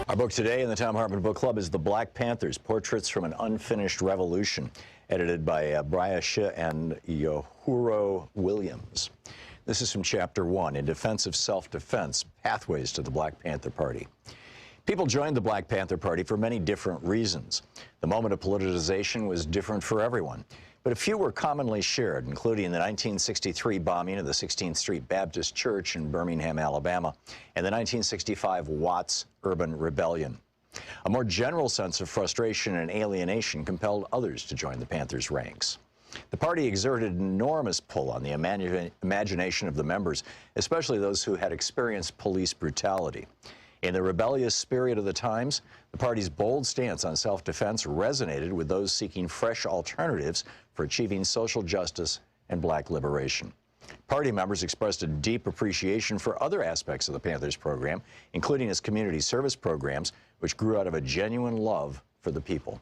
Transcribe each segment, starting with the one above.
Our book today in the Thom Hartmann Book Club is The Black Panthers, Portraits from an Unfinished Revolution, edited by Briasha and Yohuro Williams. This is from Chapter 1, In Defense of Self-Defense, Pathways to the Black Panther Party. People joined the Black Panther Party for many different reasons. The moment of politicization was different for everyone, but a few were commonly shared, including the 1963 bombing of the 16th Street Baptist Church in Birmingham, Alabama, and the 1965 Watts Urban Rebellion. A more general sense of frustration and alienation compelled others to join the Panthers' ranks. The party exerted an enormous pull on the imagination of the members, especially those who had experienced police brutality. In the rebellious spirit of the times, the party's bold stance on self-defense resonated with those seeking fresh alternatives for achieving social justice and black liberation. Party members expressed a deep appreciation for other aspects of the Panthers program, including its community service programs, which grew out of a genuine love for the people.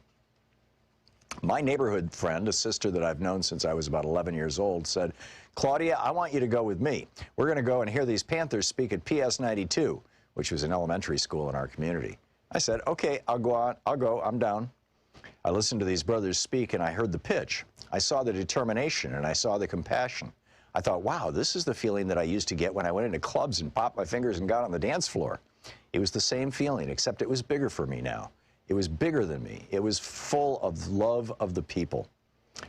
My neighborhood friend, a sister that I've known since I was about 11 years old, said, "Claudia, I want you to go with me. We're going to go and hear these Panthers speak at PS 92, which was an elementary school in our community." I said, "Okay, I'll go, I'm down." I listened to these brothers speak and I heard the pitch. I saw the determination and I saw the compassion. I thought, wow, this is the feeling that I used to get when I went into clubs and popped my fingers and got on the dance floor. It was the same feeling, except it was bigger for me now. It was bigger than me. It was full of love of the people.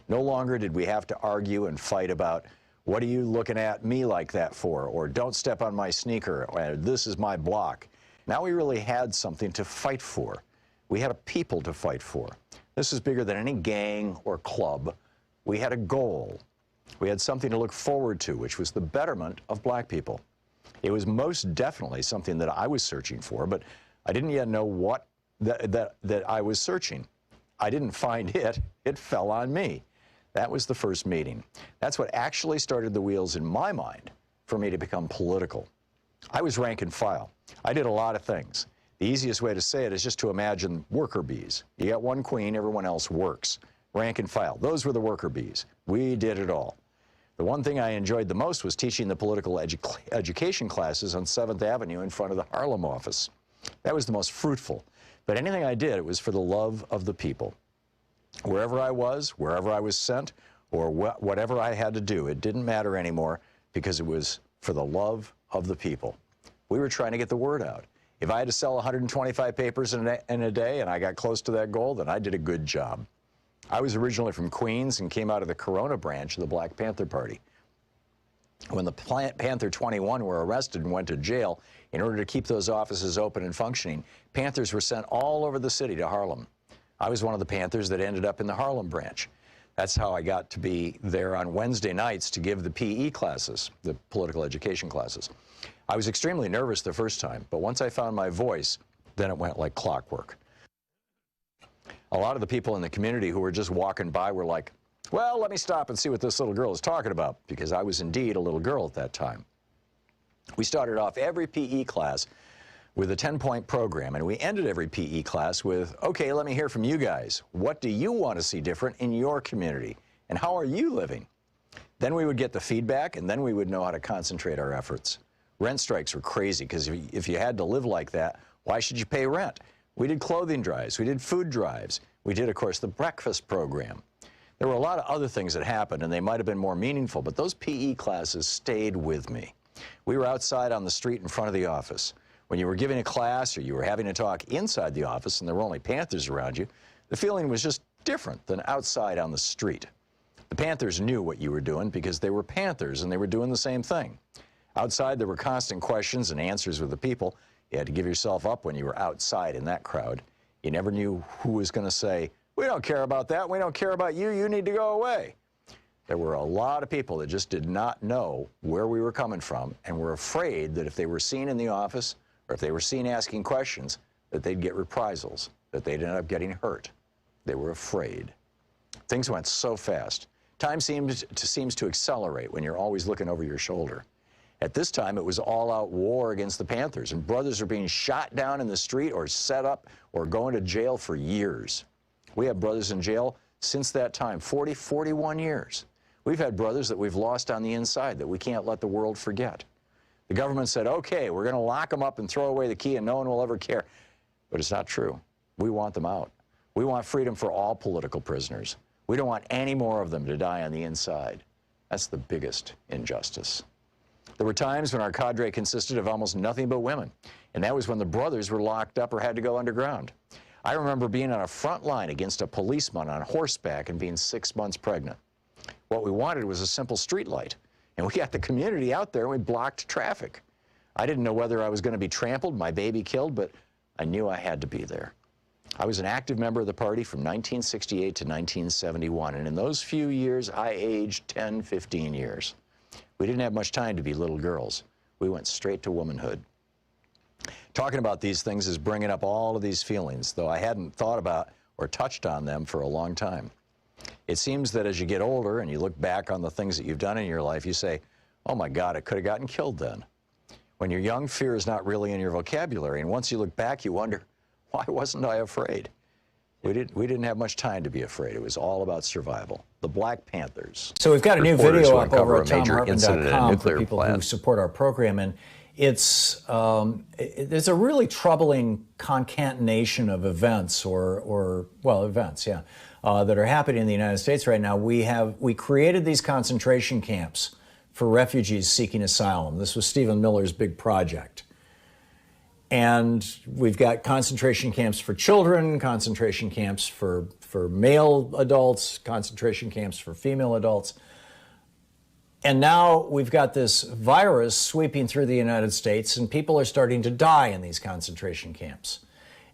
No longer did we have to argue and fight about, what are you looking at me like that for? Or don't step on my sneaker, or this is my block. Now we really had something to fight for. We had a people to fight for. This is bigger than any gang or club. We had a goal. We had something to look forward to, which was the betterment of black people. It was most definitely something that I was searching for, but I didn't yet know what that I was searching. I didn't find it. It fell on me. That was the first meeting. That's what actually started the wheels in my mind for me to become political. I was rank and file. I did a lot of things. The easiest way to say it is just to imagine worker bees. You got one queen, everyone else works. Rank and file. Those were the worker bees. We did it all. The one thing I enjoyed the most was teaching the political education classes on 7th Avenue in front of the Harlem office. That was the most fruitful. But anything I did, it was for the love of the people. Wherever I was sent, or whatever I had to do, it didn't matter anymore because it was for the love of the people. We were trying to get the word out. If I had to sell 125 papers in a day and I got close to that goal, then I did a good job. I was originally from Queens and came out of the Corona branch of the Black Panther Party. When the Panther 21 were arrested and went to jail, in order to keep those offices open and functioning, Panthers were sent all over the city to Harlem. I was one of the Panthers that ended up in the Harlem branch. That's how I got to be there on Wednesday nights to give the PE classes, the political education classes. I was extremely nervous the first time, but once I found my voice, then it went like clockwork. A lot of the people in the community who were just walking by were like, well, let me stop and see what this little girl is talking about, because I was indeed a little girl at that time. We started off every PE class with a 10-point program, and we ended every PE class with, okay, let me hear from you guys. What do you want to see different in your community, and how are you living? Then we would get the feedback, and then we would know how to concentrate our efforts. Rent strikes were crazy, because if you had to live like that, why should you pay rent? We did clothing drives, we did food drives, we did, of course, the breakfast program. There were a lot of other things that happened, and they might have been more meaningful, but those PE classes stayed with me. We were outside on the street in front of the office. When you were giving a class or you were having a talk inside the office and there were only Panthers around you, the feeling was just different than outside on the street. The Panthers knew what you were doing because they were Panthers and they were doing the same thing. Outside, there were constant questions and answers with the people. You had to give yourself up when you were outside in that crowd. You never knew who was going to say, we don't care about that, we don't care about you, you need to go away. There were a lot of people that just did not know where we were coming from and were afraid that if they were seen in the office or if they were seen asking questions, that they'd get reprisals, that they'd end up getting hurt. They were afraid. Things went so fast. Time seems to accelerate when you're always looking over your shoulder. At this time, it was all-out war against the Panthers, and brothers are being shot down in the street or set up or going to jail for years. We have brothers in jail since that time, 40, 41 years. We've had brothers that we've lost on the inside that we can't let the world forget. The government said, okay, we're going to lock them up and throw away the key and no one will ever care. But it's not true. We want them out. We want freedom for all political prisoners. We don't want any more of them to die on the inside. That's the biggest injustice. There were times when our cadre consisted of almost nothing but women, and that was when the brothers were locked up or had to go underground. I remember being on a front line against a policeman on horseback and being 6 months pregnant. What we wanted was a simple street light, and we got the community out there and we blocked traffic. I didn't know whether I was going to be trampled, my baby killed, but I knew I had to be there. I was an active member of the party from 1968 to 1971, and in those few years, I aged 10, 15 years. We didn't have much time to be little girls. We went straight to womanhood. Talking about these things is bringing up all of these feelings, though I hadn't thought about or touched on them for a long time. It seems that as you get older and you look back on the things that you've done in your life, you say, oh my God, I could have gotten killed then. When you're young, fear is not really in your vocabulary, and once you look back, you wonder, why wasn't I afraid? We didn't have much time to be afraid. It was all about survival. The Black Panthers. So we've got a new video up over at ThomHartmann.com for people plant. who support our program, and it's there's a really troubling concatenation of events, events, that are happening in the United States right now. We created these concentration camps for refugees seeking asylum. This was Stephen Miller's big project. And we've got concentration camps for children, concentration camps for male adults, concentration camps for female adults. And now we've got this virus sweeping through the United States, and people are starting to die in these concentration camps,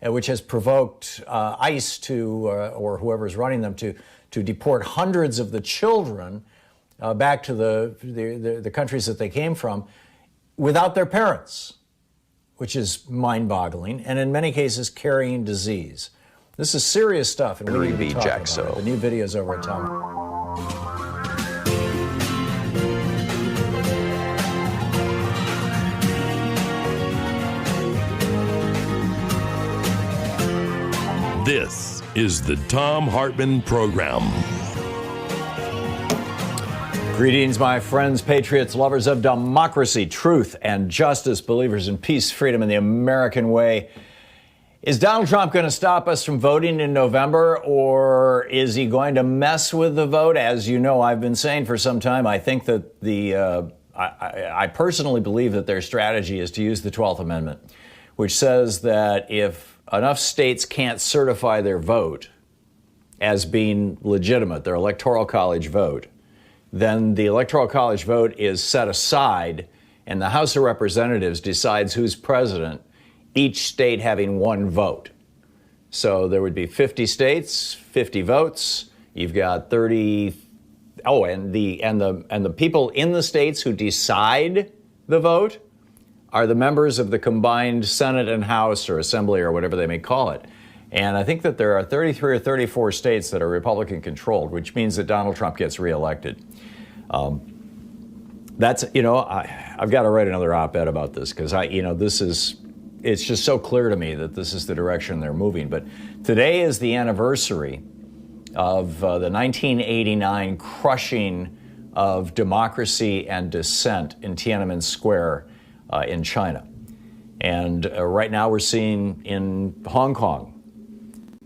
which has provoked ICE or whoever's running them to deport hundreds of the children back to the countries that they came from without their parents, which is mind-boggling, and in many cases carrying disease. This is serious stuff, and we need to be talking about it. The new video's over at Thom. This is the Thom Hartmann Program. Greetings, my friends, patriots, lovers of democracy, truth, and justice, believers in peace, freedom, and the American way. Is Donald Trump going to stop us from voting in November, or is he going to mess with the vote? As you know, I've been saying for some time, I think that I personally believe that their strategy is to use the 12th Amendment, which says that if enough states can't certify their vote as being legitimate, their electoral college vote, then the electoral college vote is set aside and the House of Representatives decides who's president, each state having one vote. So there would be 50 states, 50 votes. You've got 30. Oh, and the people in the states who decide the vote are the members of the combined Senate and House or Assembly or whatever they may call it. And I think that there are 33 or 34 states that are Republican controlled, which means that Donald Trump gets reelected. I've got to write another op-ed about this because it's just so clear to me that this is the direction they're moving. But today is the anniversary of the 1989 crushing of democracy and dissent in Tiananmen Square in China. And right now we're seeing in Hong Kong,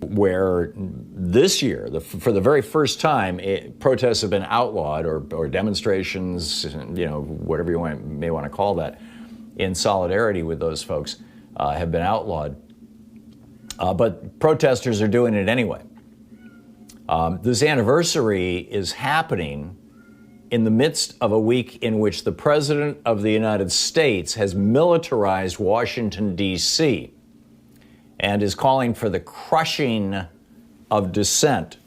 where this year, for the very first time, protests have been outlawed or demonstrations, whatever you may want to call that, in solidarity with those folks, have been outlawed. But protesters are doing it anyway. This anniversary is happening in the midst of a week in which the President of the United States has militarized Washington, D.C., and is calling for the crushing of dissent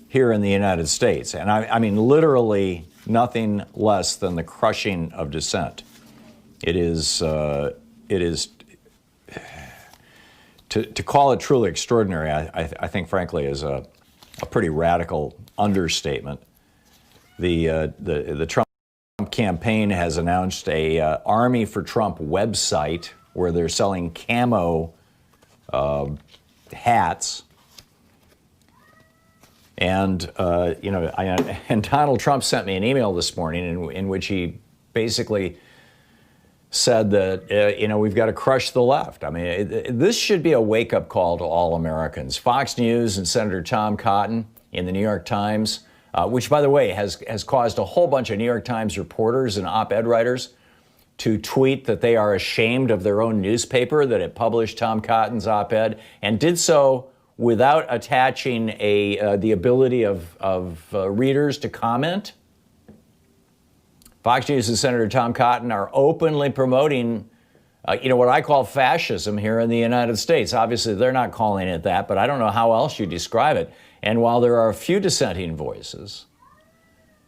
here in the United States. And I mean literally nothing less than the crushing of dissent. It is to call it truly extraordinary, I think, frankly, is a pretty radical understatement. The Trump campaign has announced a Army for Trump website where they're selling camo hats. And, and Donald Trump sent me an email this morning in which he basically said that, we've got to crush the left. I mean, this should be a wake-up call to all Americans. Fox News and Senator Tom Cotton in the New York Times, which, by the way, has caused a whole bunch of New York Times reporters and op-ed writers to tweet that they are ashamed of their own newspaper, that it published Tom Cotton's op-ed, and did so without attaching the ability of readers to comment. Fox News and Senator Tom Cotton are openly promoting, what I call fascism here in the United States. Obviously, they're not calling it that, but I don't know how else you describe it. And while there are a few dissenting voices,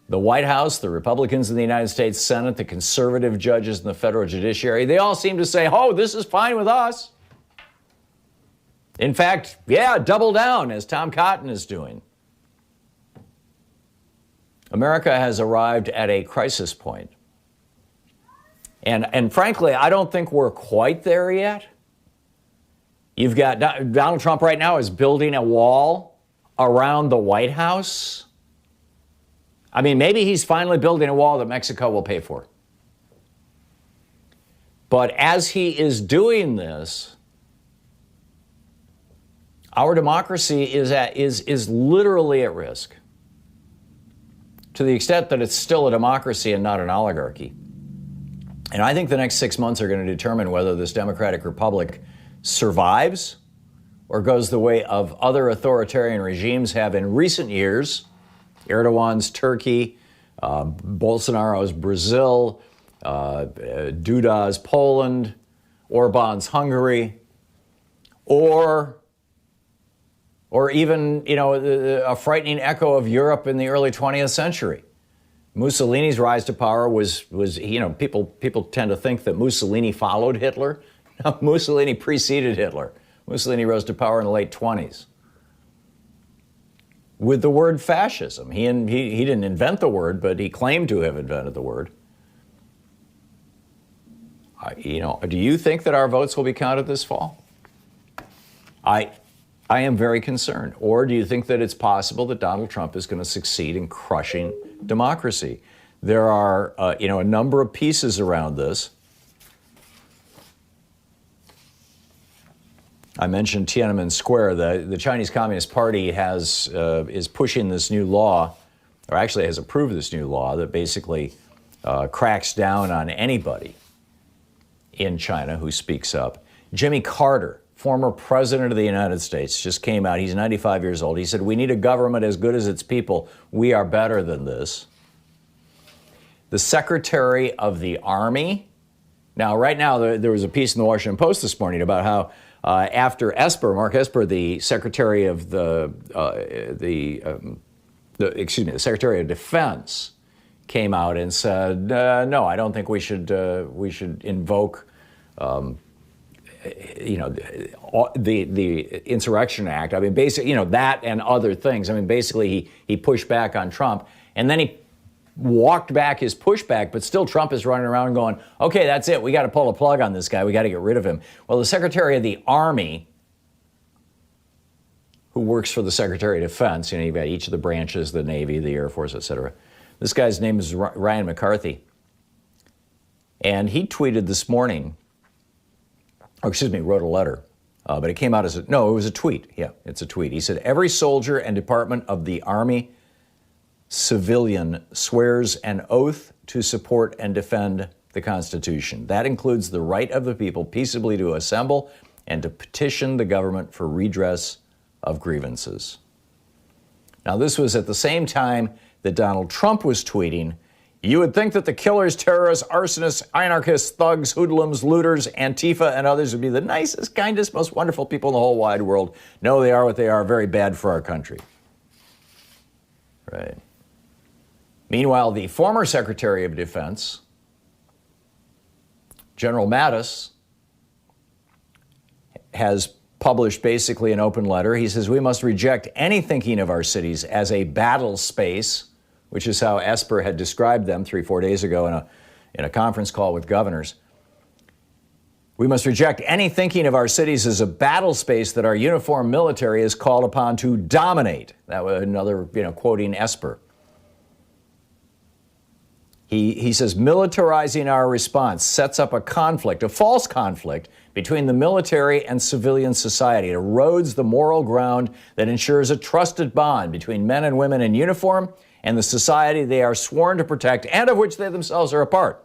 the White House, the Republicans in the United States Senate, the conservative judges in the federal judiciary, they all seem to say, oh, this is fine with us. In fact, yeah, double down, as Tom Cotton is doing. America has arrived at a crisis point. And frankly, I don't think we're quite there yet. You've got Donald Trump right now is building a wall around the White House. I mean, maybe he's finally building a wall that Mexico will pay for. But as he is doing this, our democracy is literally at risk, to the extent that it's still a democracy and not an oligarchy. And I think the next 6 months are going to determine whether this democratic republic survives or goes the way of other authoritarian regimes have in recent years. Erdogan's Turkey, Bolsonaro's Brazil, Duda's Poland, Orban's Hungary, or even, a frightening echo of Europe in the early 20th century. Mussolini's rise to power was people tend to think that Mussolini followed Hitler. No, Mussolini preceded Hitler. Mussolini rose to power in the late 20s with the word fascism. He didn't invent the word, but he claimed to have invented the word. Do you think that our votes will be counted this fall? I am very concerned. Or do you think that it's possible that Donald Trump is going to succeed in crushing democracy? There are, a number of pieces around this. I mentioned Tiananmen Square. The Chinese Communist Party is pushing this new law, or actually has approved this new law that basically cracks down on anybody in China who speaks up. Jimmy Carter, former president of the United States, just came out. He's 95 years old. He said, we need a government as good as its people. We are better than this. The Secretary of the Army. Now, right now, there was a piece in the Washington Post this morning about how after Mark Esper, the Secretary of the Secretary of Defense, came out and said, no, I don't think we should invoke the Insurrection Act. I mean, basically, that and other things. I mean, basically, he pushed back on Trump, and then he walked back his pushback, but still Trump is running around going, okay, that's it. We got to pull a plug on this guy. We got to get rid of him. Well, the Secretary of the Army, who works for the Secretary of Defense, you've got each of the branches, the Navy, the Air Force, et cetera. This guy's name is Ryan McCarthy. And he tweeted this morning, wrote a letter, but it came out it was a tweet. Yeah, it's a tweet. He said, every soldier and department of the Army civilian swears an oath to support and defend the Constitution. That includes the right of the people peaceably to assemble and to petition the government for redress of grievances. Now, this was at the same time that Donald Trump was tweeting, you would think that the killers, terrorists, arsonists, anarchists, thugs, hoodlums, looters, Antifa, and others would be the nicest, kindest, most wonderful people in the whole wide world. No, they are what they are, very bad for our country. Right. Meanwhile, the former Secretary of Defense, General Mattis, has published basically an open letter. He says, we must reject any thinking of our cities as a battle space, which is how Esper had described them 3-4 days ago in a conference call with governors. We must reject any thinking of our cities as a battle space that our uniformed military is called upon to dominate. That was another, quoting Esper. He says militarizing our response sets up a conflict, a false conflict, between the military and civilian society. It erodes the moral ground that ensures a trusted bond between men and women in uniform and the society they are sworn to protect and of which they themselves are a part.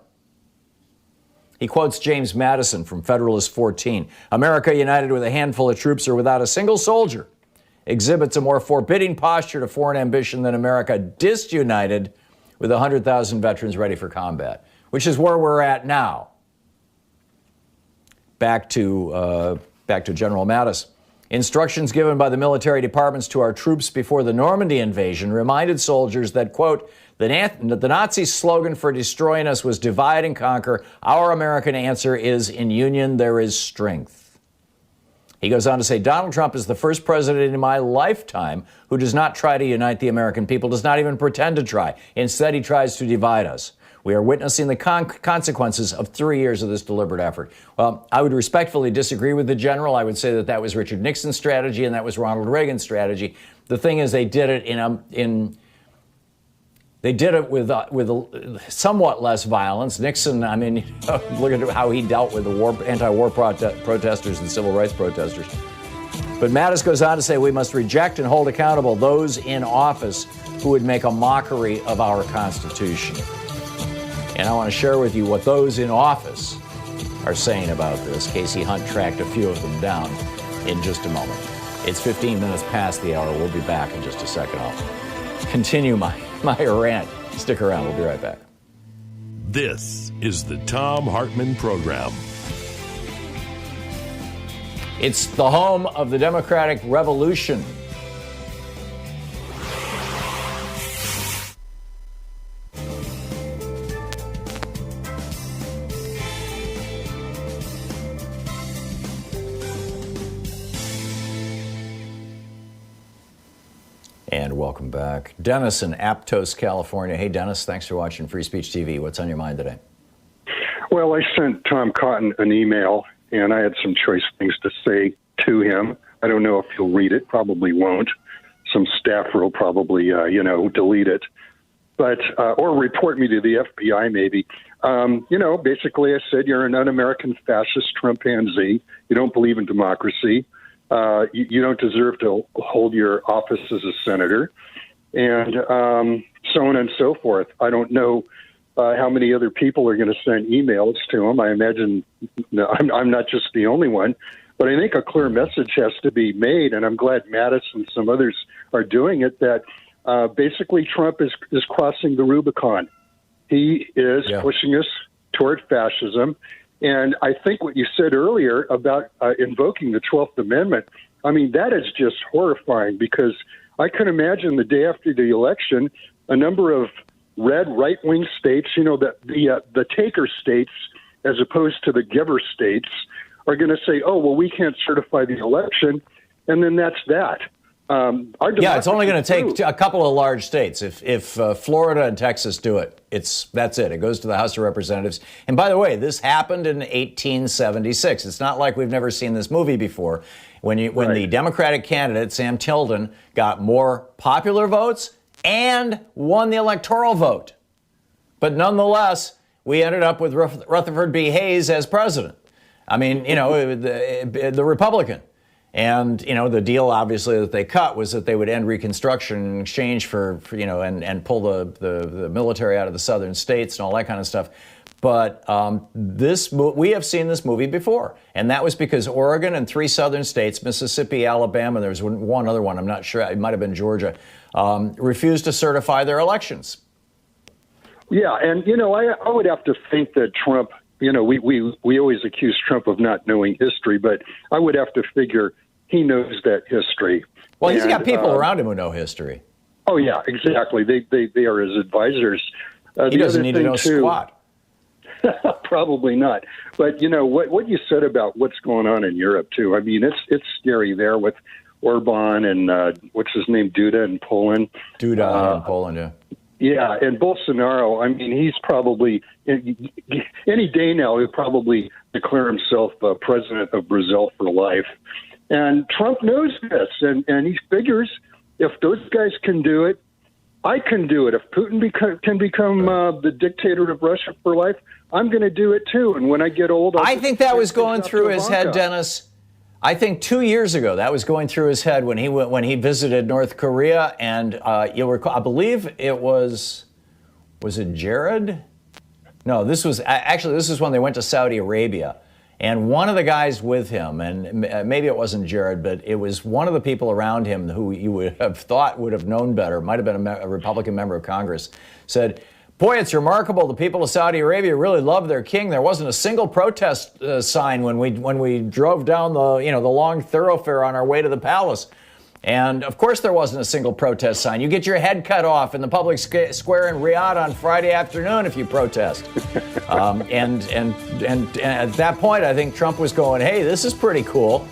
He quotes James Madison from Federalist 14. America united with a handful of troops or without a single soldier exhibits a more forbidding posture to foreign ambition than America disunited with 100,000 veterans ready for combat, which is where we're at now. Back to General Mattis. Instructions given by the military departments to our troops before the Normandy invasion reminded soldiers that, quote, the Nazi slogan for destroying us was divide and conquer. Our American answer is, in union there is strength. He goes on to say, Donald Trump is the first president in my lifetime who does not try to unite the American people, does not even pretend to try. Instead, he tries to divide us. We are witnessing the consequences of 3 years of this deliberate effort. Well, I would respectfully disagree with the general. I would say that that was Richard Nixon's strategy and that was Ronald Reagan's strategy. The thing is, they did it with somewhat less violence. Nixon, I mean, look at how he dealt with the anti-war protesters and civil rights protesters. But Mattis goes on to say we must reject and hold accountable those in office who would make a mockery of our Constitution. And I want to share with you what those in office are saying about this. Casey Hunt tracked a few of them down in just a moment. It's 15 minutes past the hour. We'll be back in just a second. I'll continue my rant. Stick around. We'll be right back. This is the Thom Hartmann Program. It's the home of the Democratic Revolution. And welcome back. Dennis in Aptos, California. Hey, Dennis, thanks for watching Free Speech TV. What's on your mind today? Well, I sent Tom Cotton an email, and I had some choice things to say to him. I don't know if he'll read it. Probably won't. Some staffer will probably, delete it. But or report me to the FBI, maybe. Basically I said you're an un-American fascist Trumpanzee. You don't believe in democracy. You don't deserve to hold your office as a senator, and so on and so forth. I don't know how many other people are going to send emails to him. I imagine I'm not just the only one, but I think a clear message has to be made, and I'm glad Mattis and some others are doing it, that basically Trump is crossing the Rubicon. He is pushing us toward fascism. And I think what you said earlier about invoking the 12th Amendment, I mean, that is just horrifying, because I can imagine the day after the election, a number of red right-wing states, the taker states, as opposed to the giver states, are going to say, oh, well, we can't certify the election. And then that's that. It's only going to take a couple of large states. If Florida and Texas do it, that's it. It goes to the House of Representatives. And by the way, this happened in 1876. It's not like we've never seen this movie before. When the Democratic candidate, Sam Tilden, got more popular votes and won the electoral vote. But nonetheless, we ended up with Rutherford B. Hayes as president. I mean, the Republican. And, the deal, obviously, that they cut was that they would end Reconstruction in exchange for and pull the military out of the southern states and all that kind of stuff. But we have seen this movie before. And that was because Oregon and 3 southern states, Mississippi, Alabama, there's one other one, I'm not sure, it might have been Georgia, refused to certify their elections. Yeah, and, I would have to think that Trump, we always accuse Trump of not knowing history, but I would have to figure he knows that history. Well, he's got people around him who know history. Oh, yeah, exactly. They are his advisors. He doesn't need to know squat. Probably not. But, what you said about what's going on in Europe, too, I mean, it's scary there with Orban and what's his name, Duda in Poland. Duda in Poland, yeah. Yeah, and Bolsonaro, I mean, he's probably, any day now, he'll probably declare himself president of Brazil for life. And Trump knows this, and he figures if those guys can do it, I can do it. If Putin can become the dictator of Russia for life, I'm going to do it too. And when I get old, I think that was going through his head, Dennis. I think 2 years ago that was going through his head when he visited North Korea, and you'll recall, I believe it was it Jared? No, this was when they went to Saudi Arabia. And one of the guys with him, and maybe it wasn't Jared, but it was one of the people around him who you would have thought would have known better, might have been a Republican member of Congress, said, "Boy, it's remarkable. The people of Saudi Arabia really love their king. There wasn't a single protest sign when we drove down the long thoroughfare on our way to the palace. And of course there wasn't a single protest sign. You get your head cut off in the public square in Riyadh on Friday afternoon if you protest." And at that point, I think Trump was going, "Hey, this is pretty cool."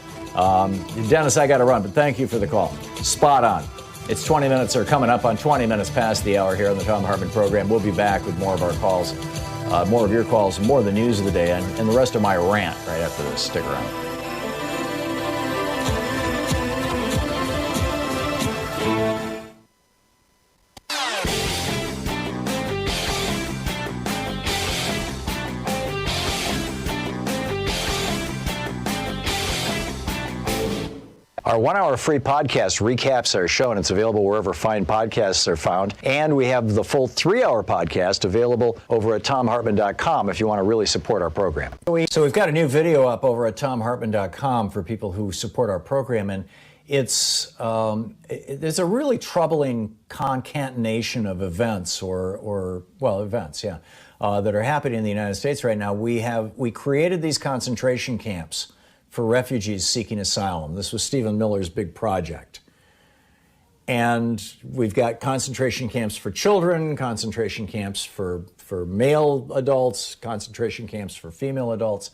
Dennis, I got to run, but thank you for the call. Spot on. It's 20 minutes, or coming up on 20 minutes past the hour here on the Thom Hartmann Program. We'll be back with more of our calls, more of your calls, more of the news of the day, and the rest of my rant right after this. Stick around. Our 1-hour free podcast recaps our show, and it's available wherever fine podcasts are found. And we have the full 3-hour podcast available over at thomhartmann.com if you want to really support our program. So we've got a new video up over at thomhartmann.com for people who support our program, and there's a really troubling concatenation of events, events, that are happening in the United States right now. We created these concentration camps for refugees seeking asylum. This was Stephen Miller's big project. And we've got concentration camps for children, concentration camps for male adults, concentration camps for female adults.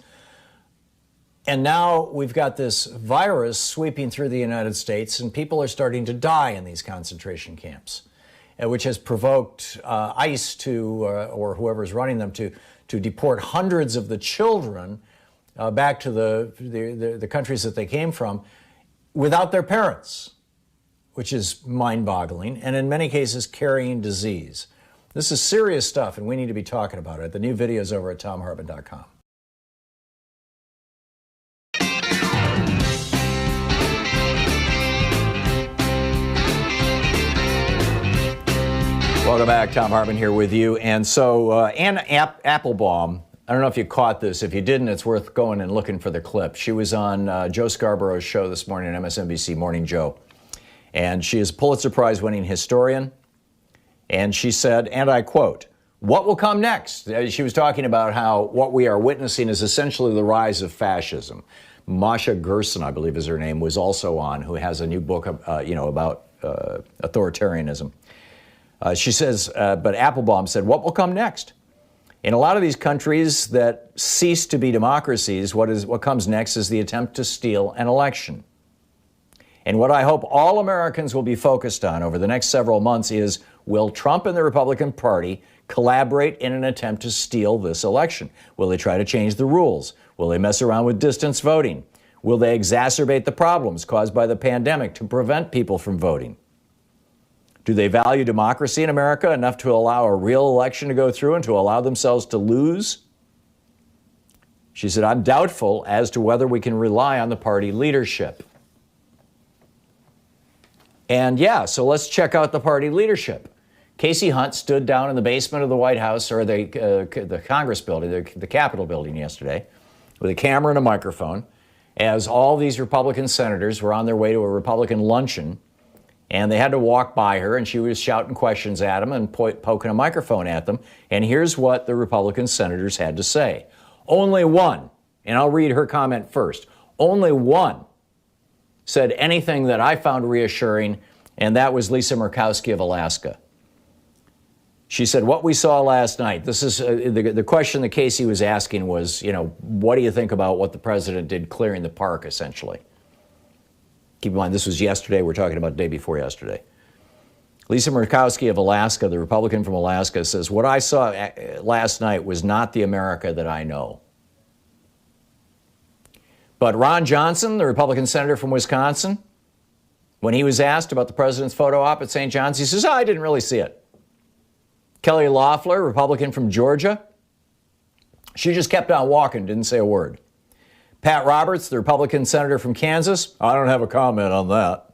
And now we've got this virus sweeping through the United States, and people are starting to die in these concentration camps, which has provoked ICE or whoever's running them to deport hundreds of the children back to the countries that they came from without their parents, which is mind-boggling, and in many cases carrying disease. This is serious stuff, and we need to be talking about it. The new video is over at thomhartmann.com. Welcome back. Thom Hartmann here with you. And so Ann Applebaum, I don't know if you caught this. If you didn't, it's worth going and looking for the clip. She was on Joe Scarborough's show this morning on MSNBC, Morning Joe. And she is a Pulitzer Prize-winning historian. And she said, and I quote, "What will come next?" She was talking about how what we are witnessing is essentially the rise of fascism. Masha Gerson, I believe is her name, was also on, who has a new book about authoritarianism. She says, but Applebaum said, "What will come next? In a lot of these countries that cease to be democracies, what comes next is the attempt to steal an election. And what I hope all Americans will be focused on over the next several months is, will Trump and the Republican Party collaborate in an attempt to steal this election? Will they try to change the rules? Will they mess around with distance voting? Will they exacerbate the problems caused by the pandemic to prevent people from voting? Do they value democracy in America enough to allow a real election to go through and to allow themselves to lose?" She said, "I'm doubtful as to whether we can rely on the party leadership." And so let's check out the party leadership. Casey Hunt stood down in the basement of the White House, or the Congress building, the Capitol building yesterday, with a camera and a microphone, as all these Republican senators were on their way to a Republican luncheon. And they had to walk by her, and she was shouting questions at them and poking a microphone at them. And here's what the Republican senators had to say. Only one, and I'll read her comment first, only one said anything that I found reassuring, and that was Lisa Murkowski of Alaska. She said, what we saw last night, this is the question that Casey was asking was, what do you think about what the president did clearing the park, essentially? Keep in mind, this was yesterday. We're talking about the day before yesterday. Lisa Murkowski of Alaska, the Republican from Alaska, says, what I saw last night was not the America that I know. But Ron Johnson, the Republican senator from Wisconsin, When he was asked about the president's photo op at St. John's, he says, I didn't really see it. Kelly Loeffler, Republican from Georgia, she just kept on walking, didn't say a word. Pat Roberts, the Republican senator from Kansas, I don't have a comment on that.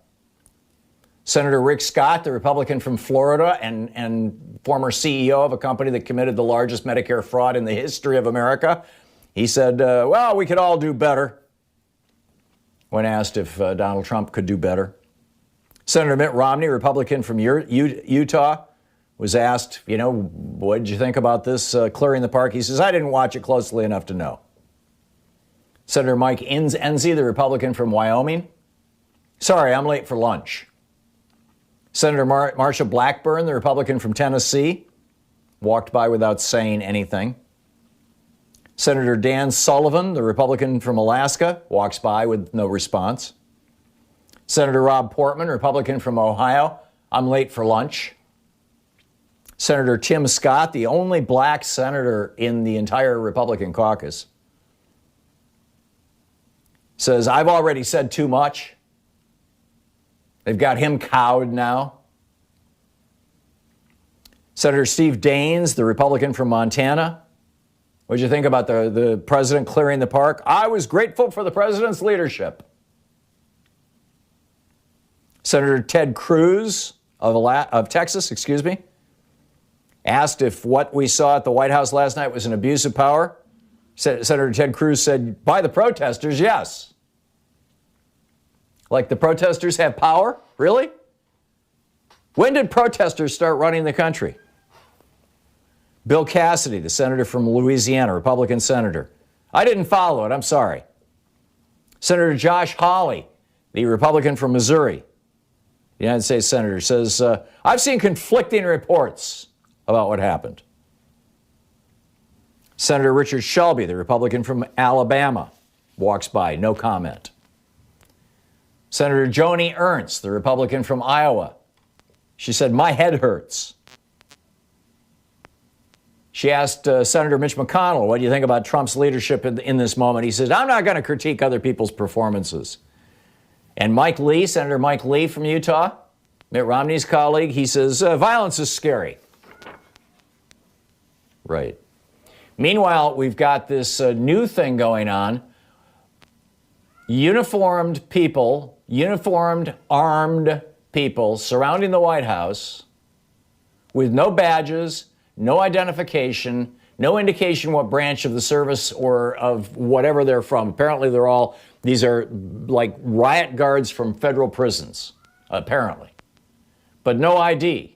Senator Rick Scott, the Republican from Florida and former CEO of a company that committed the largest Medicare fraud in the history of America, he said, well, we could all do better, when asked if Donald Trump could do better. Senator Mitt Romney, Republican from Utah, was asked, what did you think about this clearing the park? He says, I didn't watch it closely enough to know. Senator Mike Enzi, the Republican from Wyoming, sorry, I'm late for lunch. Senator Marsha Blackburn, the Republican from Tennessee, walked by without saying anything. Senator Dan Sullivan, the Republican from Alaska, walks by with no response. Senator Rob Portman, Republican from Ohio, I'm late for lunch. Senator Tim Scott, the only black senator in the entire Republican caucus, says, I've already said too much. They've got him cowed now. Senator Steve Daines, the Republican from Montana, what did you think about the president clearing the park? I was grateful for the president's leadership. Senator Ted Cruz of Texas, asked if what we saw at the White House last night was an abuse of power. Senator Ted Cruz said, by the protesters, yes. Like the protesters have power? Really? When did protesters start running the country? Bill Cassidy, the senator from Louisiana, Republican senator. I didn't follow it, I'm sorry. Senator Josh Hawley, the Republican from Missouri, the United States senator, says, I've seen conflicting reports about what happened. Senator Richard Shelby, the Republican from Alabama, walks by, no comment. Senator Joni Ernst, the Republican from Iowa, she said, my head hurts. She asked Senator Mitch McConnell, what do you think about Trump's leadership in this moment? He says, I'm not going to critique other people's performances. And Mike Lee, Senator Mike Lee from Utah, Mitt Romney's colleague, he says, violence is scary. Right. Meanwhile, we've got this new thing going on. Uniformed people, uniformed, armed people surrounding the White House with no badges, no identification, no indication what branch of the service or of whatever they're from. Apparently these are like riot guards from federal prisons, apparently. But no ID.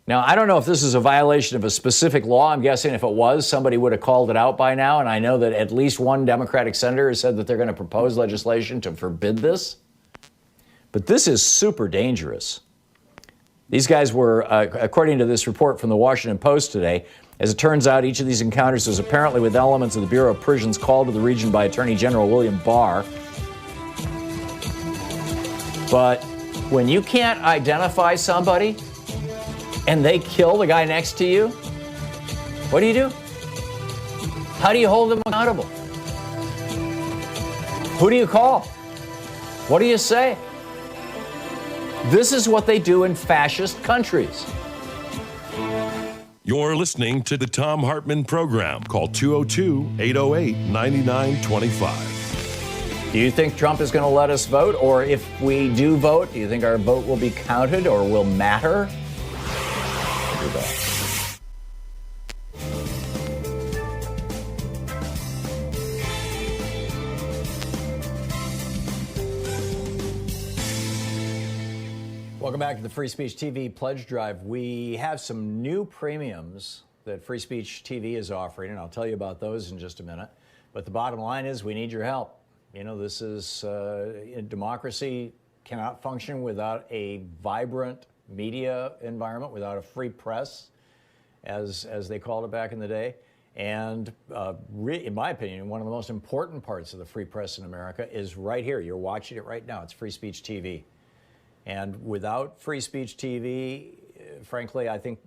Now, I don't know if this is a violation of a specific law. I'm guessing if it was, somebody would have called it out by now. And I know that at least one Democratic senator has said that they're going to propose legislation to forbid this. But this is super dangerous. These guys were, according to this report from the Washington Post today, as it turns out, each of these encounters was apparently with elements of the Bureau of Prisons called to the region by Attorney General William Barr. But when you can't identify somebody and they kill the guy next to you, what do? How do you hold them accountable? Who do you call? What do you say? This is what they do in fascist countries. You're listening to the Thom Hartmann Program. Call 202-808-9925. Do you think Trump is going to let us vote? Or if we do vote, do you think our vote will be counted or will matter? We'll be back. Welcome back to the Free Speech TV Pledge Drive. We have some new premiums that Free Speech TV is offering, and I'll tell you about those in just a minute. But the bottom line is we need your help. You know, this is democracy cannot function without a vibrant media environment, without a free press, as they called it back in the day. And in my opinion, one of the most important parts of the free press in America is right here. You're watching it right now. It's Free Speech TV. And without Free Speech TV, frankly, I think,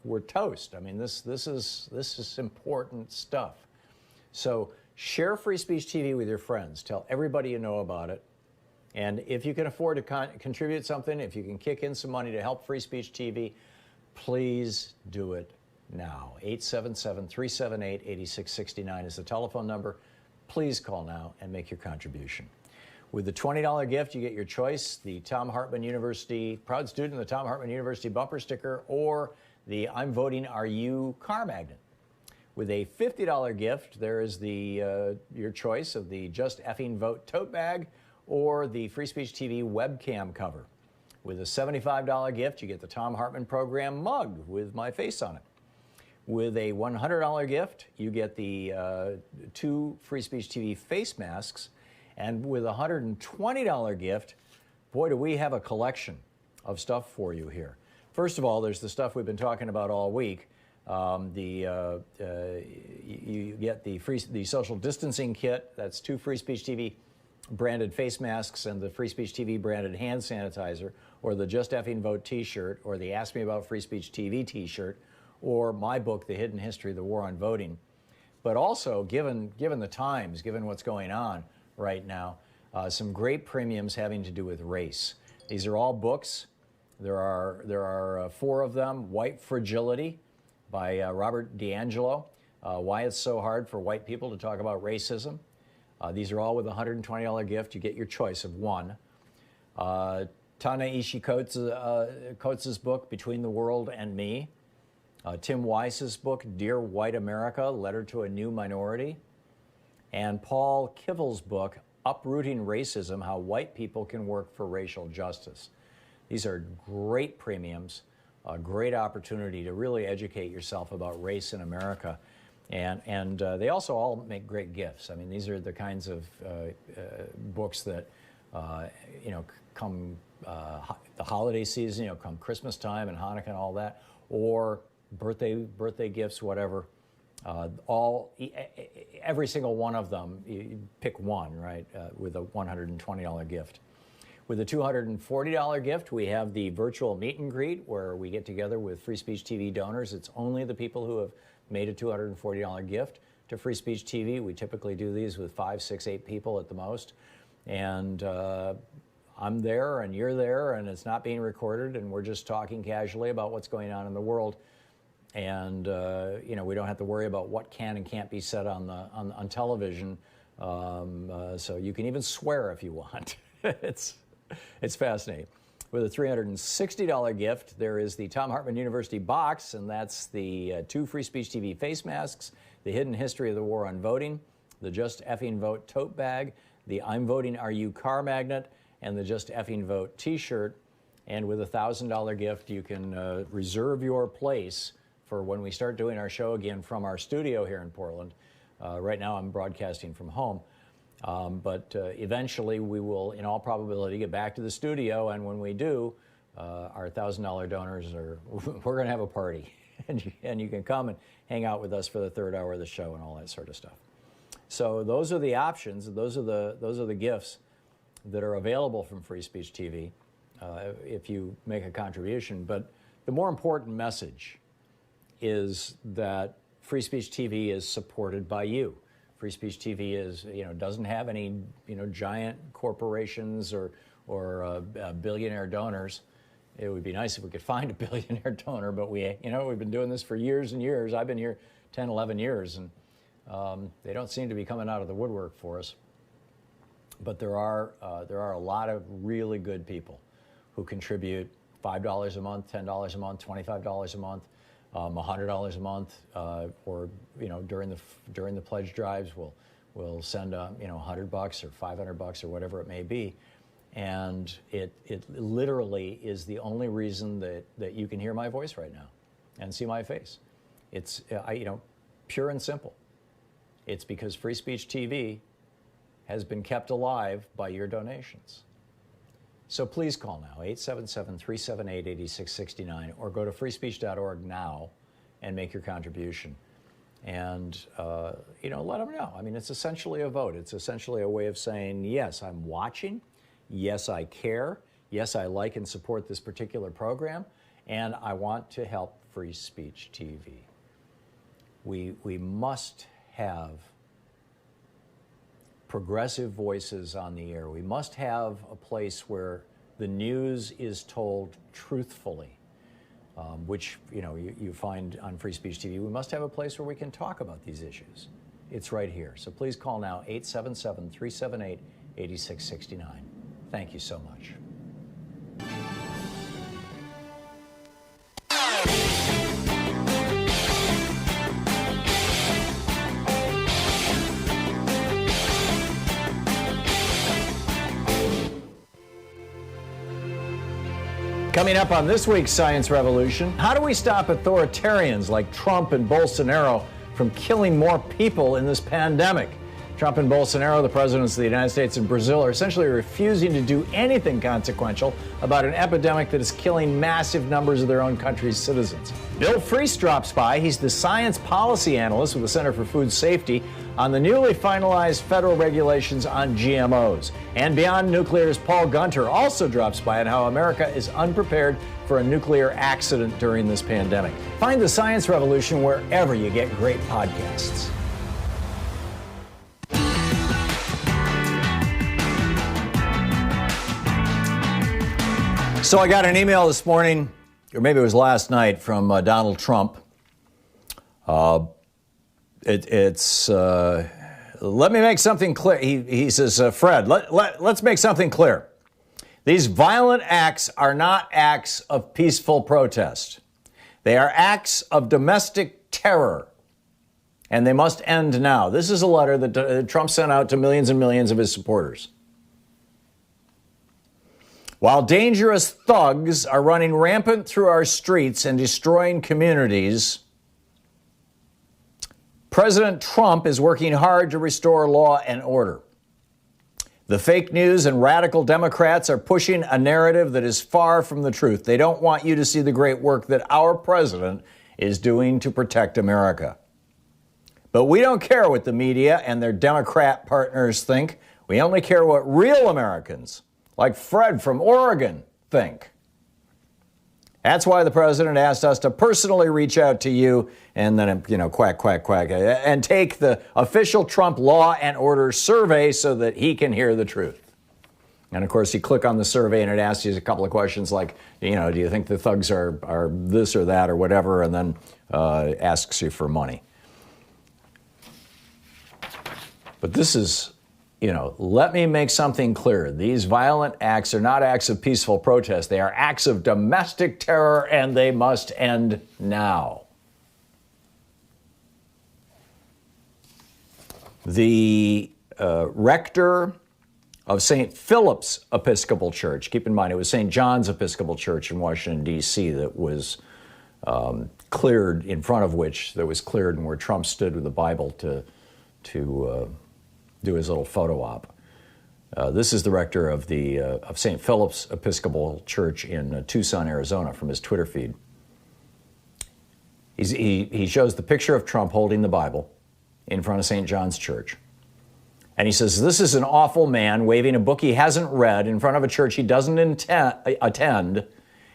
we're toast. I mean, this is important stuff. So share Free Speech TV with your friends. Tell everybody you know about it. And if you can afford to contribute something, if you can kick in some money to help Free Speech TV, please do it now. 877-378-8669 is the telephone number. Please call now and make your contribution. With the $20 gift, you get your choice, the Thom Hartmann University, proud student of the Thom Hartmann University bumper sticker, or the I'm Voting Are You car magnet. With a $50 gift, there is the your choice of the Just Effing Vote tote bag or the Free Speech TV webcam cover. With a $75 gift, you get the Thom Hartmann Program mug with my face on it. With a $100 gift, you get the 2 Free Speech TV face masks. And with a $120 gift, boy, do we have a collection of stuff for you here. First of all, there's the stuff we've been talking about all week. You get the social distancing kit. That's 2 Free Speech TV branded face masks and the Free Speech TV branded hand sanitizer, or the Just Effing Vote t-shirt, or the Ask Me About Free Speech TV t-shirt, or my book, The Hidden History of the War on Voting. But also, given the times, given what's going on right now, some great premiums having to do with race. These are all books. There are 4 of them. White Fragility by Robert DiAngelo. Why It's So Hard for White People to Talk About Racism. These are all with a $120 gift. You get your choice of 1. Ta-Nehisi Coates' book, Between the World and Me. Tim Weiss's book, Dear White America, Letter to a New Minority. And Paul Kivel's book, Uprooting Racism, How White People Can Work for Racial Justice. These are great premiums, a great opportunity to really educate yourself about race in America. And they also all make great gifts. I mean, these are the kinds of books that, come the holiday season, come Christmas time and Hanukkah and all that, or birthday gifts, whatever. Every single one of them, you pick one, right, with a $120 gift. With a $240 gift, we have the virtual meet and greet where we get together with Free Speech TV donors. It's only the people who have made a $240 gift to Free Speech TV. We typically do these with 5, 6, 8 people at the most. And I'm there and you're there and it's not being recorded and we're just talking casually about what's going on in the world. And we don't have to worry about what can and can't be said on television. So you can even swear if you want. It's fascinating. With a $360 gift, there is the Thom Hartmann University box, and that's the 2 Free Speech TV face masks, the Hidden History of the War on Voting, the Just Effing Vote tote bag, the I'm Voting Are You car magnet, and the Just Effing Vote t-shirt. And with a $1,000 gift, you can reserve your place for when we start doing our show again from our studio here in Portland. Right now I'm broadcasting from home. But eventually we will, in all probability, get back to the studio. And when we do, our $1,000 donors we're going to have a party. and you can come and hang out with us for the 3rd hour of the show and all that sort of stuff. So those are the options. Those are the gifts that are available from Free Speech TV if you make a contribution. But the more important message is that Free Speech TV is supported by you. Free Speech TV doesn't have any, giant corporations or billionaire donors. It would be nice if we could find a billionaire donor, but we've been doing this for years and years. I've been here 10, 11 years, and they don't seem to be coming out of the woodwork for us. But there are a lot of really good people who contribute $5 a month, $10 a month, $25 a month. $100 a month, or during the pledge drives, we'll send $100 or $500 or whatever it may be, and it literally is the only reason that you can hear my voice right now, and see my face. It's pure and simple. It's because Free Speech TV has been kept alive by your donations. So please call now, 877-378-8669, or go to freespeech.org now and make your contribution. And, let them know. I mean, it's essentially a vote. It's essentially a way of saying, yes, I'm watching. Yes, I care. Yes, I like and support this particular program. And I want to help Free Speech TV. We must have progressive voices on the air. We must have a place where the news is told truthfully, which you find on Free Speech TV. We must have a place where we can talk about these issues. It's right here. So please call now, 877-378-8669. Thank you so much. Coming up on this week's Science Revolution, how do we stop authoritarians like Trump and Bolsonaro from killing more people in this pandemic? Trump and Bolsonaro, the presidents of the United States and Brazil, are essentially refusing to do anything consequential about an epidemic that is killing massive numbers of their own country's citizens. Bill Friess drops by. He's the science policy analyst with the Center for Food Safety on the newly finalized federal regulations on GMOs. And Beyond Nuclear's Paul Gunter also drops by on how America is unprepared for a nuclear accident during this pandemic. Find the Science Revolution wherever you get great podcasts. So I got an email this morning, or maybe it was last night, from Donald Trump. Let me make something clear. He says, Fred, let's make something clear. These violent acts are not acts of peaceful protest. They are acts of domestic terror, and they must end now. This is a letter that Trump sent out to millions and millions of his supporters. While dangerous thugs are running rampant through our streets and destroying communities, President Trump is working hard to restore law and order. The fake news and radical Democrats are pushing a narrative that is far from the truth. They don't want you to see the great work that our president is doing to protect America. But we don't care what the media and their Democrat partners think. We only care what real Americans, like Fred from Oregon, think. That's why the president asked us to personally reach out to you and then, quack, quack, quack, and take the official Trump Law and Order survey so that he can hear the truth. And of course, you click on the survey and it asks you a couple of questions like, do you think the thugs are this or that or whatever, and then asks you for money. But this is, let me make something clear. These violent acts are not acts of peaceful protest. They are acts of domestic terror, and they must end now. The rector of St. Philip's Episcopal Church, keep in mind it was St. John's Episcopal Church in Washington, D.C. that was cleared, in front of which that was cleared and where Trump stood with the Bible to do his little photo op. This is the rector of St. Philip's Episcopal Church in Tucson, Arizona, from his Twitter feed. He shows the picture of Trump holding the Bible in front of St. John's Church. And he says, this is an awful man waving a book he hasn't read in front of a church he doesn't attend,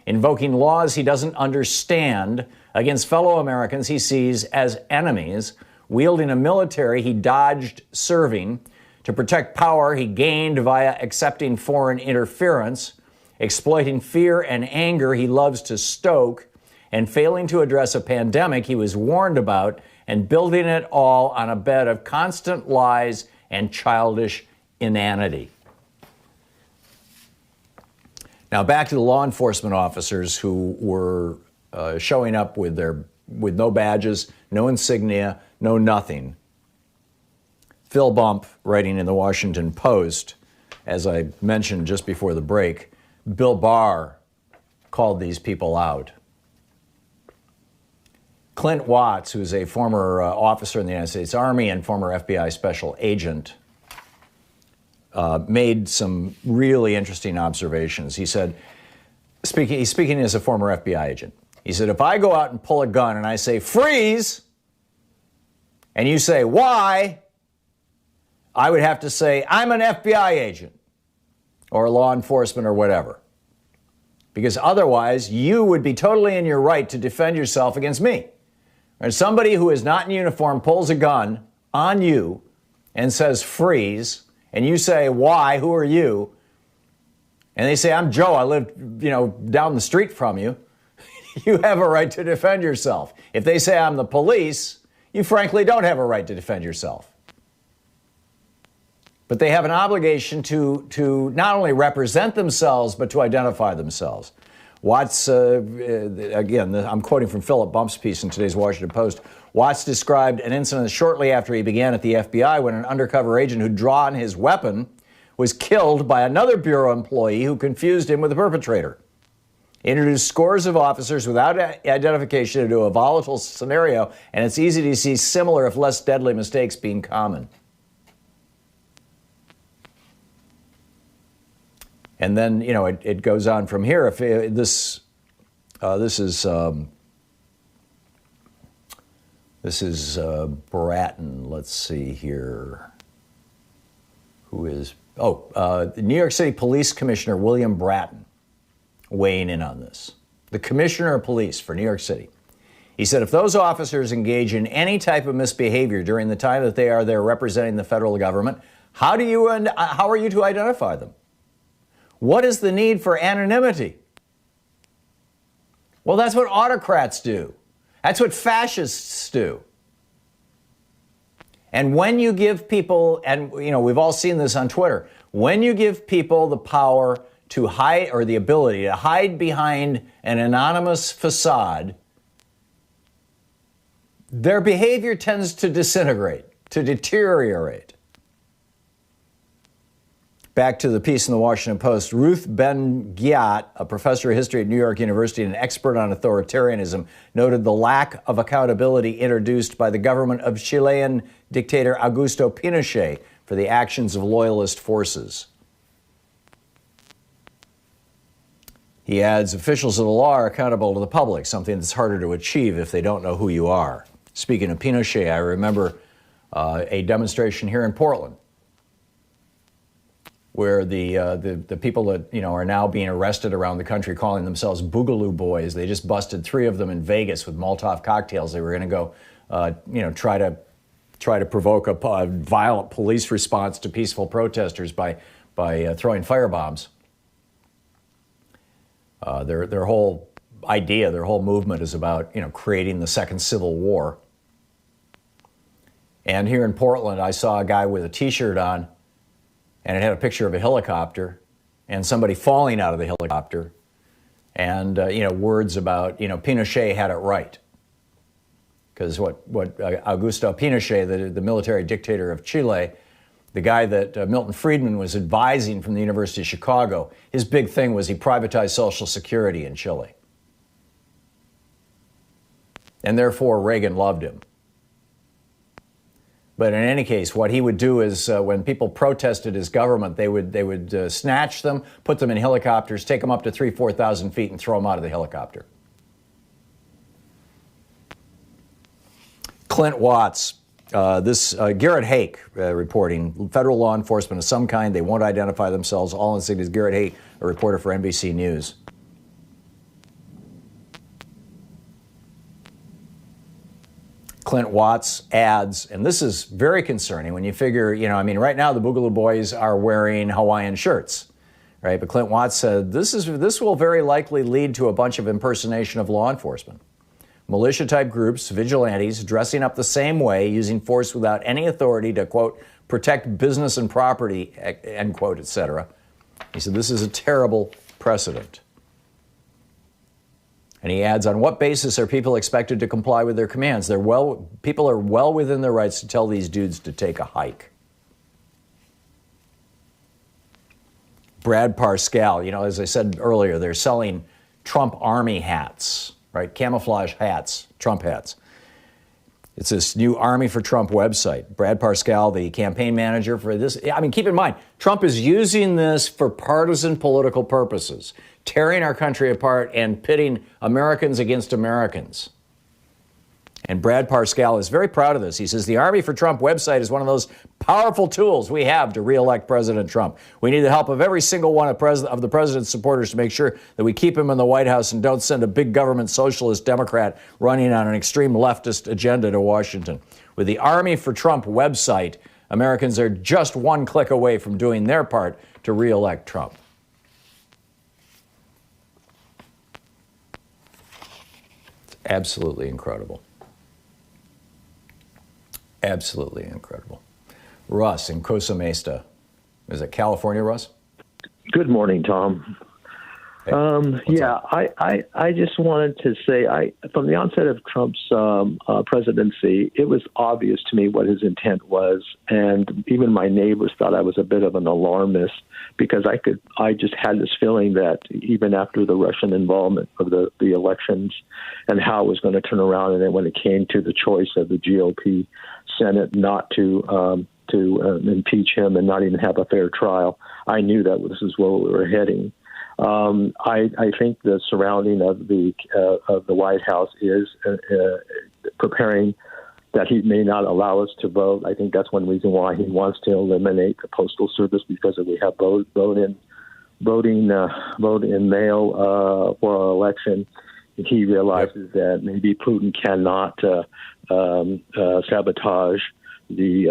invoking laws he doesn't understand against fellow Americans he sees as enemies, wielding a military he dodged serving to protect power he gained via accepting foreign interference, exploiting fear and anger he loves to stoke, and failing to address a pandemic he was warned about, and building it all on a bed of constant lies and childish inanity. Now back to the law enforcement officers who were showing up with no badges, no insignia, no nothing. Phil Bump, writing in the Washington Post, as I mentioned just before the break, Bill Barr called these people out. Clint Watts, who's a former officer in the United States Army and former FBI special agent, made some really interesting observations. He said, he's speaking as a former FBI agent. He said, if I go out and pull a gun and I say, freeze, and you say, why? I would have to say, I'm an FBI agent or law enforcement or whatever. Because otherwise, you would be totally in your right to defend yourself against me. And somebody who is not in uniform pulls a gun on you and says, freeze, and you say, why, who are you? And they say, I'm Joe, I live, down the street from you. You have a right to defend yourself. If they say I'm the police, you frankly don't have a right to defend yourself. But they have an obligation to not only represent themselves, but to identify themselves. Watts, again, I'm quoting from Philip Bump's piece in today's Washington Post. Watts described an incident shortly after he began at the FBI when an undercover agent who'd drawn his weapon was killed by another Bureau employee who confused him with the perpetrator. He introduced scores of officers without identification into a volatile scenario, and it's easy to see similar, if less deadly, mistakes being common. And then, it goes on from here. If this is Bratton. Let's see here. Who is? The New York City Police Commissioner William Bratton weighing in on this. The Commissioner of Police for New York City. He said, if those officers engage in any type of misbehavior during the time that they are there representing the federal government, how are you to identify them? What is the need for anonymity? Well, that's what autocrats do. That's what fascists do. And when you give people, and we've all seen this on Twitter, when you give people the power to hide, or the ability to hide behind an anonymous facade, their behavior tends to disintegrate, to deteriorate. Back to the piece in the Washington Post, Ruth Ben-Ghiat, a professor of history at New York University and an expert on authoritarianism, noted the lack of accountability introduced by the government of Chilean dictator Augusto Pinochet for the actions of loyalist forces. He adds, officials of the law are accountable to the public, something that's harder to achieve if they don't know who you are. Speaking of Pinochet, I remember a demonstration here in Portland where the people that are now being arrested around the country calling themselves Boogaloo Boys, they just busted 3 of them in Vegas with Molotov cocktails. They were going to go try to provoke a violent police response to peaceful protesters by throwing firebombs. Their whole idea, their whole movement is about creating the second Civil War. And here in Portland, I saw a guy with a T-shirt on, and it had a picture of a helicopter and somebody falling out of the helicopter, and words about Pinochet had it right, because what Augusto Pinochet, the military dictator of Chile, the guy that Milton Friedman was advising from the University of Chicago, his big thing was he privatized Social Security in Chile. And therefore, Reagan loved him. But in any case, what he would do is when people protested his government, they would snatch them, put them in helicopters, take them up to 4,000 feet and throw them out of the helicopter. Clint Watts. Garrett Haake reporting, federal law enforcement of some kind, they won't identify themselves, all insignias. Garrett Haake, a reporter for NBC News. Clint Watts adds, and this is very concerning when you figure, right now the Boogaloo Boys are wearing Hawaiian shirts, right? But Clint Watts said this will very likely lead to a bunch of impersonation of law enforcement. Militia-type groups, vigilantes, dressing up the same way, using force without any authority to, quote, protect business and property, end quote, etc. He said, this is a terrible precedent. And he adds, on what basis are people expected to comply with their commands? People are well within their rights to tell these dudes to take a hike. Brad Parscale, as I said earlier, they're selling Trump Army hats. Right, camouflage hats, Trump hats. It's this new Army for Trump website. Brad Parscale, the campaign manager for this. Keep in mind, Trump is using this for partisan political purposes, tearing our country apart and pitting Americans against Americans. And Brad Parscale is very proud of this. He says, the Army for Trump website is one of those powerful tools we have to re-elect President Trump. We need the help of every single one of the president's supporters to make sure that we keep him in the White House and don't send a big government socialist Democrat running on an extreme leftist agenda to Washington. With the Army for Trump website, Americans are just one click away from doing their part to re-elect Trump. It's absolutely incredible. Absolutely incredible. Russ in Costa Mesa. Is it California, Russ? Good morning, Tom. Hey, I just wanted to say, from the onset of Trump's presidency, it was obvious to me what his intent was, and even my neighbors thought I was a bit of an alarmist because I just had this feeling that even after the Russian involvement of the elections and how it was going to turn around, and then when it came to the choice of the GOP Senate not to impeach him and not even have a fair trial, I knew that this is where we were heading. I think the surrounding of the White House is preparing that he may not allow us to vote. I think that's one reason why he wants to eliminate the Postal Service, because we have vote in mail for our election. He realizes that maybe Putin cannot sabotage the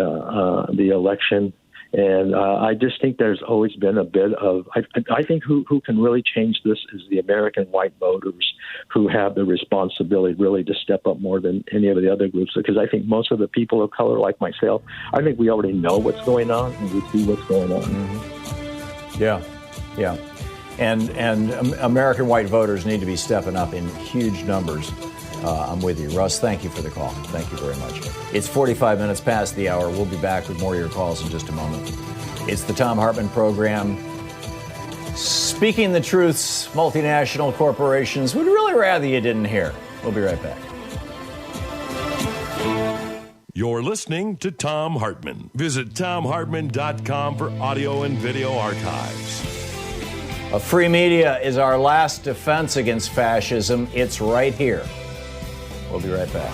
election. And I just think there's always been a bit of, I think who can really change this is the American white voters, who have the responsibility really to step up more than any of the other groups. Because I think most of the people of color, like myself, I think we already know what's going on and we see what's going on. Mm-hmm. Yeah. And American white voters need to be stepping up in huge numbers. I'm with you. Russ, thank you for the call. Thank you very much. It's 45 minutes past the hour. We'll be back with more of your calls in just a moment. It's the Thom Hartmann Program. Speaking the truths multinational corporations would really rather you didn't hear. We'll be right back. You're listening to Thom Hartmann. Visit thomhartmann.com for audio and video archives. A free media is our last defense against fascism. It's right here. We'll be right back.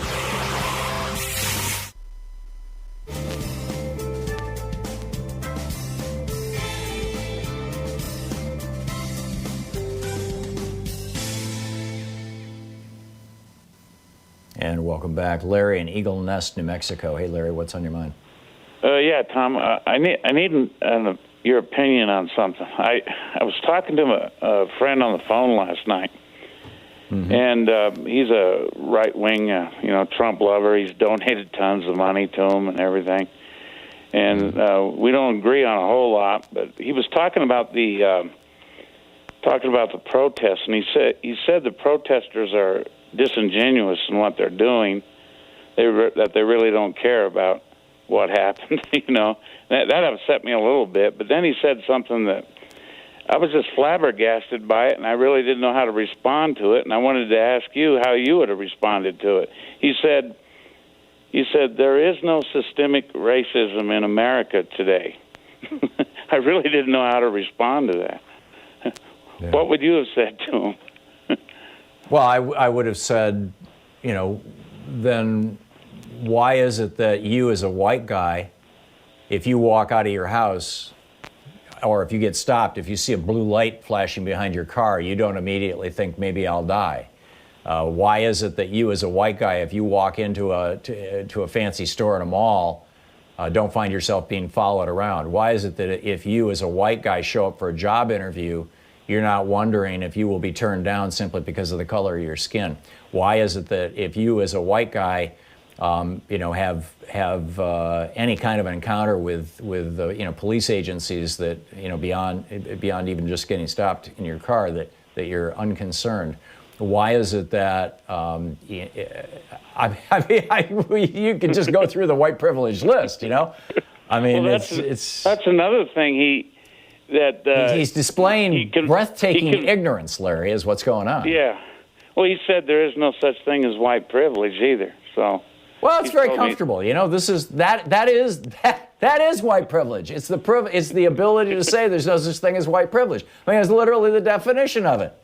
And welcome back. Larry in Eagle Nest, New Mexico. Hey, Larry, what's on your mind? Yeah, Tom, I need your opinion on something. I was talking to a friend on the phone last night. Mm-hmm. And he's a right-wing, Trump lover. He's donated tons of money to him and everything. And we don't agree on a whole lot. But he was talking about the protests, and he said the protesters are disingenuous in what they're doing. That they really don't care about what happened. That upset me a little bit. But then he said something that I was just flabbergasted by it, and I really didn't know how to respond to it, and I wanted to ask you how you would have responded to it. He said, there is no systemic racism in America today. I really didn't know how to respond to that. Yeah. What would you have said to him? Well, I would have said, then why is it that you as a white guy, if you walk out of your house, or if you get stopped, if you see a blue light flashing behind your car, you don't immediately think maybe I'll die? Why is it that you as a white guy, if you walk into a fancy store in a mall, don't find yourself being followed around? Why is it that if you as a white guy show up for a job interview, you're not wondering if you will be turned down simply because of the color of your skin? Why is it that if you as a white guy have any kind of encounter with police agencies that beyond even just getting stopped in your car that you're unconcerned? Why is it that you can just go through the white privilege list? I mean, well, that's another thing he's displaying breathtaking ignorance, Larry, is what's going on. Yeah. Well, he said there is no such thing as white privilege either. So. Well, it's very comfortable. This is that is white privilege. It's the ability to say there's no such thing as white privilege. I mean, it's literally the definition of it.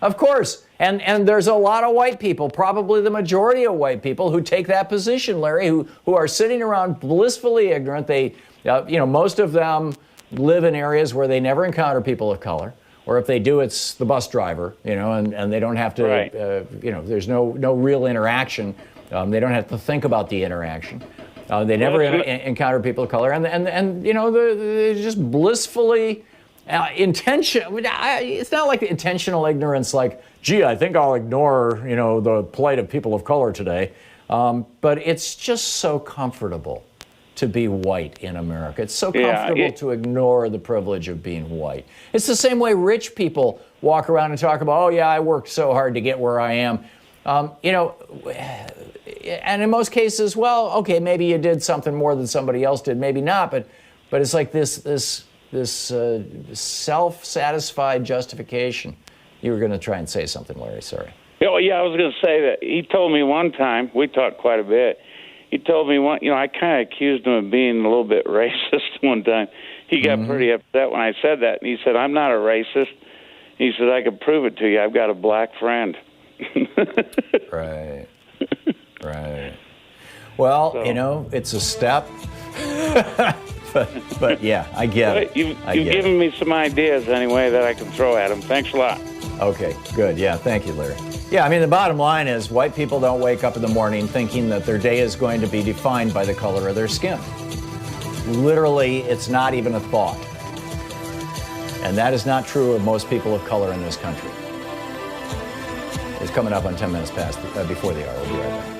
Of course. And there's a lot of white people, probably the majority of white people, who take that position, Larry, who are sitting around blissfully ignorant. They most of them live in areas where they never encounter people of color. Or if they do, it's the bus driver, and they don't have to, right. There's no real interaction. They don't have to think about the interaction. They never encountered people of color, and you know, they're just blissfully it's not like intentional ignorance, like, gee, I think I'll ignore, you know, the plight of people of color today. But it's just so comfortable to be white in America. It's so comfortable to ignore the privilege of being white. It's the same way rich people walk around and talk about, oh yeah, I worked so hard to get where I am. You know, and in most cases, well, okay, maybe you did something more than somebody else did, maybe not, but it's like this self-satisfied justification. You were going to try and say something, Larry, sorry. Oh, yeah, I was going to say that he told me one time, we talked quite a bit, he told me one, you know, I kind of accused him of being a little bit racist one time. He got pretty upset when I said that, and he said, I'm not a racist. He said, I could prove it to you. I've got a black friend. Right. Right. Well, so, you know, it's a step. but yeah, I get it. You've given me some ideas anyway that I can throw at him. Thanks a lot. Okay, good. Yeah, thank you, Larry. Yeah, I mean, the bottom line is white people don't wake up in the morning thinking that their day is going to be defined by the color of their skin. Literally, it's not even a thought. And that is not true of most people of color in this country. It's coming up on 10 minutes past before the hour. We'll be right back.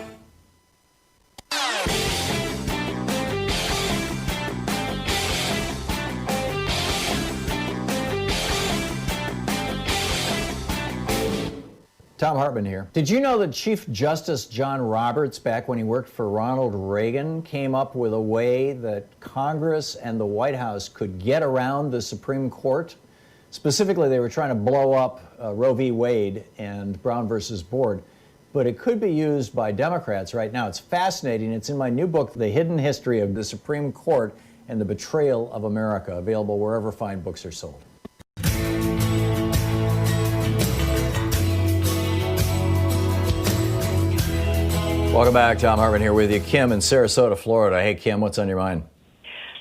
Thom Hartmann here. Did you know that Chief Justice John Roberts, back when he worked for Ronald Reagan, came up with a way that Congress and the White House could get around the Supreme Court? Specifically, they were trying to blow up Roe v. Wade and Brown versus Board, but it could be used by Democrats right now. It's fascinating. It's in my new book, The Hidden History of the Supreme Court and the Betrayal of America, available wherever fine books are sold. Welcome back. Thom Hartmann here with you. Kim in Sarasota, Florida. Hey, Kim, what's on your mind?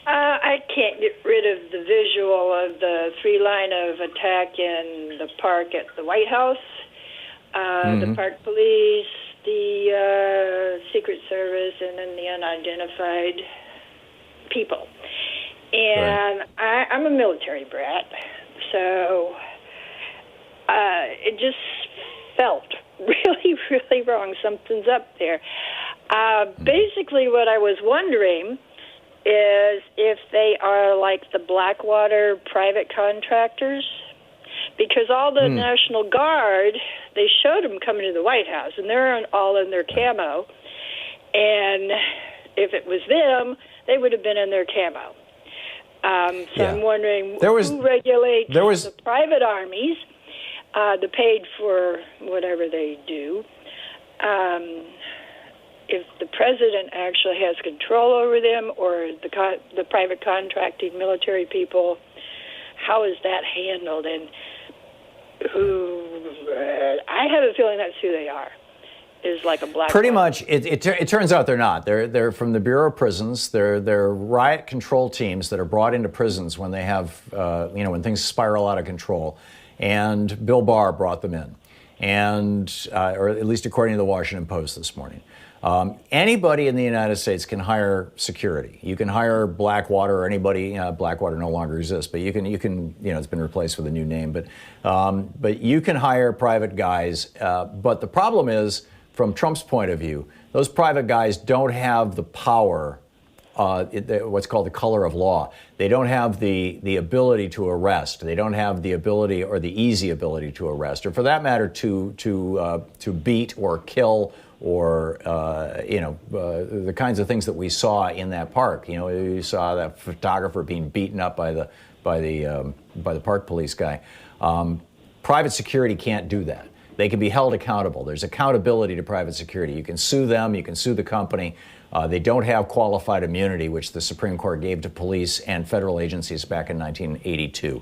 I can't get rid of the visual of the three-line of attack in the park at the White House, the park police, the Secret Service, and then the unidentified people. And right. I'm a military brat, so it just felt really, really wrong. Something's up there. Basically, what I was wondering is if they are like the Blackwater private contractors, because all the National Guard, they showed them coming to the White House, and they're all in their camo, and if it was them, they would have been in their camo. So I'm wondering who regulates the private armies, the paid for whatever they do. If the president actually has control over them, or the private contracting military people, how is that handled? And I have a feeling that's who they are. Is like a black. Pretty much, it turns out they're not. They're from the Bureau of Prisons. They're riot control teams that are brought into prisons when they have when things spiral out of control. And Bill Barr brought them in, and or at least according to the Washington Post this morning. Anybody in the United States can hire security. You can hire Blackwater or anybody. Blackwater no longer exists, but you can it's been replaced with a new name. But you can hire private guys. But the problem is, from Trump's point of view, those private guys don't have the power. What's called the color of law. They don't have the ability to arrest. They don't have the ability or the easy ability to arrest, or for that matter, to beat or kill, or the kinds of things that we saw in that park. You saw that photographer being beaten up by the park police guy. Private security can't do that. They can be held accountable. There's accountability to private security. You can sue them. You can sue the company. They don't have qualified immunity, which the Supreme Court gave to police and federal agencies back in 1982.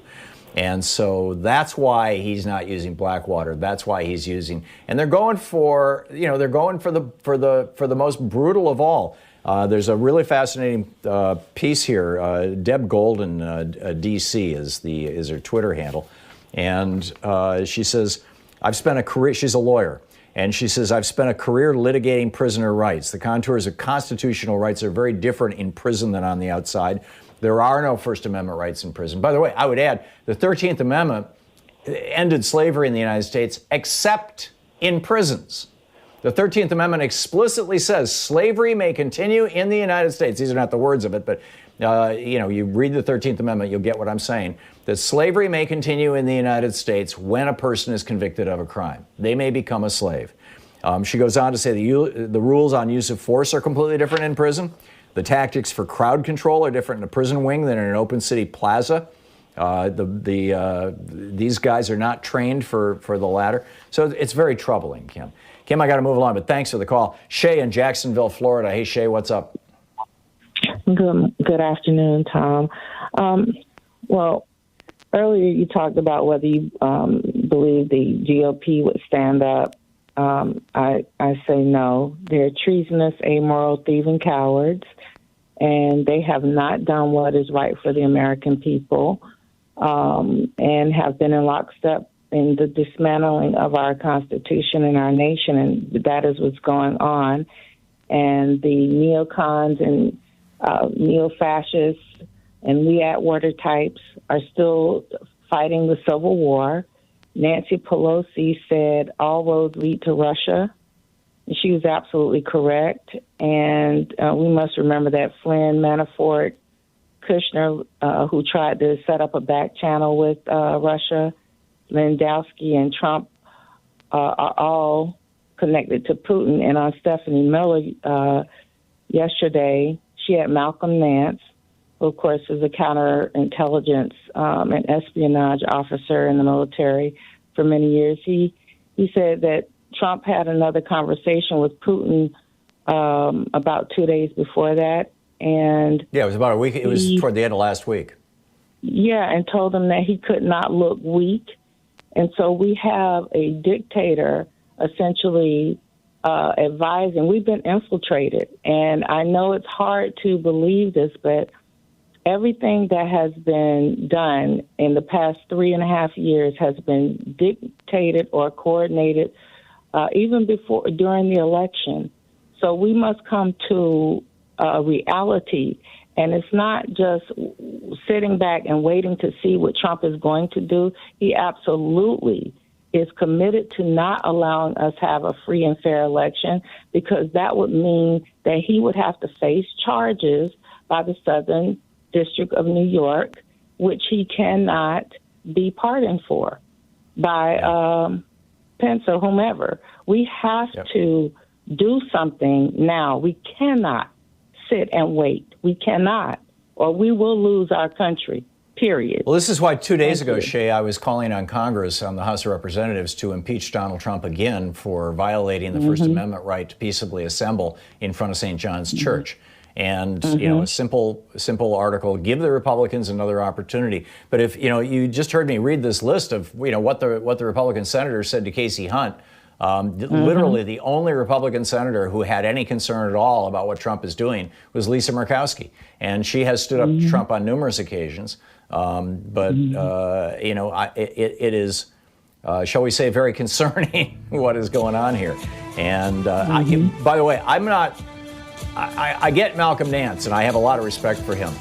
And so that's why he's not using Blackwater. That's why he's using, and they're going for the most brutal of all. There's a really fascinating piece here. Deb Golden, DC, is her Twitter handle, and she says, "I've spent a career." She's a lawyer. And she says, I've spent a career litigating prisoner rights. The contours of constitutional rights are very different in prison than on the outside. There are no First Amendment rights in prison. By the way, I would add, the 13th Amendment ended slavery in the United States except in prisons. The 13th Amendment explicitly says slavery may continue in the United States. These are not the words of it, but you read the 13th Amendment, you'll get what I'm saying. That slavery may continue in the United States when a person is convicted of a crime. They may become a slave. She goes on to say the rules on use of force are completely different in prison. The tactics for crowd control are different in a prison wing than in an open city plaza. These guys are not trained for the latter. So it's very troubling, Kim. Kim, I got to move along, but thanks for the call. Shay in Jacksonville, Florida. Hey, Shay, what's up? Good afternoon, Tom. Well, earlier you talked about whether you believe the GOP would stand up. I say no. They're treasonous, amoral, thieving cowards, and they have not done what is right for the American people, and have been in lockstep in the dismantling of our Constitution and our nation, and that is what's going on. And the neocons and neo-fascists and Lee Atwater types are still fighting the Civil War. Nancy Pelosi said all roads lead to Russia. She was absolutely correct. And we must remember that Flynn, Manafort, Kushner, who tried to set up a back channel with Russia, Lewandowski, and Trump are all connected to Putin. And on Stephanie Miller yesterday, she had Malcolm Nance, who, of course, is a counterintelligence and espionage officer in the military for many years. He said that Trump had another conversation with Putin about 2 days before that. And yeah, it was about a week. It was toward the end of last week. Yeah, and told him that he could not look weak. And so we have a dictator essentially advising. We've been infiltrated. And I know it's hard to believe this, but everything that has been done in the past 3.5 years has been dictated or coordinated even during the election. So we must come to reality. And it's not just sitting back and waiting to see what Trump is going to do. He absolutely is committed to not allowing us have a free and fair election, because that would mean that he would have to face charges by the Southern District of New York, which he cannot be pardoned for by Pence or whomever. We have to do something now. We cannot sit and wait. We cannot, or we will lose our country, period. Well, this is why 2 days ago, Shay, I was calling on Congress, on the House of Representatives, to impeach Donald Trump again for violating the First Amendment right to peaceably assemble in front of St. John's Church. And, a simple article, give the Republicans another opportunity. But if, you just heard me read this list of, what the Republican senators said to Casey Hunt. Literally the only Republican senator who had any concern at all about what Trump is doing was Lisa Murkowski. And she has stood up to Trump on numerous occasions. It is, shall we say, very concerning what is going on here. And by the way, I get Malcolm Nance, and I have a lot of respect for him.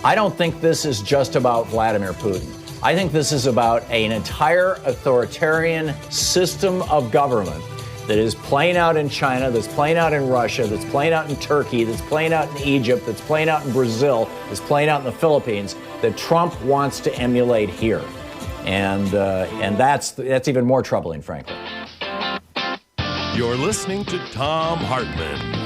I don't think this is just about Vladimir Putin. I think this is about an entire authoritarian system of government that is playing out in China, that's playing out in Russia, that's playing out in Turkey, that's playing out in Egypt, that's playing out in Brazil, that's playing out in the Philippines, that Trump wants to emulate here. And that's even more troubling, frankly. You're listening to Thom Hartmann.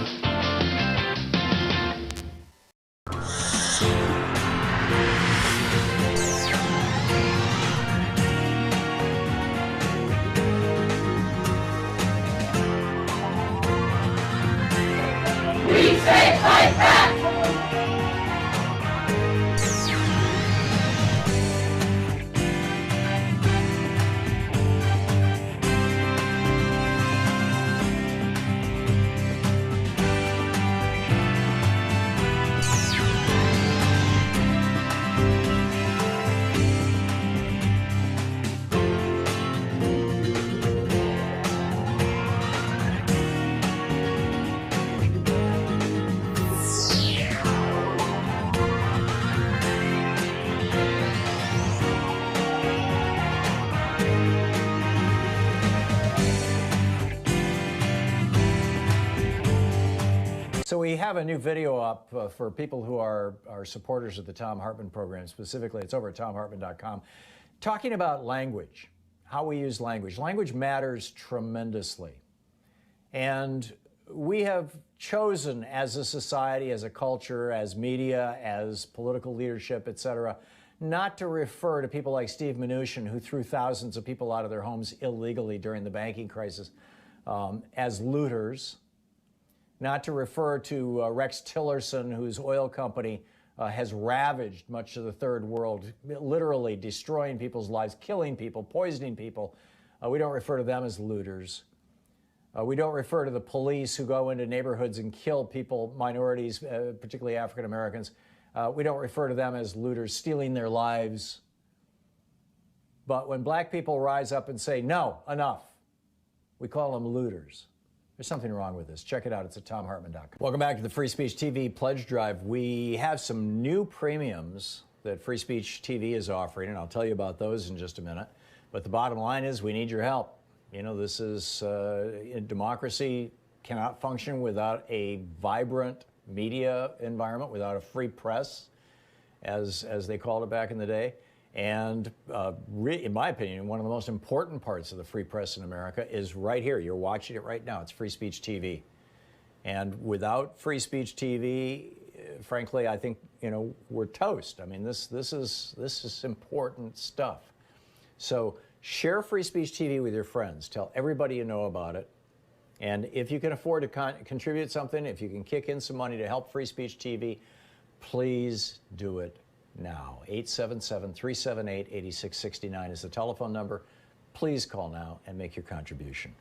we have a new video up for people who are supporters of the Thom Hartmann Program. Specifically, it's over at thomhartmann.com, talking about language, how we use language. Language matters tremendously. And we have chosen as a society, as a culture, as media, as political leadership, et cetera, not to refer to people like Steve Mnuchin, who threw thousands of people out of their homes illegally during the banking crisis, as looters, not to refer to Rex Tillerson, whose oil company has ravaged much of the third world, literally destroying people's lives, killing people, poisoning people. We don't refer to them as looters. We don't refer to the police who go into neighborhoods and kill people, minorities, particularly African Americans. We don't refer to them as looters, stealing their lives. But when black people rise up and say, no, enough, we call them looters. There's something wrong with this. Check it out. It's at thomhartmann.com. Welcome back to the Free Speech TV Pledge Drive. We have some new premiums that Free Speech TV is offering, and I'll tell you about those in just a minute. But the bottom line is we need your help. You know, this is democracy cannot function without a vibrant media environment, without a free press, as they called it back in the day. And in my opinion, one of the most important parts of the free press in America is right here. You're watching it right now. It's Free Speech TV. And without Free Speech TV, frankly, I think, you know, we're toast. I mean, this is important stuff. So share Free Speech TV with your friends. Tell everybody you know about it. And if you can afford to contribute something, if you can kick in some money to help Free Speech TV, please do it now. 877-378-8669 is the telephone number. Please call now and make your contribution.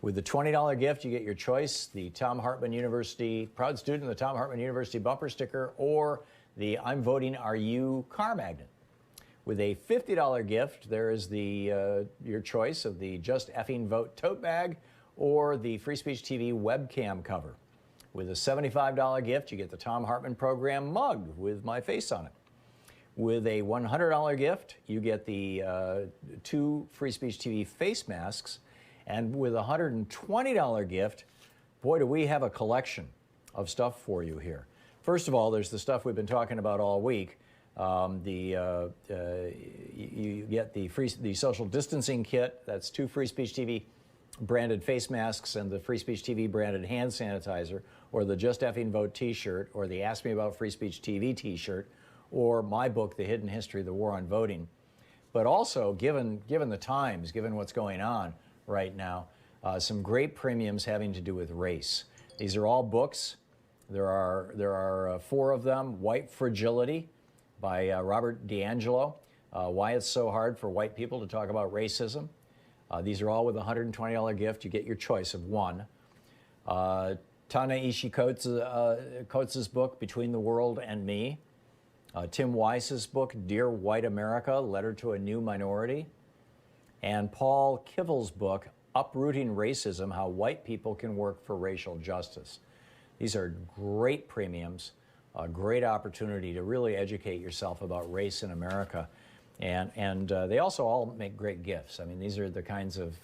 With the $20 gift, you get your choice, the Thom Hartmann University, proud student of the Thom Hartmann University bumper sticker, or the I'm Voting Are You car magnet. With a $50 gift, there is the your choice of the Just Effing Vote tote bag or the Free Speech TV webcam cover. With a $75 gift, you get the Thom Hartmann Program mug with my face on it. With a $100 gift, you get the 2 Free Speech TV face masks. And with a $120 gift, boy, do we have a collection of stuff for you here. First of all, there's the stuff we've been talking about all week. You get the social distancing kit. That's 2 Free Speech TV branded face masks and the Free Speech TV branded hand sanitizer, or the Just Effing Vote t-shirt, or the Ask Me About Free Speech TV t-shirt, or my book, The Hidden History of the War on Voting. But also, given the times, given what's going on right now, some great premiums having to do with race. These are all books. There are 4 of them. White Fragility by Robert DiAngelo. Why It's So Hard for White People to Talk About Racism. These are all with a $120 gift. You get your choice of one. Ta-Nehisi Coates' book, Between the World and Me. Tim Weiss's book, Dear White America, Letter to a New Minority. And Paul Kivel's book, Uprooting Racism, How White People Can Work for Racial Justice. These are great premiums, a great opportunity to really educate yourself about race in America. And they also all make great gifts. I mean, these are the kinds of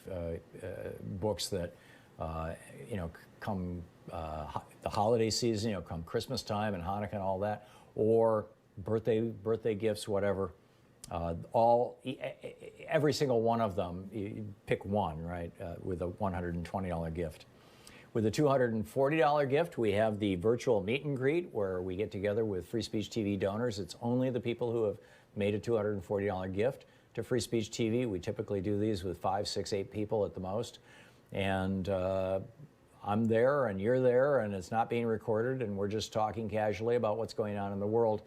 books that, come the holiday season, come Christmas time and Hanukkah and all that, or birthday gifts, whatever. Every single one of them, you pick one, right, with a $120 gift. With a $240 gift, we have the virtual meet and greet where we get together with Free Speech TV donors. It's only the people who have made a $240 gift to Free Speech TV. We typically do these with 5, 6, 8 people at the most. And I'm there and you're there and it's not being recorded and we're just talking casually about what's going on in the world.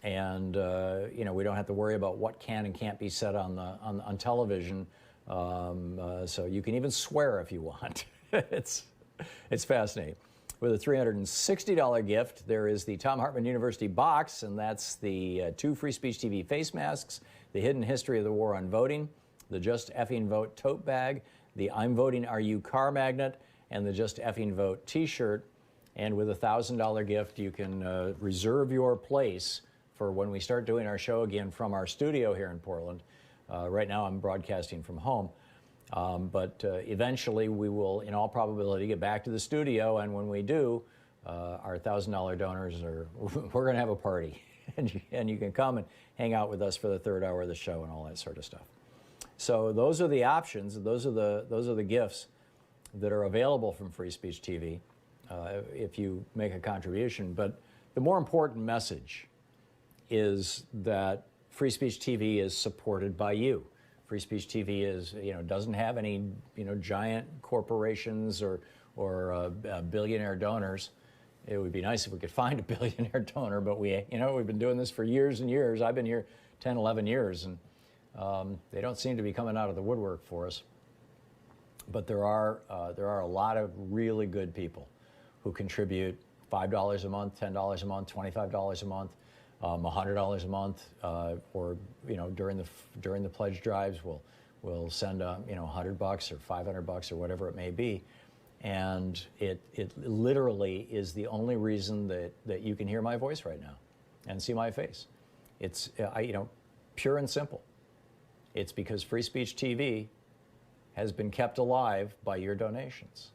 And we don't have to worry about what can and can't be said on television. So you can even swear if you want. It's fascinating. With a $360 gift, there is the Thom Hartmann University box, and that's the 2 Free Speech TV face masks, the Hidden History of the War on Voting, the Just Effing Vote tote bag, the I'm Voting Are You car magnet, and the Just Effing Vote t-shirt. And with a $1,000 gift, you can reserve your place for when we start doing our show again from our studio here in Portland. Right now I'm broadcasting from home. But eventually we will, in all probability, get back to the studio, and when we do, our $1,000 donors we're going to have a party, and you can come and hang out with us for the third hour of the show and all that sort of stuff. So those are the options. Those are the gifts that are available from Free Speech TV if you make a contribution. But the more important message is that Free Speech TV is supported by you. Free Speech TV is, doesn't have any, giant corporations or billionaire donors. It would be nice if we could find a billionaire donor, but we've been doing this for years and years. I've been here 10, 11 years, and they don't seem to be coming out of the woodwork for us. But there are a lot of really good people who contribute $5 a month, $10 a month, $25 a month, $100 a month, or during the pledge drives, we'll send $100 or $500 or whatever it may be, and it literally is the only reason that you can hear my voice right now and see my face. It's pure and simple. It's because Free Speech TV has been kept alive by your donations.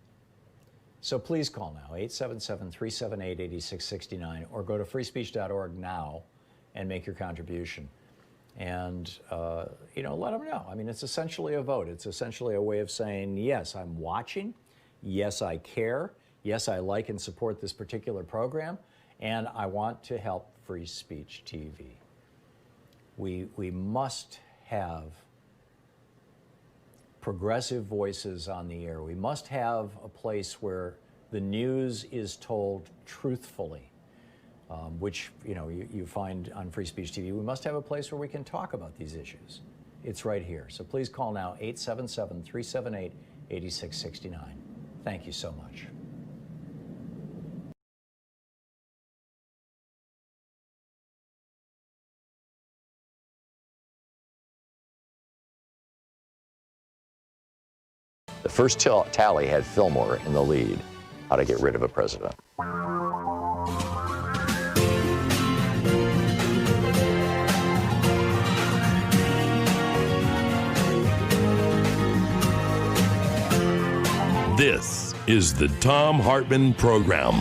So please call now, 877-378-8669, or go to freespeech.org now and make your contribution. And, let them know. I mean, it's essentially a vote. It's essentially a way of saying, yes, I'm watching. Yes, I care. Yes, I like and support this particular program. And I want to help Free Speech TV. We must have progressive voices on the air. We must have a place where the news is told truthfully, which you find on Free Speech TV. We must have a place where we can talk about these issues. It's right here. So please call now, 877-378-8669. Thank you so much. The first tally had Fillmore in the lead. How to get rid of a president. This is the Thom Hartmann Program.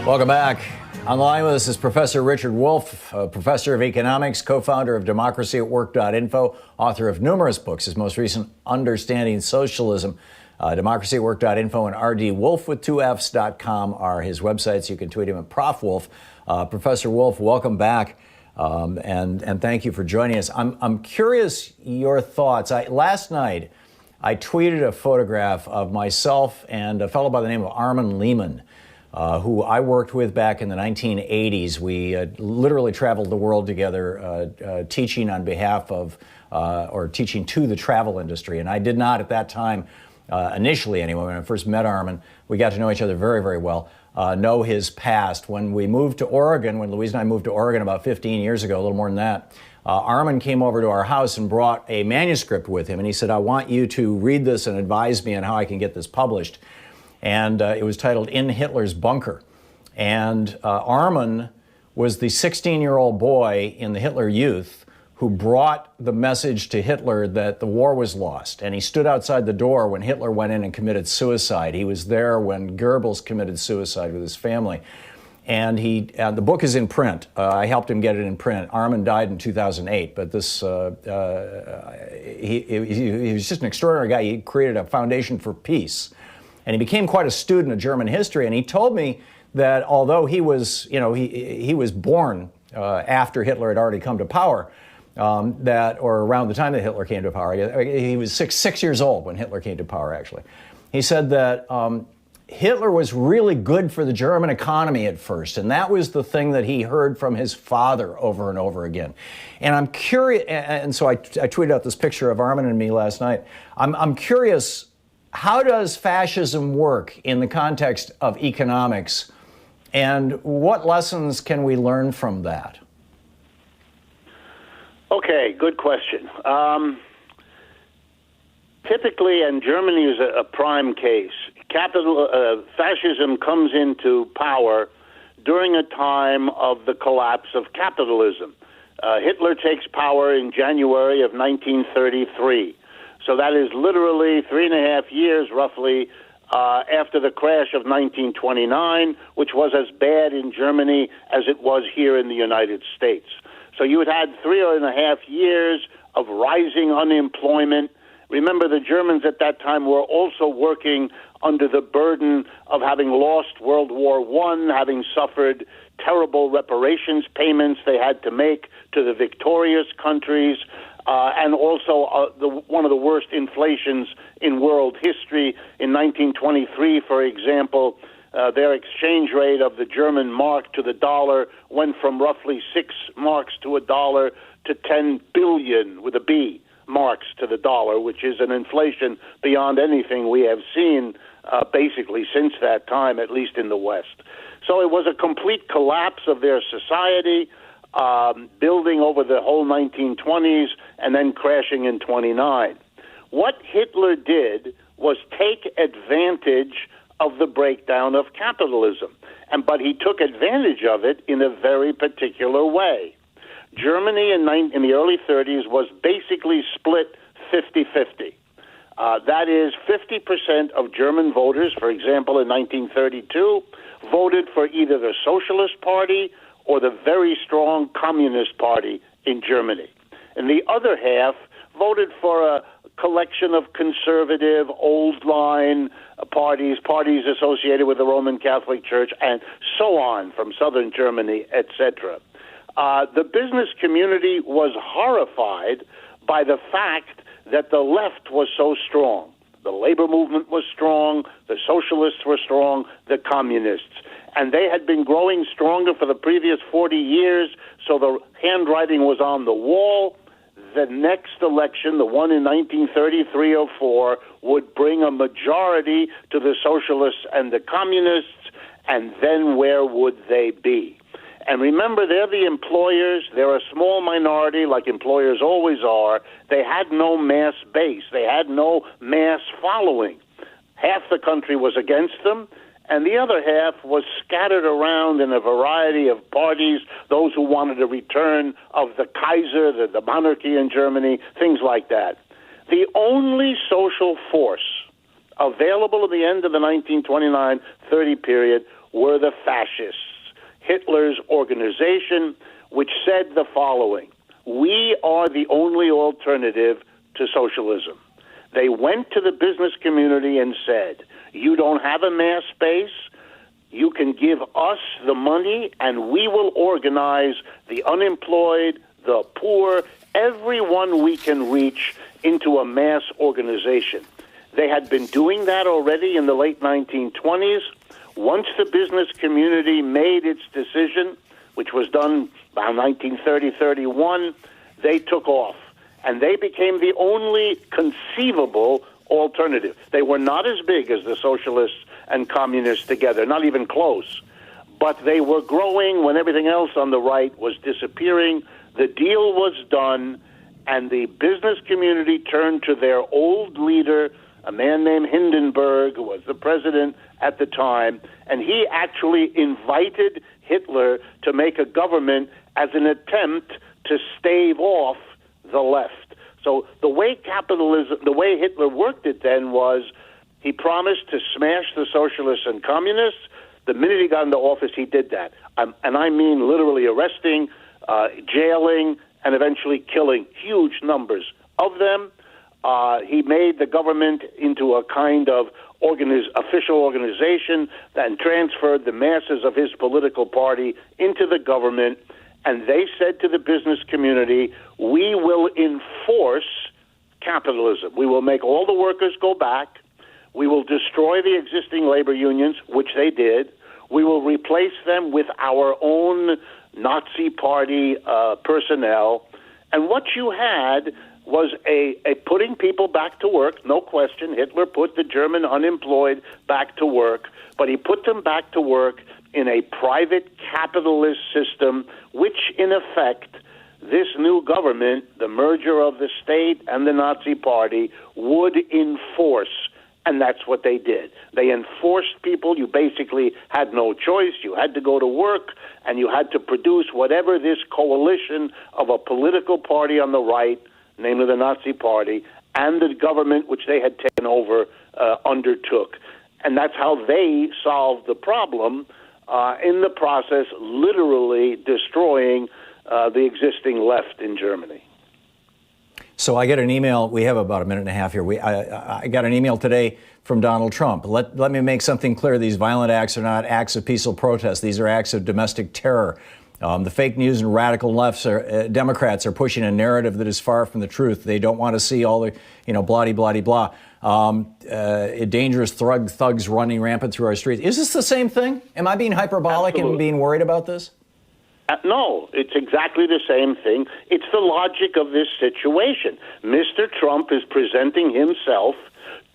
Welcome back. On the line with us is Professor Richard Wolff, professor of economics, co-founder of democracyatwork.info, author of numerous books. His most recent, Understanding Socialism. Democracyatwork.info and rdwolff.com are his websites. You can tweet him at Prof. Wolff. Professor Wolff, welcome back, and thank you for joining us. I'm curious your thoughts. Last night, I tweeted a photograph of myself and a fellow by the name of Armin Lehman, who I worked with back in the 1980s. We literally traveled the world together, teaching on behalf of, or teaching to the travel industry. And I did not at that time, initially anyway, when I first met Armin, we got to know each other very, very well, know his past. When we moved to Oregon, when Louise and I moved to Oregon about 15 years ago, a little more than that, Armin came over to our house and brought a manuscript with him. And he said, I want you to read this and advise me on how I can get this published. And it was titled In Hitler's Bunker. And Armin was the 16-year-old boy in the Hitler Youth who brought the message to Hitler that the war was lost. And he stood outside the door when Hitler went in and committed suicide. He was there when Goebbels committed suicide with his family. And the book is in print. I helped him get it in print. Armin died in 2008, but this he was just an extraordinary guy. He created a foundation for peace. And he became quite a student of German history. And he told me that although he was, he was born after Hitler had already come to power, or around the time that Hitler came to power, he was six years old when Hitler came to power, actually. He said that Hitler was really good for the German economy at first, and that was the thing that he heard from his father over and over again. And I'm curious, and so I tweeted out this picture of Armin and me last night. I'm curious, how does fascism work in the context of economics, and what lessons can we learn from that? Okay, good question. Typically, and Germany is a prime case, fascism comes into power during a time of the collapse of capitalism. Hitler takes power in January of 1933. So that is literally 3.5 years, roughly, after the crash of 1929, which was as bad in Germany as it was here in the United States. So you had 3.5 years of rising unemployment. Remember, the Germans at that time were also working under the burden of having lost World War I, having suffered terrible reparations payments they had to make to the victorious countries, and also one of the worst inflations in world history. In 1923, for example, their exchange rate of the German mark to the dollar went from roughly 6 marks to a dollar to 10 billion, with a B, marks to the dollar, which is an inflation beyond anything we have seen basically since that time, at least in the West. So it was a complete collapse of their society, building over the whole 1920s and then crashing in 29. What Hitler did was take advantage of the breakdown of capitalism, but he took advantage of it in a very particular way. Germany in the early 30s was basically split 50-50. That is, 50% of German voters, for example, in 1932, voted for either the Socialist Party or the very strong Communist Party in Germany. And the other half voted for a collection of conservative, old-line parties associated with the Roman Catholic Church, and so on, from southern Germany, etc. The business community was horrified by the fact that the left was so strong. The labor movement was strong, the socialists were strong, the communists. And they had been growing stronger for the previous 40 years, so the handwriting was on the wall. The next election, the one in 1933 or 4, would bring a majority to the socialists and the communists, and then where would they be? And remember, they're the employers. They're a small minority, like employers always are. They had no mass base. They had no mass following. Half the country was against them, and the other half was scattered around in a variety of parties, those who wanted a return of the Kaiser, the monarchy in Germany, things like that. The only social force available at the end of the 1929-30 period were the fascists, Hitler's organization, which said the following: we are the only alternative to socialism. They went to the business community and said, you don't have a mass base, you can give us the money and we will organize the unemployed, the poor, everyone we can reach into a mass organization. They had been doing that already in the late 1920s. Once the business community made its decision, which was done around 1930-31, they took off, and they became the only conceivable alternative. They were not as big as the socialists and communists together, not even close, but they were growing when everything else on the right was disappearing. The deal was done, and the business community turned to their old leader, a man named Hindenburg, who was the president at the time, and he actually invited Hitler to make a government as an attempt to stave off the left. So the way Hitler worked it then was he promised to smash the socialists and communists. The minute he got into office, he did that. And I mean literally arresting, jailing, and eventually killing huge numbers of them. He made the government into a kind of official organization and transferred the masses of his political party into the government. And they said to the business community, we will enforce capitalism. We will make all the workers go back. We will destroy the existing labor unions, which they did. We will replace them with our own Nazi party personnel. And what you had was a putting people back to work, no question. Hitler put the German unemployed back to work, but he put them back to work in a private capitalist system, which in effect, this new government, the merger of the state and the Nazi party, would enforce. And that's what they did. They enforced people. You basically had no choice. You had to go to work, and you had to produce whatever this coalition of a political party on the right, namely the Nazi party, and the government which they had taken over undertook. and that's how they solve the problem, in the process literally destroying the existing left in Germany. So I get an email. We have about a minute and a half here. I got an email today from Donald Trump. Let me make something clear. These violent acts are not acts of peaceful protest. These are acts of domestic terror. The fake news and radical Democrats are pushing a narrative that is far from the truth. They don't want to see all the, blah. Dangerous thugs running rampant through our streets. Is this the same thing? Am I being hyperbolic Absolutely. and being worried about this? No, it's exactly the same thing. It's the logic of this situation. Mr. Trump is presenting himself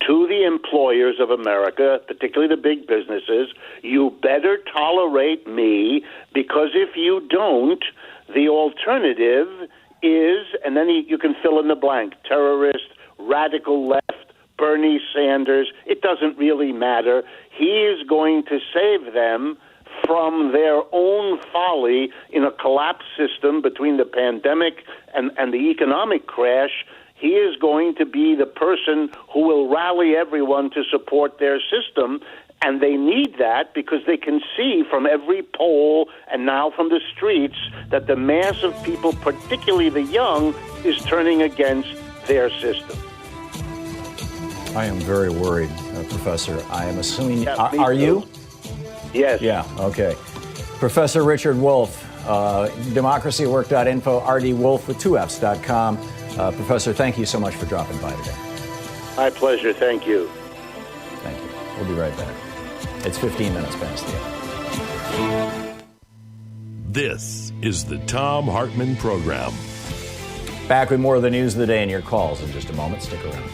to the employers of America, particularly the big businesses. You better tolerate me, because if you don't, the alternative is, and then you can fill in the blank, terrorist, radical left, Bernie Sanders. It doesn't really matter. He is going to save them from their own folly in a collapsed system between the pandemic and the economic crash. He is going to be the person who will rally everyone to support their system, and they need that because they can see from every poll and now from the streets that the mass of people, particularly the young, is turning against their system. I am very worried, Professor. I am assuming. Yeah, are you? Yes. Yeah, okay. Professor Richard Wolff, democracywork.info, rdwolff with 2fs.com. Professor, thank you so much for dropping by today. My pleasure. Thank you. Thank you. We'll be right back. It's 15 minutes past the hour. This is the Thom Hartmann Program. Back with more of the news of the day and your calls in just a moment. Stick around.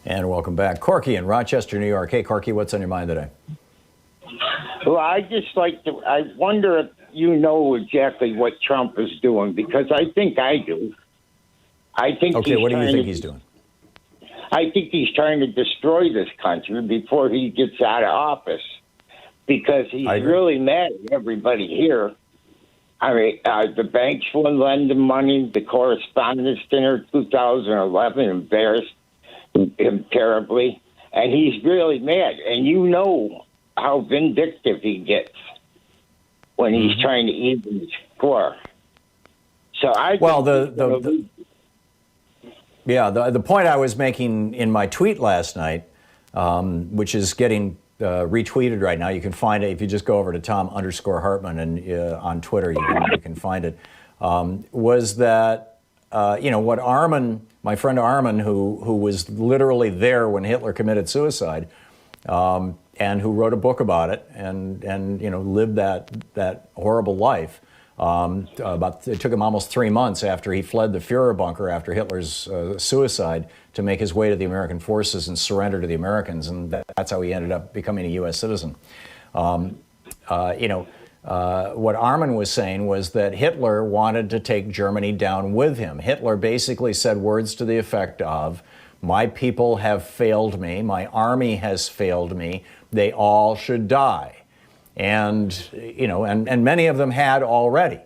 And welcome back. Corky in Rochester, New York. Hey, Corky, what's on your mind today? Well, I wonder if you know exactly what Trump is doing, because I think I do. Okay, what do you think he's doing? I think he's trying to destroy this country before he gets out of office, because he's really mad at everybody here. I mean, the banks wouldn't lend him money. The Correspondents' Dinner 2011 embarrassed him terribly, and he's really mad. And you know how vindictive he gets when he's trying to even his score. So I the point I was making in my tweet last night, which is getting retweeted right now. You can find it if you just go over to Thom_Hartmann and on Twitter. You can find it. Was that what Armin, my friend Armin, who was literally there when Hitler committed suicide, and who wrote a book about it and lived that horrible life. It took him almost 3 months after he fled the Führer bunker after Hitler's suicide to make his way to the American forces and surrender to the Americans, and that's how he ended up becoming a U.S. citizen. What Armin was saying was that Hitler wanted to take Germany down with him. Hitler basically said words to the effect of, "My people have failed me, my army has failed me, they all should die." And many of them had already.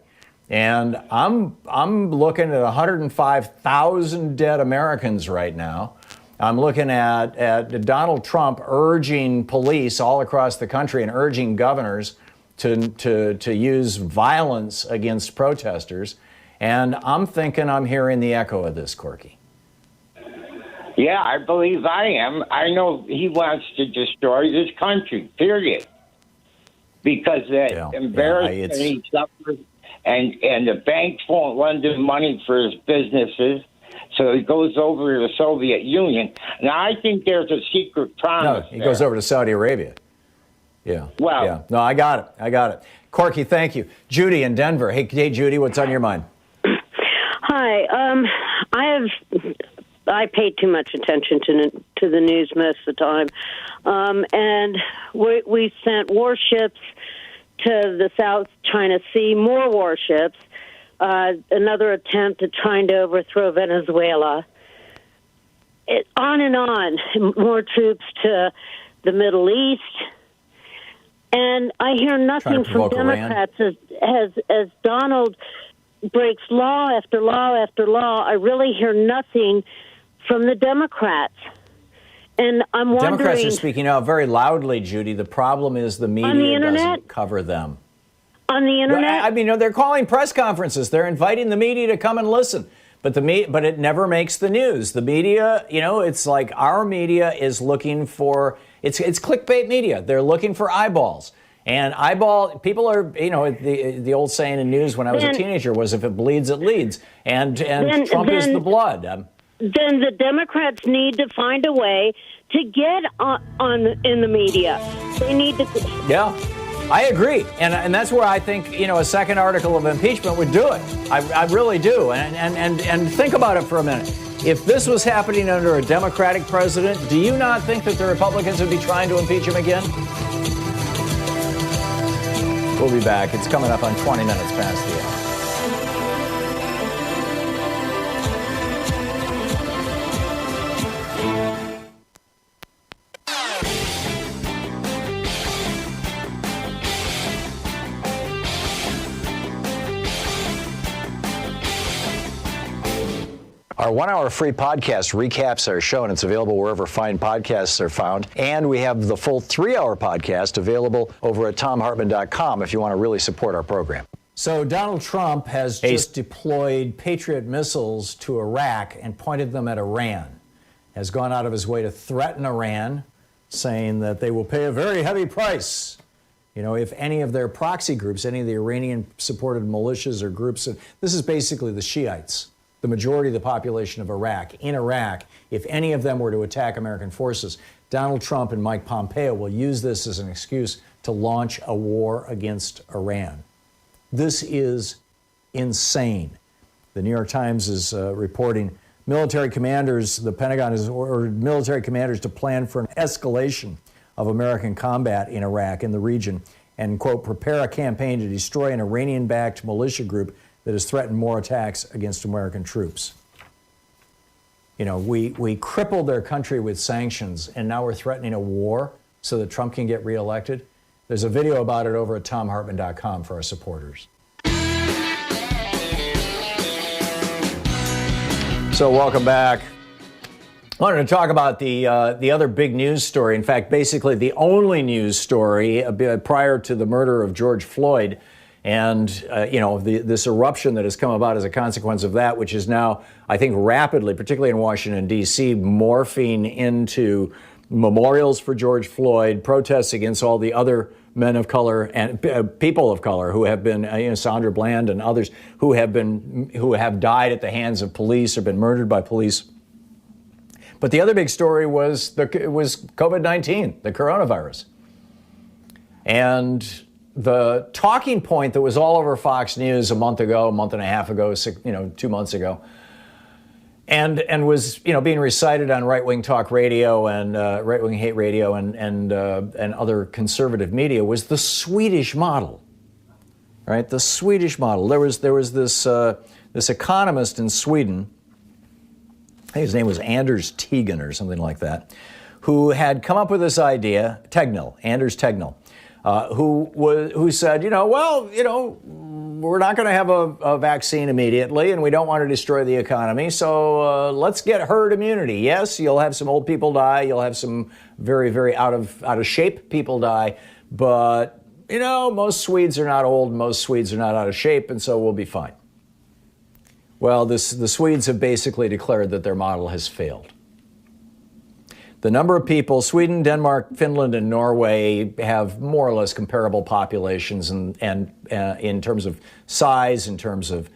And I'm looking at 105,000 dead Americans right now. I'm looking at Donald Trump urging police all across the country and urging governors to use violence against protesters. And I'm thinking I'm hearing the echo of this, Corky. Yeah, I believe I am. I know he wants to destroy this country, period. Because that embarrassment he suffers, and the banks won't lend him money for his businesses, so he goes over to the Soviet Union. Now, I think there's a secret promise. No, he goes over to Saudi Arabia. Yeah. Well, yeah. No, I got it. Corky, thank you. Judy in Denver. Hey, Judy, what's on your mind? Hi. I pay too much attention to the news most of the time, and we sent warships to the South China Sea, more warships. Another attempt at trying to overthrow Venezuela. on and on. More troops to the Middle East. And I hear nothing from Democrats as Donald breaks law after law after law. I really hear nothing from the Democrats. And I'm wondering... Democrats are speaking out very loudly, Judy. The problem is the media doesn't cover them. On the internet? Well, I mean, they're calling press conferences. They're inviting the media to come and listen. But it never makes the news. The media, it's like our media is looking for... It's clickbait media. They're looking for eyeballs. And people are, the old saying in news when I was a teenager was, if it bleeds, it leads. And Trump is the blood. Then the Democrats need to find a way to get in the media. They need to... Yeah, I agree. And that's where I think, a second article of impeachment would do it. I really do. And think about it for a minute. If this was happening under a Democratic president, do you not think that the Republicans would be trying to impeach him again? We'll be back. It's coming up on 20 minutes past the hour. Our 1 hour free podcast recaps our show, and it's available wherever fine podcasts are found. And we have the full 3 hour podcast available over at thomhartmann.com if you want to really support our program. So Donald Trump has just deployed Patriot missiles to Iraq and pointed them at Iran. Has gone out of his way to threaten Iran, saying that they will pay a very heavy price. If any of their proxy groups, any of the Iranian-supported militias or groups, this is basically the Shiites, the majority of the population of Iraq. In Iraq, if any of them were to attack American forces, Donald Trump and Mike Pompeo will use this as an excuse to launch a war against Iran. This is insane. The New York Times is reporting military commanders, the Pentagon has ordered military commanders to plan for an escalation of American combat in Iraq, in the region, and, quote, prepare a campaign to destroy an Iranian-backed militia group that has threatened more attacks against American troops. We crippled their country with sanctions, and now we're threatening a war so that Trump can get reelected. There's a video about it over at thomhartmann.com for our supporters. So welcome back. I wanted to talk about the other big news story. In fact, basically the only news story prior to the murder of George Floyd. And, this eruption that has come about as a consequence of that, which is now, I think, rapidly, particularly in Washington, D.C., morphing into memorials for George Floyd, protests against all the other men of color and people of color who have been, Sandra Bland and others who have died at the hands of police or been murdered by police. But the other big story was COVID-19, the coronavirus. And the talking point that was all over Fox News a month and a half ago, 2 months ago, and was being recited on right-wing talk radio and right-wing hate radio and other conservative media was the Swedish model, right? The Swedish model. There was this economist in Sweden, I think his name was Anders Tegan or something like that, who had come up with this idea, Anders Tegnell. Who said, we're not going to have a vaccine immediately, and we don't want to destroy the economy, so let's get herd immunity. Yes, you'll have some old people die, you'll have some very, very out of shape people die, but most Swedes are not old, most Swedes are not out of shape, and so we'll be fine. Well, the Swedes have basically declared that their model has failed. The number of people, Sweden, Denmark, Finland, and Norway have more or less comparable populations, and in terms of size, in terms of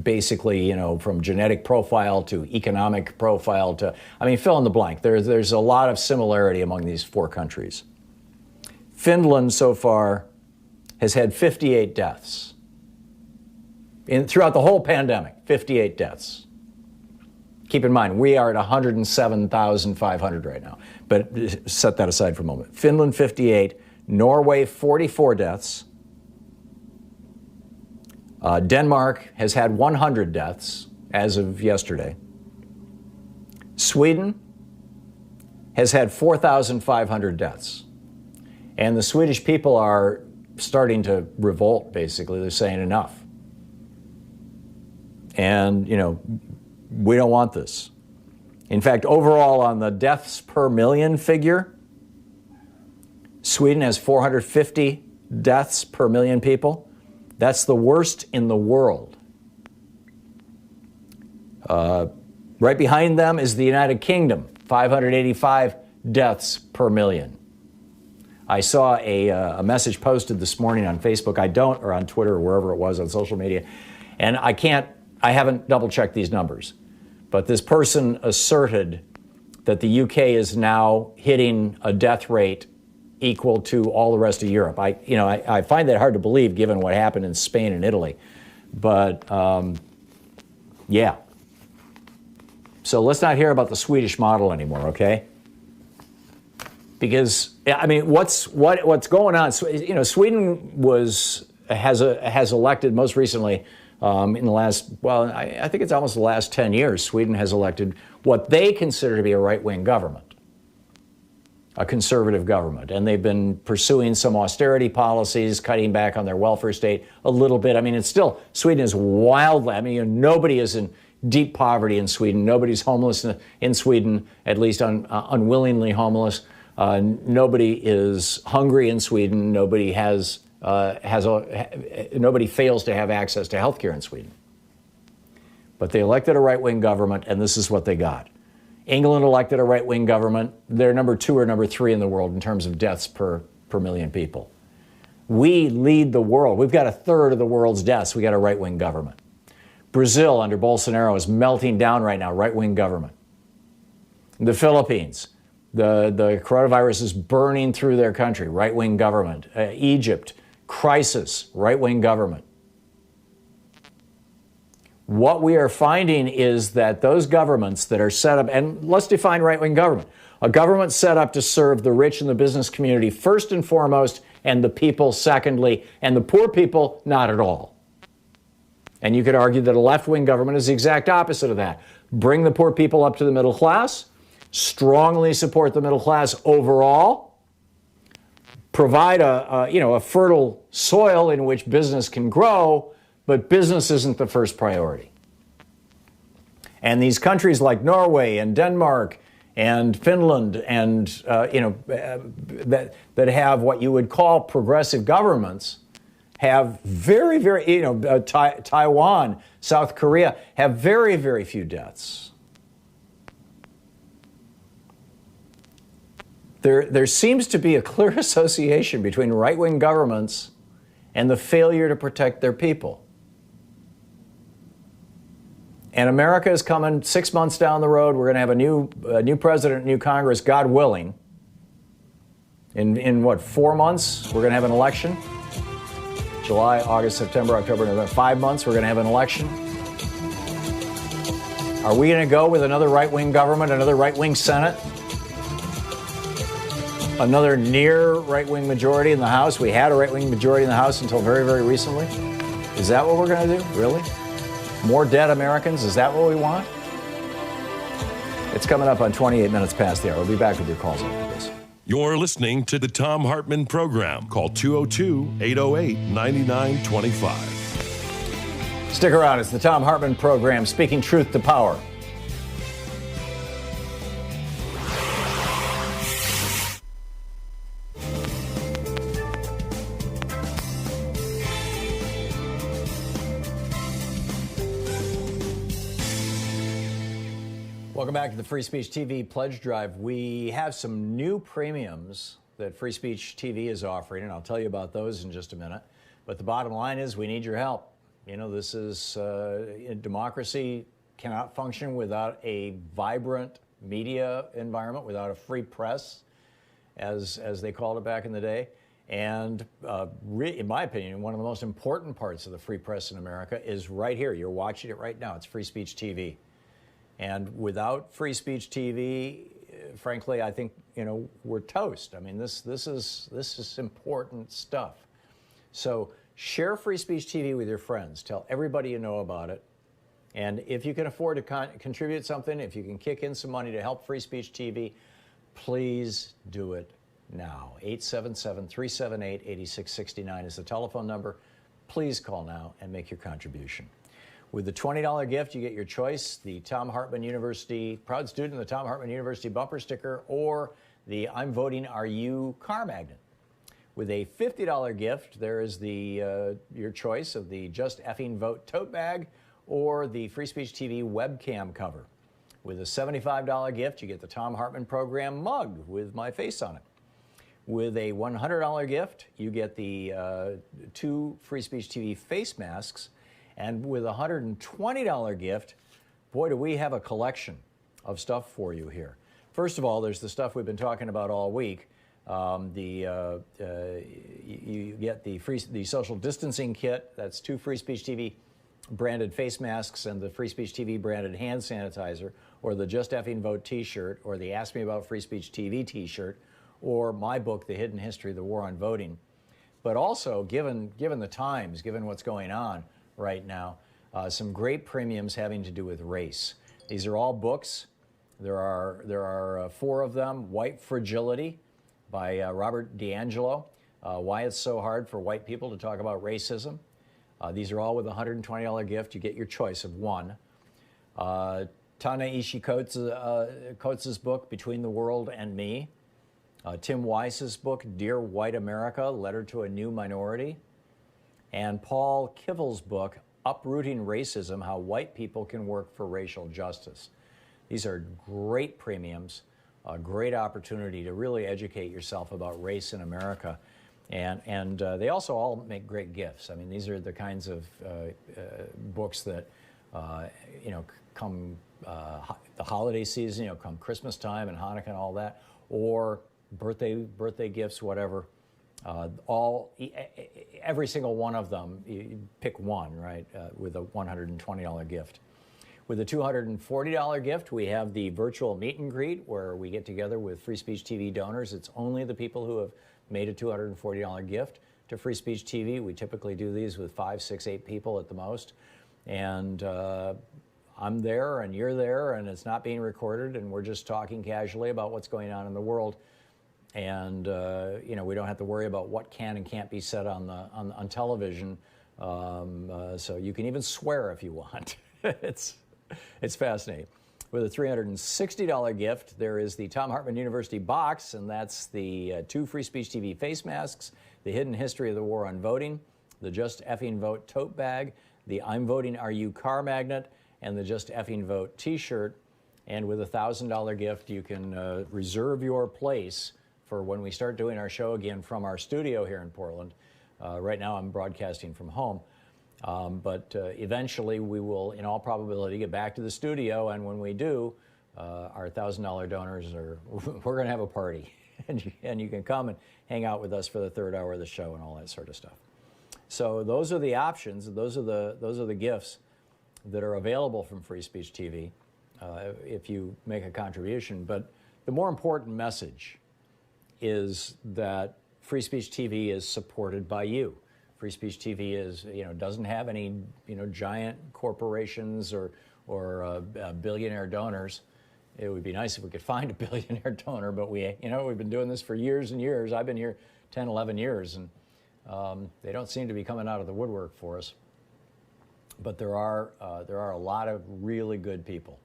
basically, from genetic profile to economic profile to, fill in the blank. There's a lot of similarity among these four countries. Finland so far has had 58 deaths. Throughout the whole pandemic, 58 deaths. Keep in mind, we are at 107,500 right now, but set that aside for a moment. Finland, 58. Norway, 44 deaths. Denmark has had 100 deaths. as of yesterday. Sweden has had 4,500 deaths. And the Swedish people are starting to revolt, basically. They're saying enough. And, you know, we don't want this. In fact, overall on the deaths per million figure, Sweden has 450 deaths per million people. That's the worst in the world. Right behind them is the United Kingdom, 585 deaths per million. I saw a message posted this morning on Facebook. Or on Twitter or wherever it was on social media. And I haven't double checked these numbers. But this person asserted that the UK is now hitting a death rate equal to all the rest of Europe. I find that hard to believe given what happened in Spain and Italy. But yeah. So let's not hear about the Swedish model anymore, okay? Because I mean, what's going on? You know, Sweden has elected most recently in the last, well, I think it's almost the last 10 years. Sweden has elected what they consider to be a right-wing government, a conservative government, and they've been pursuing some austerity policies, cutting back on their welfare state a little bit. I mean, it's still, Sweden is wildly, I mean, nobody is in deep poverty in Sweden. Nobody's homeless in Sweden, at least unwillingly homeless. Nobody is hungry in Sweden. Nobody nobody fails to have access to health care in Sweden. But they elected a right-wing government, and this is what they got. England elected a right-wing government. They're number 2 or number 3 in the world in terms of deaths per million people. We lead the world. We've got a third of the world's deaths. We got a right-wing government. Brazil under Bolsonaro is melting down right now, right-wing government. The Philippines, the coronavirus is burning through their country, right-wing government. Egypt, crisis, right-wing government. What we are finding is that those governments that are set up, and let's define right-wing government, a government set up to serve the rich and the business community first and foremost, and the people secondly, and the poor people not at all. And you could argue that a left-wing government is the exact opposite of that. Bring the poor people up to the middle class, strongly support the middle class overall, provide a fertile soil in which business can grow, but business isn't the first priority. And these countries like Norway and Denmark and Finland and that have what you would call progressive governments have very, very, Taiwan, South Korea have very, very few deaths. There seems to be a clear association between right-wing governments and the failure to protect their people. And America is coming 6 months down the road. We're going to have a new president, new Congress, God willing. In what, 4 months, we're going to have an election? July, August, September, October, November, 5 months, we're going to have an election. Are we going to go with another right-wing government, another right-wing Senate, another near right-wing majority in the House? We had a right-wing majority in the House until very, very recently. Is that what we're going to do? Really? More dead Americans? Is that what we want? It's coming up on 28 minutes past the hour. We'll be back with your calls after this. You're listening to the Thom Hartmann Program. Call 202-808-9925. Stick around. It's the Thom Hartmann Program, speaking truth to power. Welcome back to the Free Speech TV Pledge Drive. We have some new premiums that Free Speech TV is offering, and I'll tell you about those in just a minute. But the bottom line is we need your help. You know, this is democracy cannot function without a vibrant media environment, without a free press, as they called it back in the day. And in my opinion, one of the most important parts of the free press in America is right here. You're watching it right now. It's Free Speech TV. And without Free Speech TV, frankly, I think, we're toast. I mean, this is important stuff. So share Free Speech TV with your friends. Tell everybody you know about it. And if you can afford to contribute something, if you can kick in some money to help Free Speech TV, please do it now. 877-378-8669 is the telephone number. Please call now and make your contribution. With the $20 gift, you get your choice, the Thom Hartmann University, proud student of the Thom Hartmann University bumper sticker, or the I'm Voting Are You car magnet. With a $50 gift, there is the your choice of the Just Effing Vote tote bag or the Free Speech TV webcam cover. With a $75 gift, you get the Thom Hartmann Program mug with my face on it. With a $100 gift, you get the 2 Free Speech TV face masks. And with a $120 gift, boy, do we have a collection of stuff for you here. First of all, there's the stuff we've been talking about all week. You get the social distancing kit. That's 2 Free Speech TV branded face masks and the Free Speech TV branded hand sanitizer, or the Just Effing Vote t-shirt, or the Ask Me About Free Speech TV t-shirt, or my book, The Hidden History of the War on Voting. But also, given the times, given what's going on right now, some great premiums having to do with race. These are all books. There are 4 of them. White Fragility by Robert DiAngelo. Why It's So Hard for White People to Talk About Racism. These are all with a $120 gift. You get your choice of one. Ta-Nehisi Coates' book, Between the World and Me. Tim Weiss's book, Dear White America, Letter to a New Minority. And Paul Kivel's book, Uprooting Racism, How White People Can Work for Racial Justice. These are great premiums, a great opportunity to really educate yourself about race in America. And they also all make great gifts. I mean, these are the kinds of books that, come the holiday season, come Christmas time and Hanukkah and all that, or birthday gifts, whatever. Every single one of them, you pick one, right, with a $120 gift. With a $240 gift, we have the virtual meet and greet where we get together with Free Speech TV donors. It's only the people who have made a $240 gift to Free Speech TV. We typically do these with 5, 6, 8 people at the most. And I'm there and you're there and it's not being recorded and we're just talking casually about what's going on in the world. And, we don't have to worry about what can and can't be said on television. So you can even swear if you want. It's fascinating. With a $360 gift, there is the Thom Hartmann University box, and that's the 2 Free Speech TV face masks, the Hidden History of the War on Voting, the Just Effing Vote tote bag, the I'm Voting Are You car magnet, and the Just Effing Vote t-shirt. And with a $1,000 gift, you can reserve your place for when we start doing our show again from our studio here in Portland. Right now I'm broadcasting from home. But eventually we will, in all probability, get back to the studio, and when we do, our $1,000 donors we're going to have a party, and you can come and hang out with us for the 3rd hour of the show and all that sort of stuff. So those are the options. Those are the gifts that are available from Free Speech TV if you make a contribution. But the more important message is that Free Speech TV is supported by you. Free Speech TV is, doesn't have any, giant corporations or billionaire donors. It would be nice if we could find a billionaire donor, but we've been doing this for years and years. I've been here 10, 11 years, and they don't seem to be coming out of the woodwork for us. But there are a lot of really good people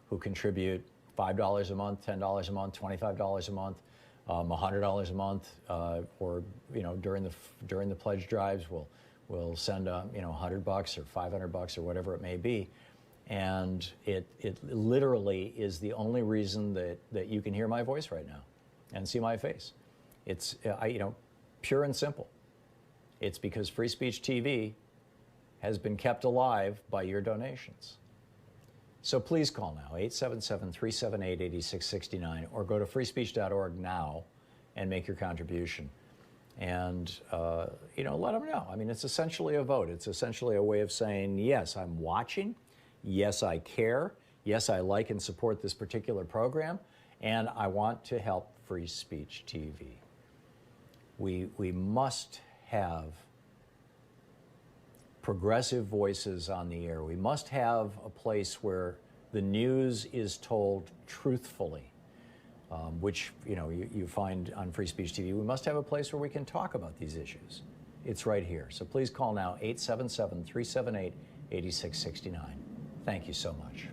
who contribute $5 a month, $10 a month, $25 a month. $100 a month, or during the pledge drives, we'll send $100 or $500 or whatever it may be, and it literally is the only reason that you can hear my voice right now, and see my face. It's pure and simple. It's because Free Speech TV has been kept alive by your donations. So please call now, 877-378-8669, or go to freespeech.org now and make your contribution. And, let them know. I mean, it's essentially a vote. It's essentially a way of saying, yes, I'm watching. Yes, I care. Yes, I like and support this particular program. And I want to help Free Speech TV. We must have progressive voices on the air. We must have a place where the news is told truthfully, which you find on Free Speech TV. We must have a place where we can talk about these issues. It's right here. So please call now, 877-378-8669. Thank you so much.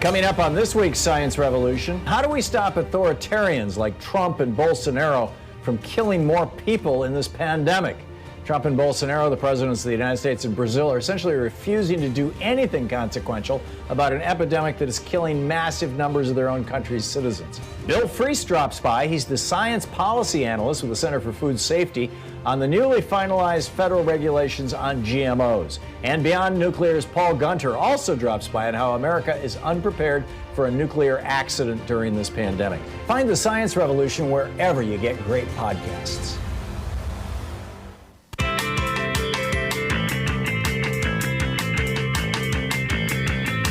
Coming up on this week's Science Revolution, how do we stop authoritarians like Trump and Bolsonaro from killing more people in this pandemic? Trump and Bolsonaro, the presidents of the United States and Brazil, are essentially refusing to do anything consequential about an epidemic that is killing massive numbers of their own country's citizens. Bill Friess drops by. He's the science policy analyst with the Center for Food Safety on the newly finalized federal regulations on GMOs. And Beyond Nuclear's Paul Gunter also drops by on how America is unprepared for a nuclear accident during this pandemic. Find the Science Revolution wherever you get great podcasts.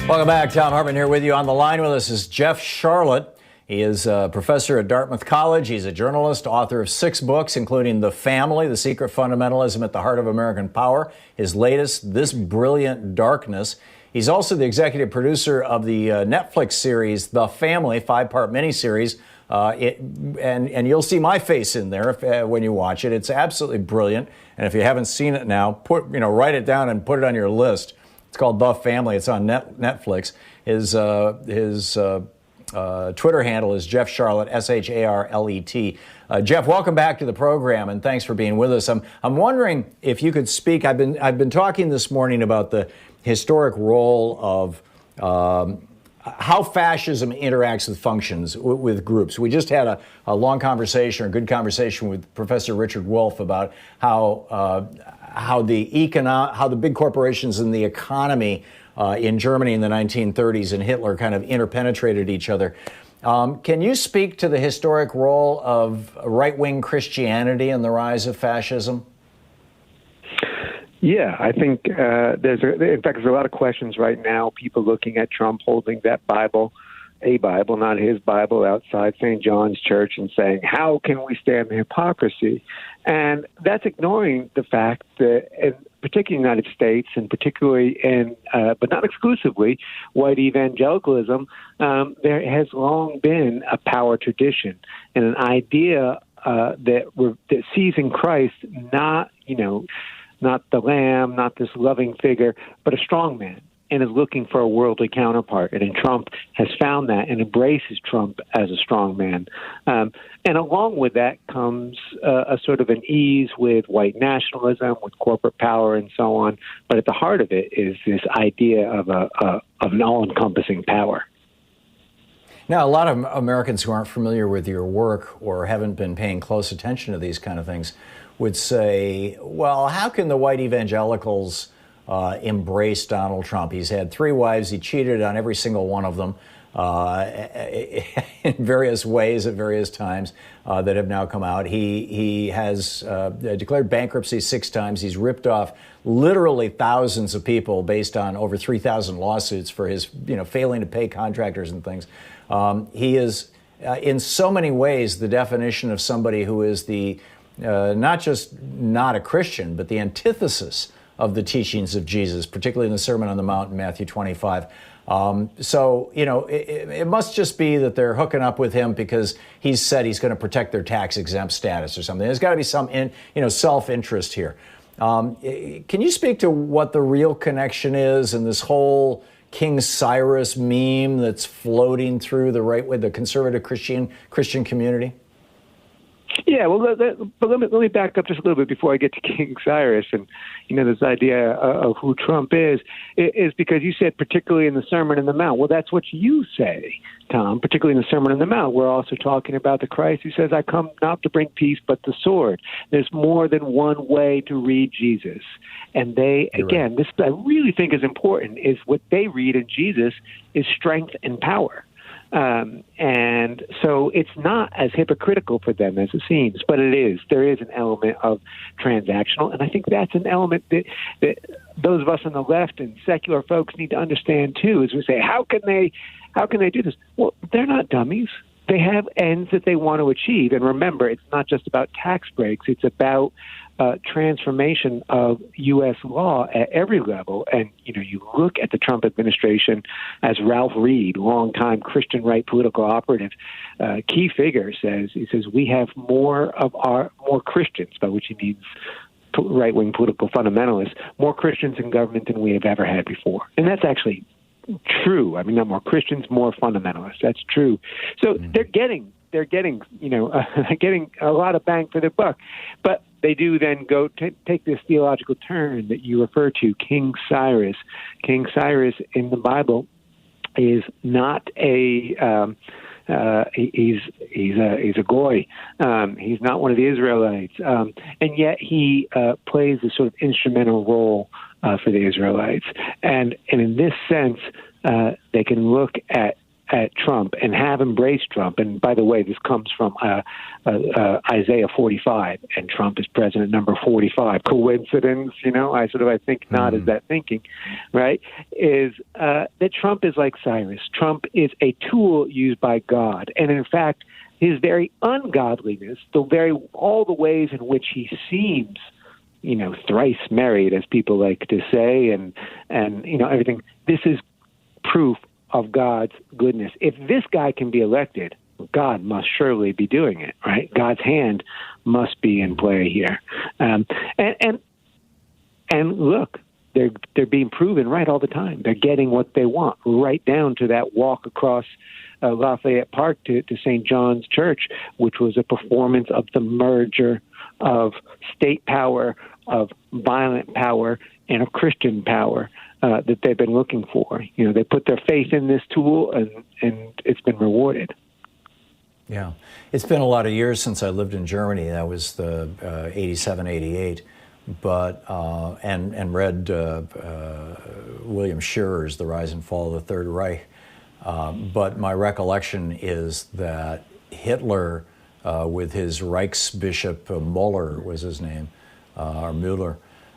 Welcome back. Thom Hartmann here with you. On the line with us is Jeff Sharlet. He is a professor at Dartmouth College. He's a journalist, author of 6 books, including The Family, The Secret Fundamentalism at the Heart of American Power. His latest, This Brilliant Darkness. He's also the executive producer of the Netflix series, The Family, 5-part miniseries. And you'll see my face in there when you watch it. It's absolutely brilliant. And if you haven't seen it now, write it down and put it on your list. It's called The Family. It's on Netflix. His Twitter handle is Jeff Sharlet, Sharlet. Jeff, welcome back to the program, and thanks for being with us. I'm wondering if you could speak. I've been talking this morning about the historic role of how fascism interacts with functions, with groups. We just had a long conversation, or a good conversation, with Professor Richard Wolff about how the big corporations and the economy in Germany in the 1930s and Hitler kind of interpenetrated each other. Can you speak to the historic role of right-wing Christianity in the rise of fascism? Yeah, I think there's a lot of questions right now. People looking at Trump holding that Bible, a Bible, not his Bible, outside St. John's Church and saying, how can we stand the hypocrisy? And that's ignoring the fact that, particularly in the United States, and particularly in, but not exclusively, white evangelicalism, there has long been a power tradition and an idea that sees in Christ not the lamb, not this loving figure, but a strong man, and is looking for a worldly counterpart. And Trump has found that and embraces Trump as a strong man. And along with that comes a sort of an ease with white nationalism, with corporate power and so on. But at the heart of it is this idea of an all-encompassing power. Now, a lot of Americans who aren't familiar with your work or haven't been paying close attention to these kind of things would say, well, how can the white evangelicals embrace Donald Trump? He's had 3 wives. He cheated on every single one of them in various ways at various times that have now come out. He has declared bankruptcy 6 times. He's ripped off literally thousands of people based on over 3,000 lawsuits for his failing to pay contractors and things. He is in so many ways the definition of somebody who is the not just not a Christian, but the antithesis of the teachings of Jesus, particularly in the Sermon on the Mount in Matthew 25. It must just be that they're hooking up with him because he's said he's going to protect their tax-exempt status or something. There's got to be some self-interest here. Can you speak to what the real connection is in this whole King Cyrus meme that's floating through the conservative Christian community? Yeah, well, but let me back up just a little bit before I get to King Cyrus and this idea of who Trump is because you said particularly in the Sermon on the Mount. Well, that's what you say, Tom. Particularly in the Sermon on the Mount, we're also talking about the Christ who says, "I come not to bring peace, but the sword." There's more than one way to read Jesus, and this I really think is important. Is what they read in Jesus is strength and power. And so it's not as hypocritical for them as it seems, but it is. There is an element of transactional, and I think that's an element that those of us on the left and secular folks need to understand too. As we say, how can they do this? Well, they're not dummies. They have ends that they want to achieve, and remember, it's not just about tax breaks. It's about transformation of U.S. law at every level. And, you look at the Trump administration, as Ralph Reed, longtime Christian right political operative, key figure, says, we have more Christians, by which he means right-wing political fundamentalists, more Christians in government than we have ever had before. And that's actually true. I mean, not more Christians, more fundamentalists. That's true. So they're getting getting a lot of bang for their buck. But they do then go take this theological turn that you refer to, King Cyrus. King Cyrus in the Bible is not he's a goy. He's not one of the Israelites, and yet he plays a sort of instrumental role for the Israelites. And in this sense, they can look at Trump and have embraced Trump. And by the way, this comes from Isaiah 45, and Trump is president number 45. Coincidence? I think not as that thinking, right? Is that Trump is like Cyrus. Trump is a tool used by God. And in fact, his very ungodliness, all the ways in which he seems, thrice married, as people like to say, and everything, this is proof of God's goodness. If this guy can be elected, God must surely be doing it, right? God's hand must be in play here. And look, they're being proven right all the time. They're getting what they want, right down to that walk across Lafayette Park to St. John's Church, which was a performance of the merger of state power, of violent power, and of Christian power that they've been looking for. They put their faith in this tool, and it's been rewarded. Yeah. It's been a lot of years since I lived in Germany. That was the 87, 88. But and read William Scherer's The Rise and Fall of the Third Reich. But my recollection is that Hitler, with his Reichsbishop Muller was his name, or Müller,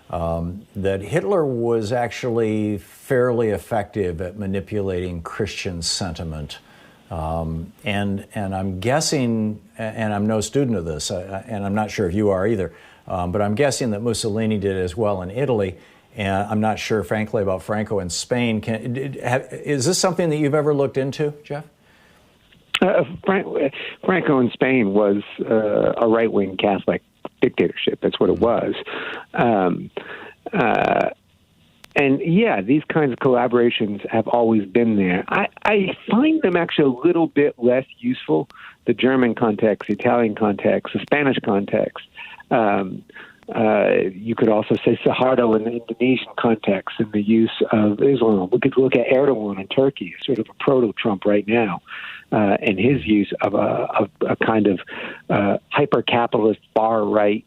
that Hitler was actually fairly effective at manipulating Christian sentiment. And I'm guessing, and I'm no student of this, and I'm not sure if you are either, but I'm guessing that Mussolini did as well in Italy, and I'm not sure, frankly, about Franco in Spain. Is this something that you've ever looked into, Jeff? Franco in Spain was a right-wing Catholic dictatorship. That's what it was. And yeah, these kinds of collaborations have always been there. I find them actually a little bit less useful, the German context, the Italian context, the Spanish context. You could also say Suharto in the Indonesian context and the use of Islam. We could look at Erdogan in Turkey, sort of a proto-Trump right now, and his use of a kind of hyper-capitalist far-right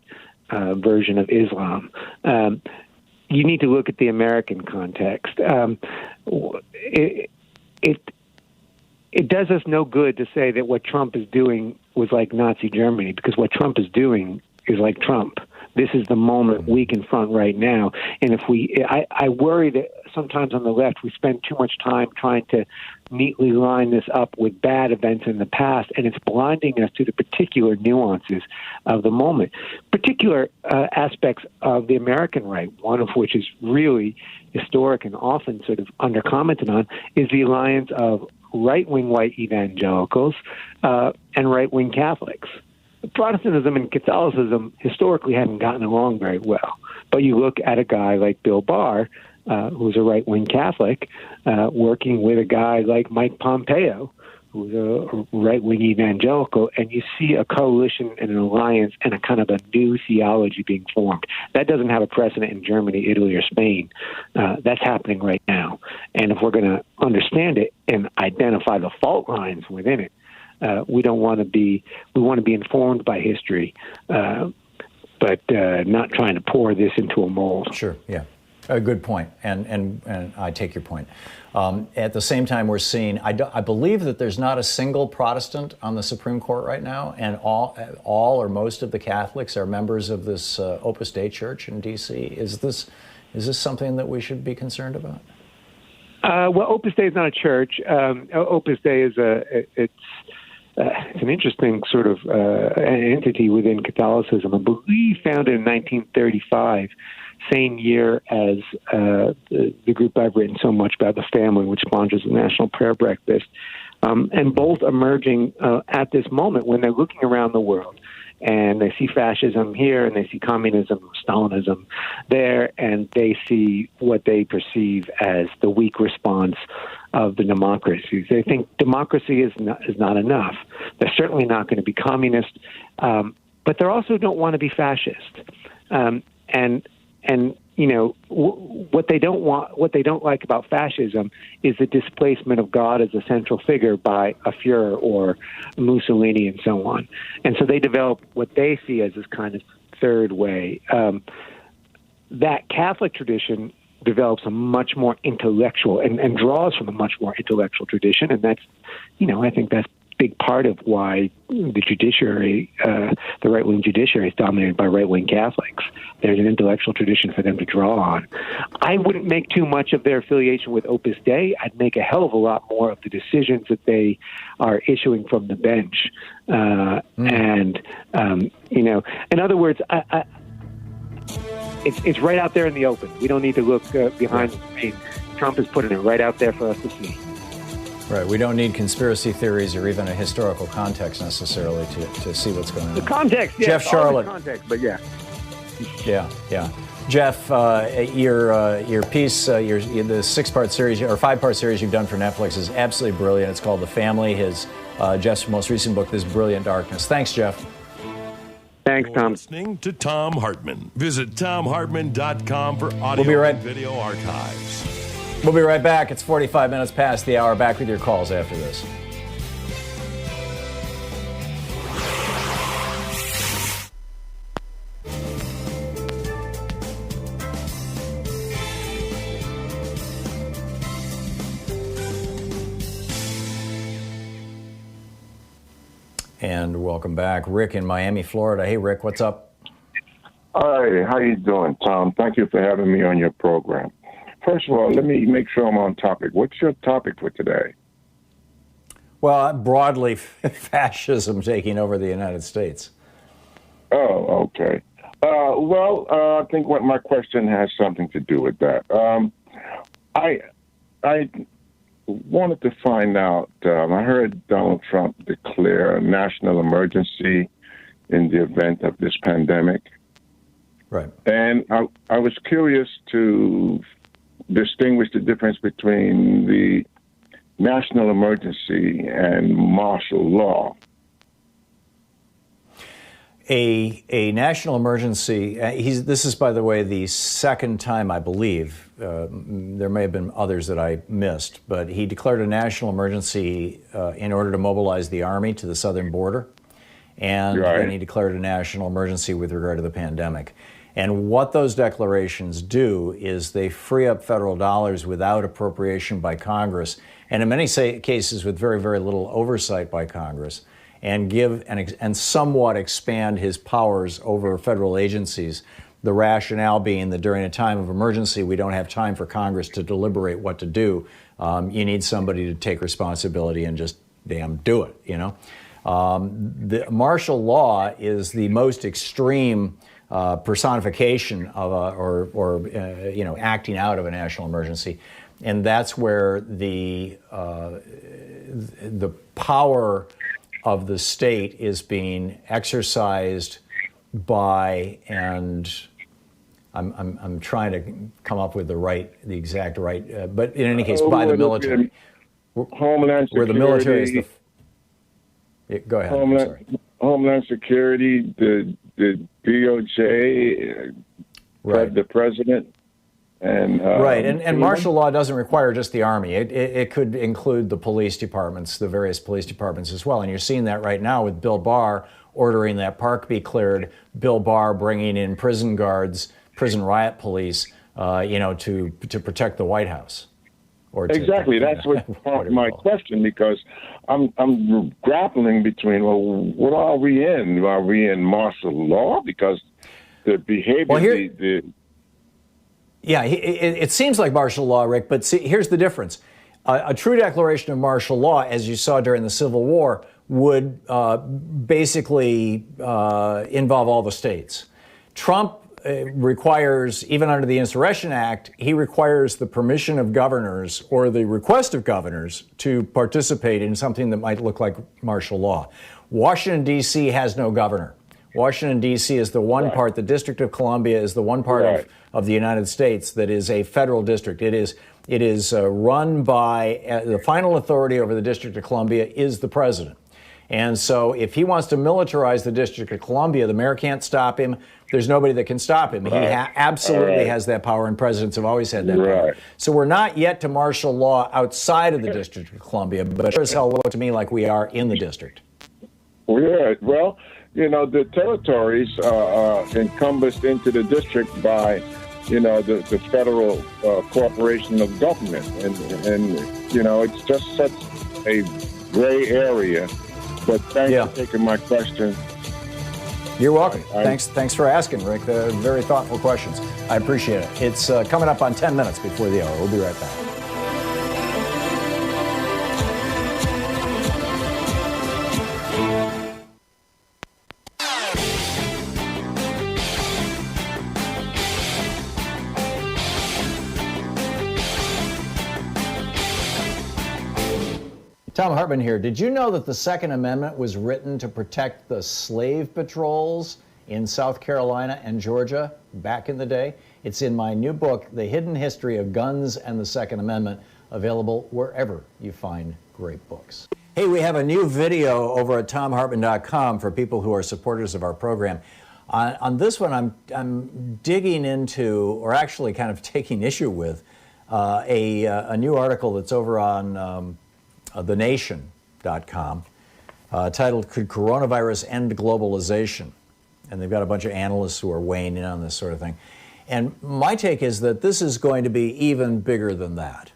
version of Islam. You need to look at the American context. It does us no good to say that what Trump is doing was like Nazi Germany, because what Trump is doing is like Trump. This is the moment we confront right now. And if I worry that sometimes on the left we spend too much time trying to neatly line this up with bad events in the past, and it's blinding us to the particular nuances of the moment. Particular aspects of the American right, one of which is really historic and often sort of under-commented on, is the alliance of right-wing white evangelicals and right-wing Catholics. Protestantism and Catholicism historically haven't gotten along very well. But you look at a guy like Bill Barr, who's a right-wing Catholic, working with a guy like Mike Pompeo, who's a right-wing evangelical, and you see a coalition and an alliance and a kind of a new theology being formed. That doesn't have a precedent in Germany, Italy, or Spain. That's happening right now. And if we're going to understand it and identify the fault lines within it, we want to be informed by history, but not trying to pour this into a mold. Sure, yeah. A good point, and I take your point. At the same time, we're seeing, I believe that there's not a single Protestant on the Supreme Court right now, and all or most of the Catholics are members of this Opus Dei Church in D.C. Is this something that we should be concerned about? Well, Opus Dei is not a church. Opus Dei is it's an interesting sort of entity within Catholicism. I believe founded in 1935. Same year as the group I've written so much about, the family, which sponsors the National Prayer Breakfast, and both emerging at this moment when they're looking around the world and they see fascism here and they see communism, Stalinism there, and they see what they perceive as the weak response of the democracies. They think democracy is not enough. They're certainly not going to be communist, but they also don't want to be fascist. And you know what they don't like about fascism is the displacement of God as a central figure by a Führer or Mussolini and so on. And so they develop what they see as this kind of third way. That Catholic tradition develops a much more intellectual and draws from a much more intellectual tradition, and that's, I think that's big part of why the judiciary, the right-wing judiciary, is dominated by right-wing Catholics. There's an intellectual tradition for them to draw on. I wouldn't make too much of their affiliation with Opus Dei. I'd make a hell of a lot more of the decisions that they are issuing from the bench. And, in other words, it's right out there in the open. We don't need to look behind the screen. Trump is putting it right out there for us to see. Right. We don't need conspiracy theories or even a historical context necessarily to see what's going on. The context, yeah. Jeff Sharlet. Context, but yeah. Yeah. Jeff, your piece, the 6-part series or 5-part series you've done for Netflix is absolutely brilliant. It's called The Family. Jeff's most recent book, This Brilliant Darkness. Thanks, Jeff. Thanks, Tom. Listening to Thom Hartmann. Visit ThomHartmann.com for audio and video archives. We'll be right back. It's 45 minutes past the hour. Back with your calls after this. And welcome back. Rick in Miami, Florida. Hey, Rick, what's up? Hi, how you doing, Tom? Thank you for having me on your program. First of all, let me make sure I'm on topic. What's your topic for today? Well, broadly, fascism taking over the United States. Oh, okay. I think what my question has something to do with that. I wanted to find out, I heard Donald Trump declare a national emergency in the event of this pandemic. Right. And I was curious to distinguish the difference between the national emergency and martial law. A national emergency, this is, by the way, the second time, I believe, there may have been others that I missed, but he declared a national emergency in order to mobilize the Army to the southern border, and then he declared a national emergency with regard to the pandemic. And what those declarations do is they free up federal dollars without appropriation by Congress, and in many cases with very, very little oversight by Congress, and give and somewhat expand his powers over federal agencies. The rationale being that during a time of emergency, we don't have time for Congress to deliberate what to do. You need somebody to take responsibility and just damn do it, The martial law is the most extreme personification of acting out of a national emergency, and that's where the power of the state is being exercised by, and I'm trying to come up with the exact right, but in any case, by the military. Homeland Security. Where the military is the. Go ahead. Homeland Security, the DOJ, the president. And martial law doesn't require just the Army. It could include the police departments, the various police departments as well. And you're seeing that right now with Bill Barr ordering that park be cleared, Bill Barr bringing in prison guards, prison riot police to protect the White House. Exactly. That's what my question, because I'm grappling between, well, what are we in? Are we in martial law? Because the behavior, Yeah, it seems like martial law, Rick, but see, here's the difference. A true declaration of martial law, as you saw during the Civil War, would basically involve all the states. Trump requires, even under the Insurrection Act, he requires the permission of governors or the request of governors to participate in something that might look like martial law. Washington, D.C. has no governor. Washington, D.C. is the one part, the District of Columbia is the one part of the United States that is a federal district. It is run by, the final authority over the District of Columbia is the president. And so if he wants to militarize the District of Columbia, the mayor can't stop him. There's nobody that can stop him. He absolutely has that power, and presidents have always had that power. So we're not yet to martial law outside of the District of Columbia, but it sure as hell looks to me like we are in the district. Yeah, well, the territories are encompassed into the district by, the federal corporation of government. And it's just such a gray area. But thanks for taking my question. You're welcome. Thanks for asking, Rick. They're very thoughtful questions. I appreciate it. It's coming up on 10 minutes before the hour. We'll be right back. Thom Hartmann here. Did you know that the Second Amendment was written to protect the slave patrols in South Carolina and Georgia back in the day? It's in my new book, The Hidden History of Guns and the Second Amendment, available wherever you find great books. Hey, we have a new video over at thomhartmann.com for people who are supporters of our program. On this one, I'm digging into, or actually kind of taking issue with, a new article that's over on thenation.com, titled, Could Coronavirus End Globalization? And they've got a bunch of analysts who are weighing in on this sort of thing. And my take is that this is going to be even bigger than that.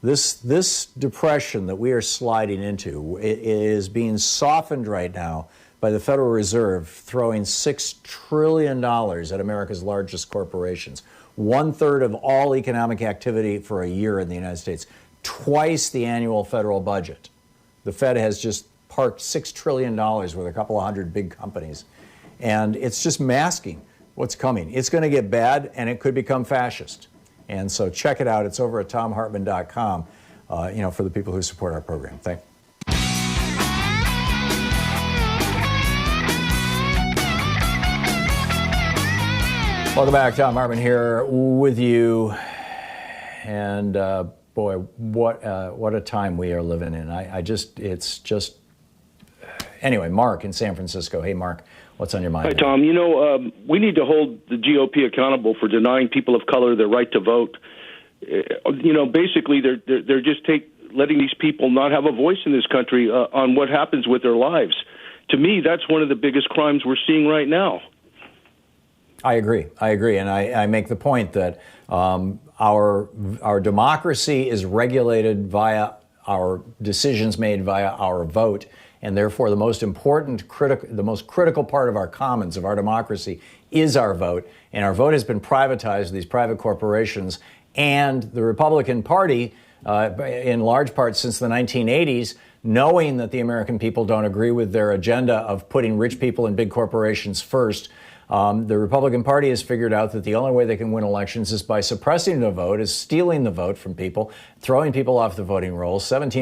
This depression that we are sliding into is being softened right now by the Federal Reserve throwing $6 trillion at America's largest corporations. 1/3 of all economic activity for a year in the United States. Twice the annual federal budget. The Fed has just parked $6 trillion with a couple of hundred big companies. And it's just masking what's coming. It's going to get bad, and it could become fascist. And so check it out. It's over at thomhartmann.com, for the people who support our program. Thank you. Welcome back. Thom Hartmann here with you. And boy, what a time we are living in. Anyway, Mark in San Francisco. Hey, Mark, what's on your mind? Hi, Tom. We need to hold the GOP accountable for denying people of color their right to vote. Basically, they're just letting these people not have a voice in this country on what happens with their lives. To me, that's one of the biggest crimes we're seeing right now. I agree, and I make the point that our democracy is regulated via our decisions made via our vote, and therefore the most critical part of our commons, of our democracy, is our vote. And our vote has been privatized to these private corporations, and the Republican Party, in large part since the 1980s, knowing that the American people don't agree with their agenda of putting rich people and big corporations first, the Republican Party has figured out that the only way they can win elections is by suppressing the vote, is stealing the vote from people, throwing people off the voting rolls. 14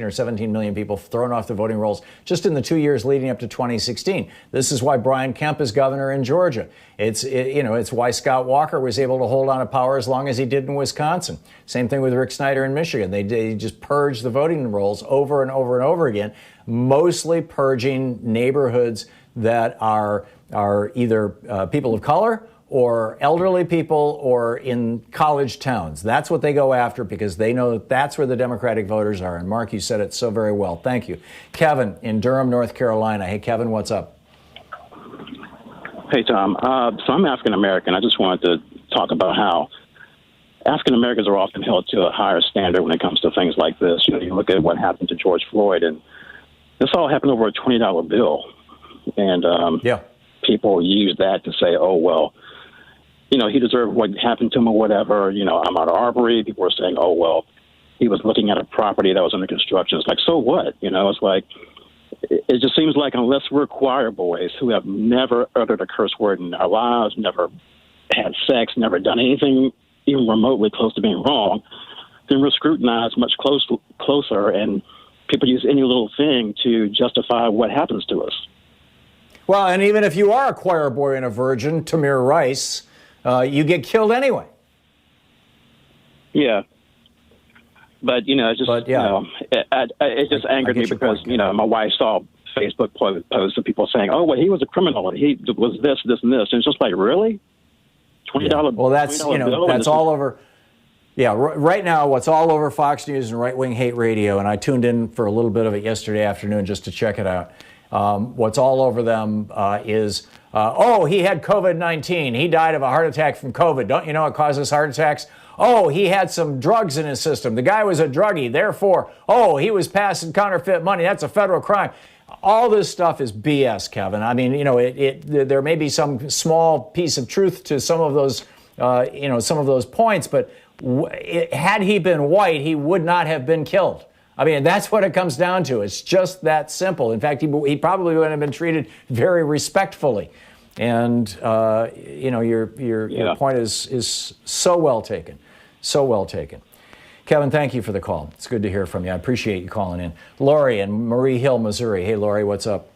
or 17 million people thrown off the voting rolls just in the 2 years leading up to 2016. This is why Brian Kemp is governor in Georgia. It's why Scott Walker was able to hold on to power as long as he did in Wisconsin. Same thing with Rick Snyder in Michigan. They just purged the voting rolls over and over and over again, mostly purging neighborhoods that are either people of color or elderly people or in college towns. That's what they go after because they know that that's where the Democratic voters are. And Mark, you said it so very well. Thank you. Kevin in Durham, North Carolina. Hey, Kevin, what's up? Hey, Tom. So I'm African American. I just wanted to talk about how African Americans are often held to a higher standard when it comes to things like this. You know, you look at what happened to George Floyd, and this all happened over a $20 bill. And people use that to say, oh, well, you know, he deserved what happened to him or whatever. You know, Ahmaud Arbery, people were saying, oh, well, he was looking at a property that was under construction. It's like, so what? You know, it's like, it just seems like unless we're choir boys who have never uttered a curse word in our lives, never had sex, never done anything even remotely close to being wrong, then we're scrutinized much closer, and people use any little thing to justify what happens to us. Well, and even if you are a choir boy and a virgin, Tamir Rice, you get killed anyway. Yeah. But, you know, it just, you know, it just angered me because, you know, my wife saw Facebook posts of people saying, oh, well, he was a criminal and he was this, this, and this. And it's just like, really? $20 Well, that's, you know, that's all over. Yeah, right now, what's all over Fox News and right-wing hate radio, and I tuned in for a little bit of it yesterday afternoon just to check it out. What's all over them is, oh, he had COVID-19. He died of a heart attack from COVID. Don't you know it causes heart attacks? Oh, he had some drugs in his system. The guy was a druggie. Therefore, oh, he was passing counterfeit money. That's a federal crime. All this stuff is BS, Kevin. I mean, you know, there may be some small piece of truth to some of those, you know, some of those points, but had he been white, he would not have been killed. I mean, that's what it comes down to. It's just that simple. In fact, he probably would have been treated very respectfully. And, you know, your point is so well taken. So well taken. Kevin, thank you for the call. It's good to hear from you. I appreciate you calling in. Lori in Murray Hill, Missouri. Hey, Lori, what's up?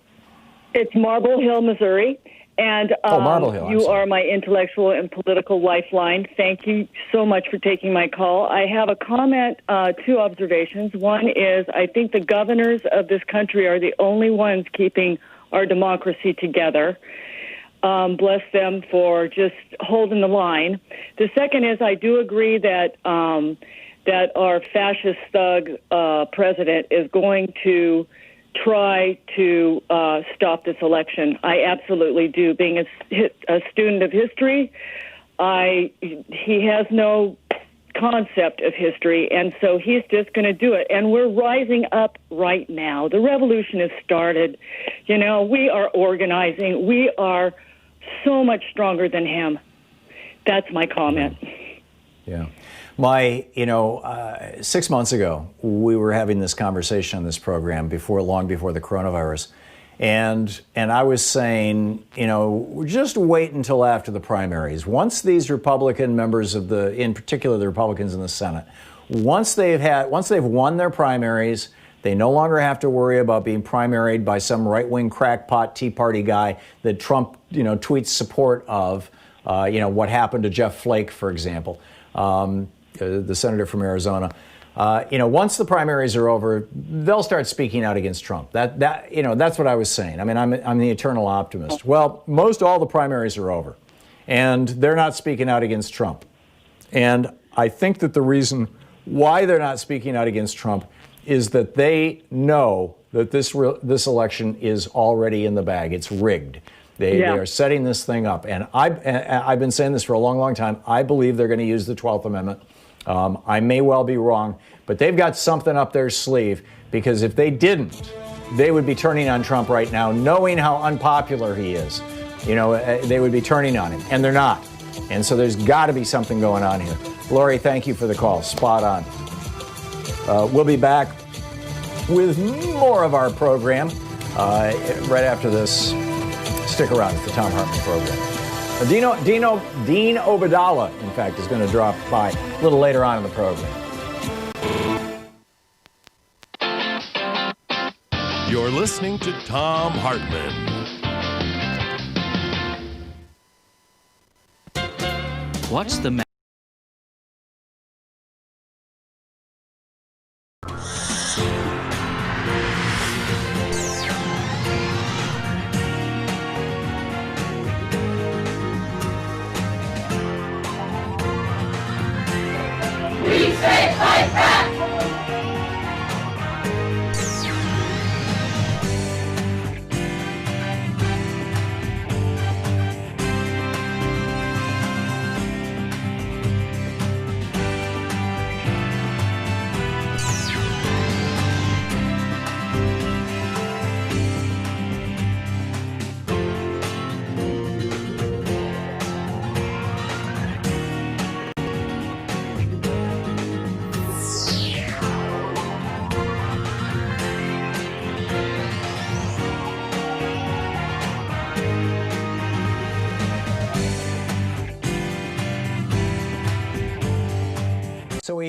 It's Marble Hill, Missouri. And Marble Hill, you are my intellectual and political lifeline. Thank you so much for taking my call. I have a comment, two observations. One is I think the governors of this country are the only ones keeping our democracy together. Bless them for just holding the line. The second is I do agree that that our fascist thug president is going to try to stop this election. I absolutely do. Being a student of history, he has no concept of history, and so he's just going to do it. And we're rising up right now. The revolution has started. You know, we are organizing. We are so much stronger than him. That's my comment. Yeah. You know, 6 months ago, we were having this conversation on this program long before the coronavirus. And I was saying, you know, just wait until after the primaries. Once these Republican members in particular the Republicans in the Senate, once they've won their primaries, they no longer have to worry about being primaried by some right-wing crackpot Tea Party guy that Trump, you know, tweets support of, you know, what happened to Jeff Flake, for example, the senator from Arizona. You know, once the primaries are over, they'll start speaking out against Trump. You know, that's what I was saying. I mean, I'm the eternal optimist. Well, most all the primaries are over, and they're not speaking out against Trump. And I think that the reason why they're not speaking out against Trump is that they know that this election is already in the bag. It's rigged. They are setting this thing up. And I've been saying this for a long, long time. I believe they're going to use the 12th Amendment. I may well be wrong, but they've got something up their sleeve, because if they didn't, they would be turning on Trump right now, knowing how unpopular he is. You know, they would be turning on him, and they're not. And so there's got to be something going on here. Lori, thank you for the call. Spot on. We'll be back with more of our program right after this. Stick around for the Thom Hartmann Program. Dean Obeidallah, in fact, is going to drop by a little later on in the program. You're listening to Thom Hartmann. What's the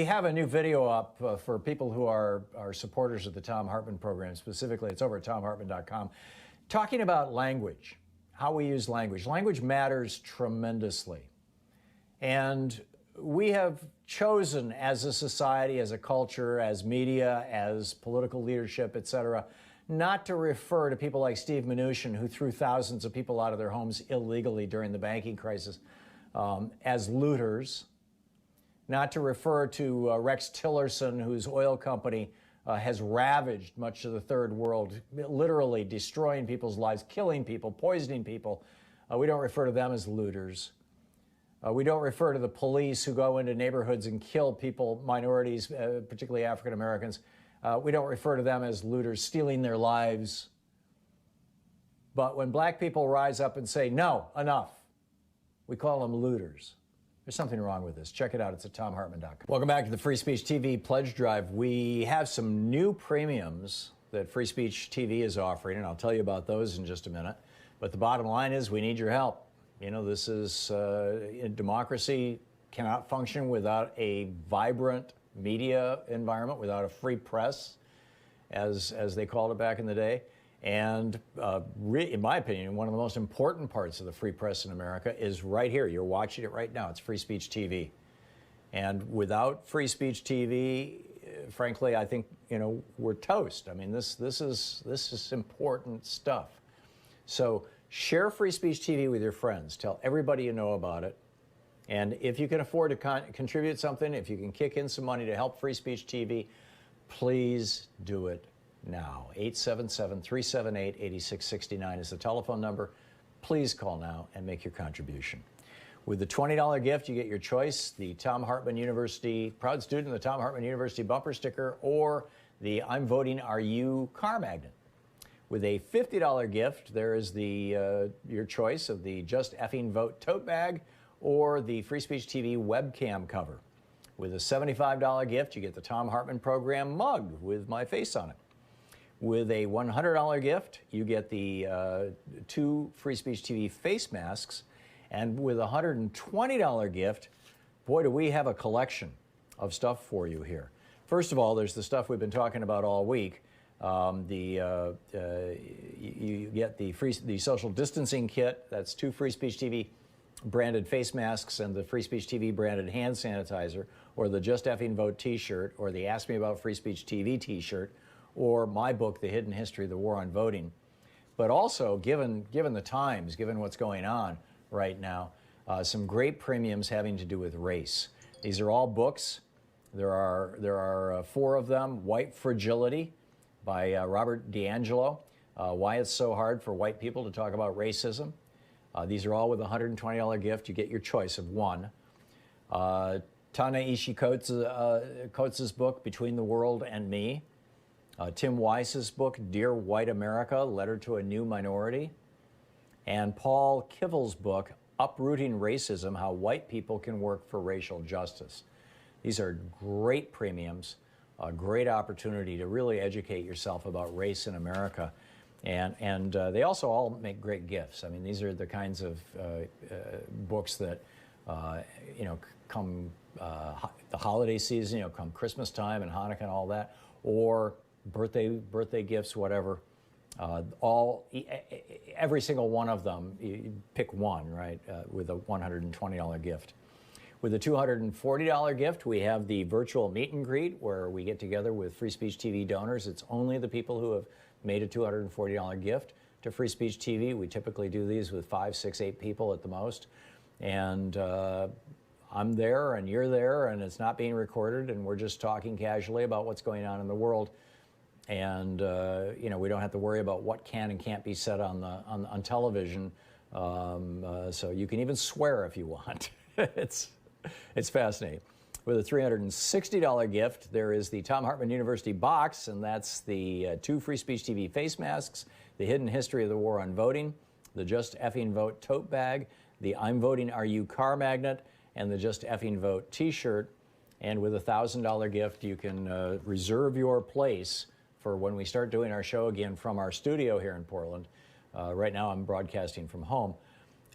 We have a new video up for people who are supporters of the Thom Hartmann Program. Specifically, it's over at thomhartmann.com, talking about language, how we use language. Language matters tremendously. And we have chosen as a society, as a culture, as media, as political leadership, et cetera, not to refer to people like Steve Mnuchin, who threw thousands of people out of their homes illegally during the banking crisis, as looters, not to refer to Rex Tillerson, whose oil company has ravaged much of the third world, literally destroying people's lives, killing people, poisoning people. We don't refer to them as looters. We don't refer to the police who go into neighborhoods and kill people, minorities, particularly African Americans. We don't refer to them as looters, stealing their lives. But when black people rise up and say, no, enough, we call them looters. There's something wrong with this. Check it out. It's at thomhartmann.com. Welcome back to the Free Speech TV Pledge Drive. We have some new premiums that Free Speech TV is offering, and I'll tell you about those in just a minute. But the bottom line is we need your help. You know, this is democracy cannot function without a vibrant media environment, without a free press, as they called it back in the day. And in my opinion, one of the most important parts of the free press in America is right here. You're watching it right now. It's Free Speech TV. And without Free Speech TV, frankly, I think, you know, we're toast. I mean, this is important stuff. So share Free Speech TV with your friends. Tell everybody you know about it. And if you can afford to contribute something, if you can kick in some money to help Free Speech TV, please do it now. 877-378-8669 is the telephone number. Please call now and make your contribution. With the $20 gift, you get your choice, the Thom Hartmann University, proud student of the Thom Hartmann University bumper sticker, or the I'm Voting Are You car magnet. With a $50 gift, there is the your choice of the Just Effing Vote tote bag or the Free Speech TV webcam cover. With a $75 gift, you get the Thom Hartmann Program mug with my face on it. With a $100 gift, you get the 2 Free Speech TV face masks. And with a $120 gift, boy, do we have a collection of stuff for you here. First of all, there's the stuff we've been talking about all week. You get the social distancing kit. That's 2 Free Speech TV branded face masks and the Free Speech TV branded hand sanitizer, or the Just Effing Vote t-shirt, or the Ask Me About Free Speech TV t-shirt, or my book, The Hidden History of the War on Voting. But also, given the times, given what's going on right now, some great premiums having to do with race. These are all books. There are 4 of them. White Fragility by Robert DiAngelo. Why It's So Hard for White People to Talk About Racism. These are all with a $120 gift. You get your choice of one. Ta-Nehisi Coates' book, Between the World and Me. Tim Weiss's book, Dear White America, Letter to a New Minority. And Paul Kivel's book, Uprooting Racism, How White People Can Work for Racial Justice. These are great premiums, a great opportunity to really educate yourself about race in America. And they also all make great gifts. I mean, these are the kinds of books that, come the holiday season, come Christmas time and Hanukkah and all that, or birthday gifts, whatever. Every single one of them, you pick one, right, with a $120 gift. With a $240 gift, we have the virtual meet and greet where we get together with Free Speech TV donors. It's only the people who have made a $240 gift to Free Speech TV. We typically do these with 5, 6, 8 people at the most. And I'm there and you're there and it's not being recorded and we're just talking casually about what's going on in the world. And, we don't have to worry about what can and can't be said on television. So you can even swear if you want. It's fascinating. With a $360 gift, there is the Thom Hartmann University box, and that's the 2 Free Speech TV face masks, the Hidden History of the War on Voting, the Just Effing Vote tote bag, the I'm Voting Are You car magnet, and the Just Effing Vote t-shirt. And with a $1,000 gift, you can reserve your place for when we start doing our show again from our studio here in Portland. Right now I'm broadcasting from home.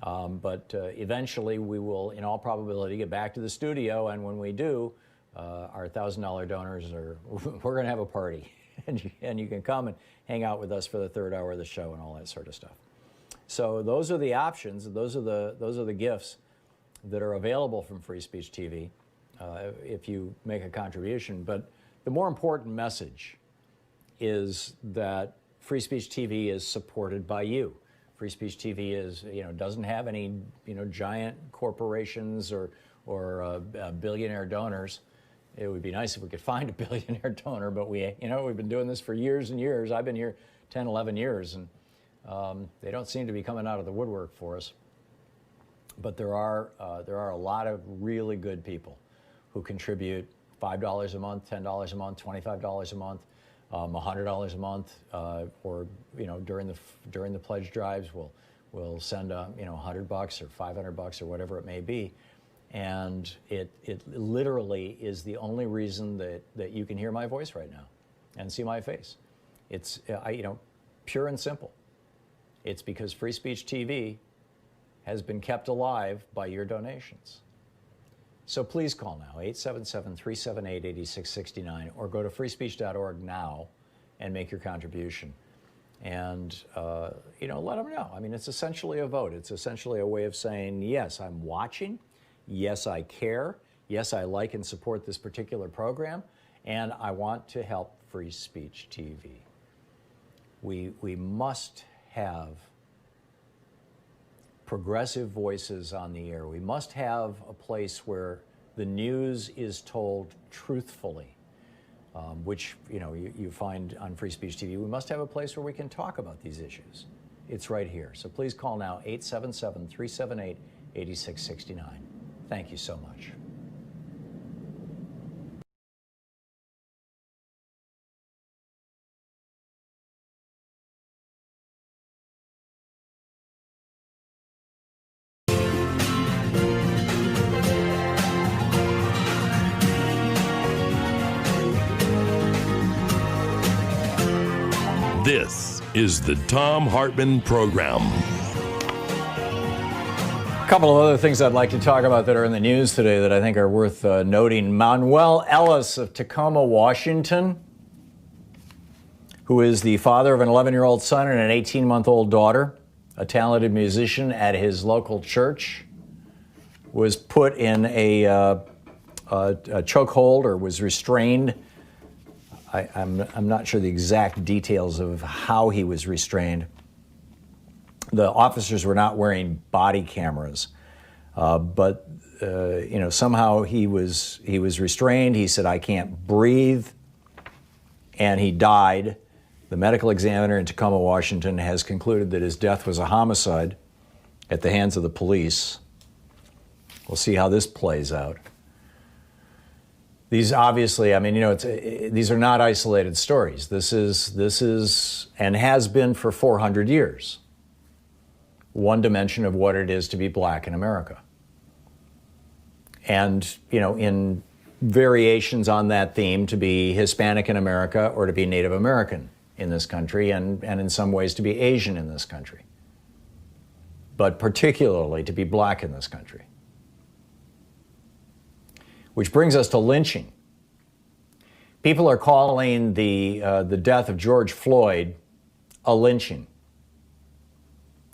But eventually we will, in all probability, get back to the studio, and when we do, our $1,000 donors we're going to have a party, and you can come and hang out with us for the third hour of the show and all that sort of stuff. So those are the options. Those are the gifts that are available from Free Speech TV if you make a contribution. But the more important message is that Free Speech TV is supported by you. Free Speech TV is, doesn't have any, giant corporations or billionaire donors. It would be nice if we could find a billionaire donor, but we've been doing this for years and years. I've been here 10, 11 years, and they don't seem to be coming out of the woodwork for us. But there are a lot of really good people who contribute $5 a month, $10 a month, $25 a month, $100 a month, or during the pledge drives, we'll send $100 or $500 or whatever it may be, and it literally is the only reason that you can hear my voice right now and see my face. It's pure and simple. It's because Free Speech TV has been kept alive by your donations. So please call now, 877-378-8669, or go to freespeech.org now and make your contribution. And, let them know. I mean, it's essentially a vote. It's essentially a way of saying, yes, I'm watching. Yes, I care. Yes, I like and support this particular program. And I want to help Free Speech TV. We must have progressive voices on the air. We must have a place where the news is told truthfully, which you find on Free Speech TV. We must have a place where we can talk about these issues. It's right here. So please call now, 877-378-8669. Thank you so much. This is the Thom Hartmann Program. A couple of other things I'd like to talk about that are in the news today that I think are worth noting. Manuel Ellis of Tacoma, Washington, who is the father of an 11-year-old son and an 18-month-old daughter, a talented musician at his local church, was put in a chokehold or was restrained. I'm not sure the exact details of how he was restrained. The officers were not wearing body cameras, but somehow he was restrained. He said, "I can't breathe," and he died. The medical examiner in Tacoma, Washington, has concluded that his death was a homicide at the hands of the police. We'll see how this plays out. These obviously, these are not isolated stories. This is and has been for 400 years, one dimension of what it is to be black in America. And, in variations on that theme, to be Hispanic in America or to be Native American in this country, and in some ways to be Asian in this country, but particularly to be black in this country. Which brings us to lynching. People are calling the death of George Floyd a lynching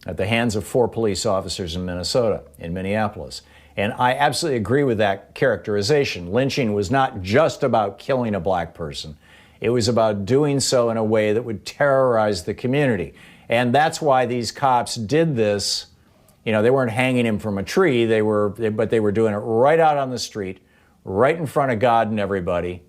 at the hands of 4 police officers in Minneapolis. And I absolutely agree with that characterization. Lynching was not just about killing a black person. It was about doing so in a way that would terrorize the community. And that's why these cops did this. They weren't hanging him from a tree, but they were doing it right out on the street, right in front of God and everybody.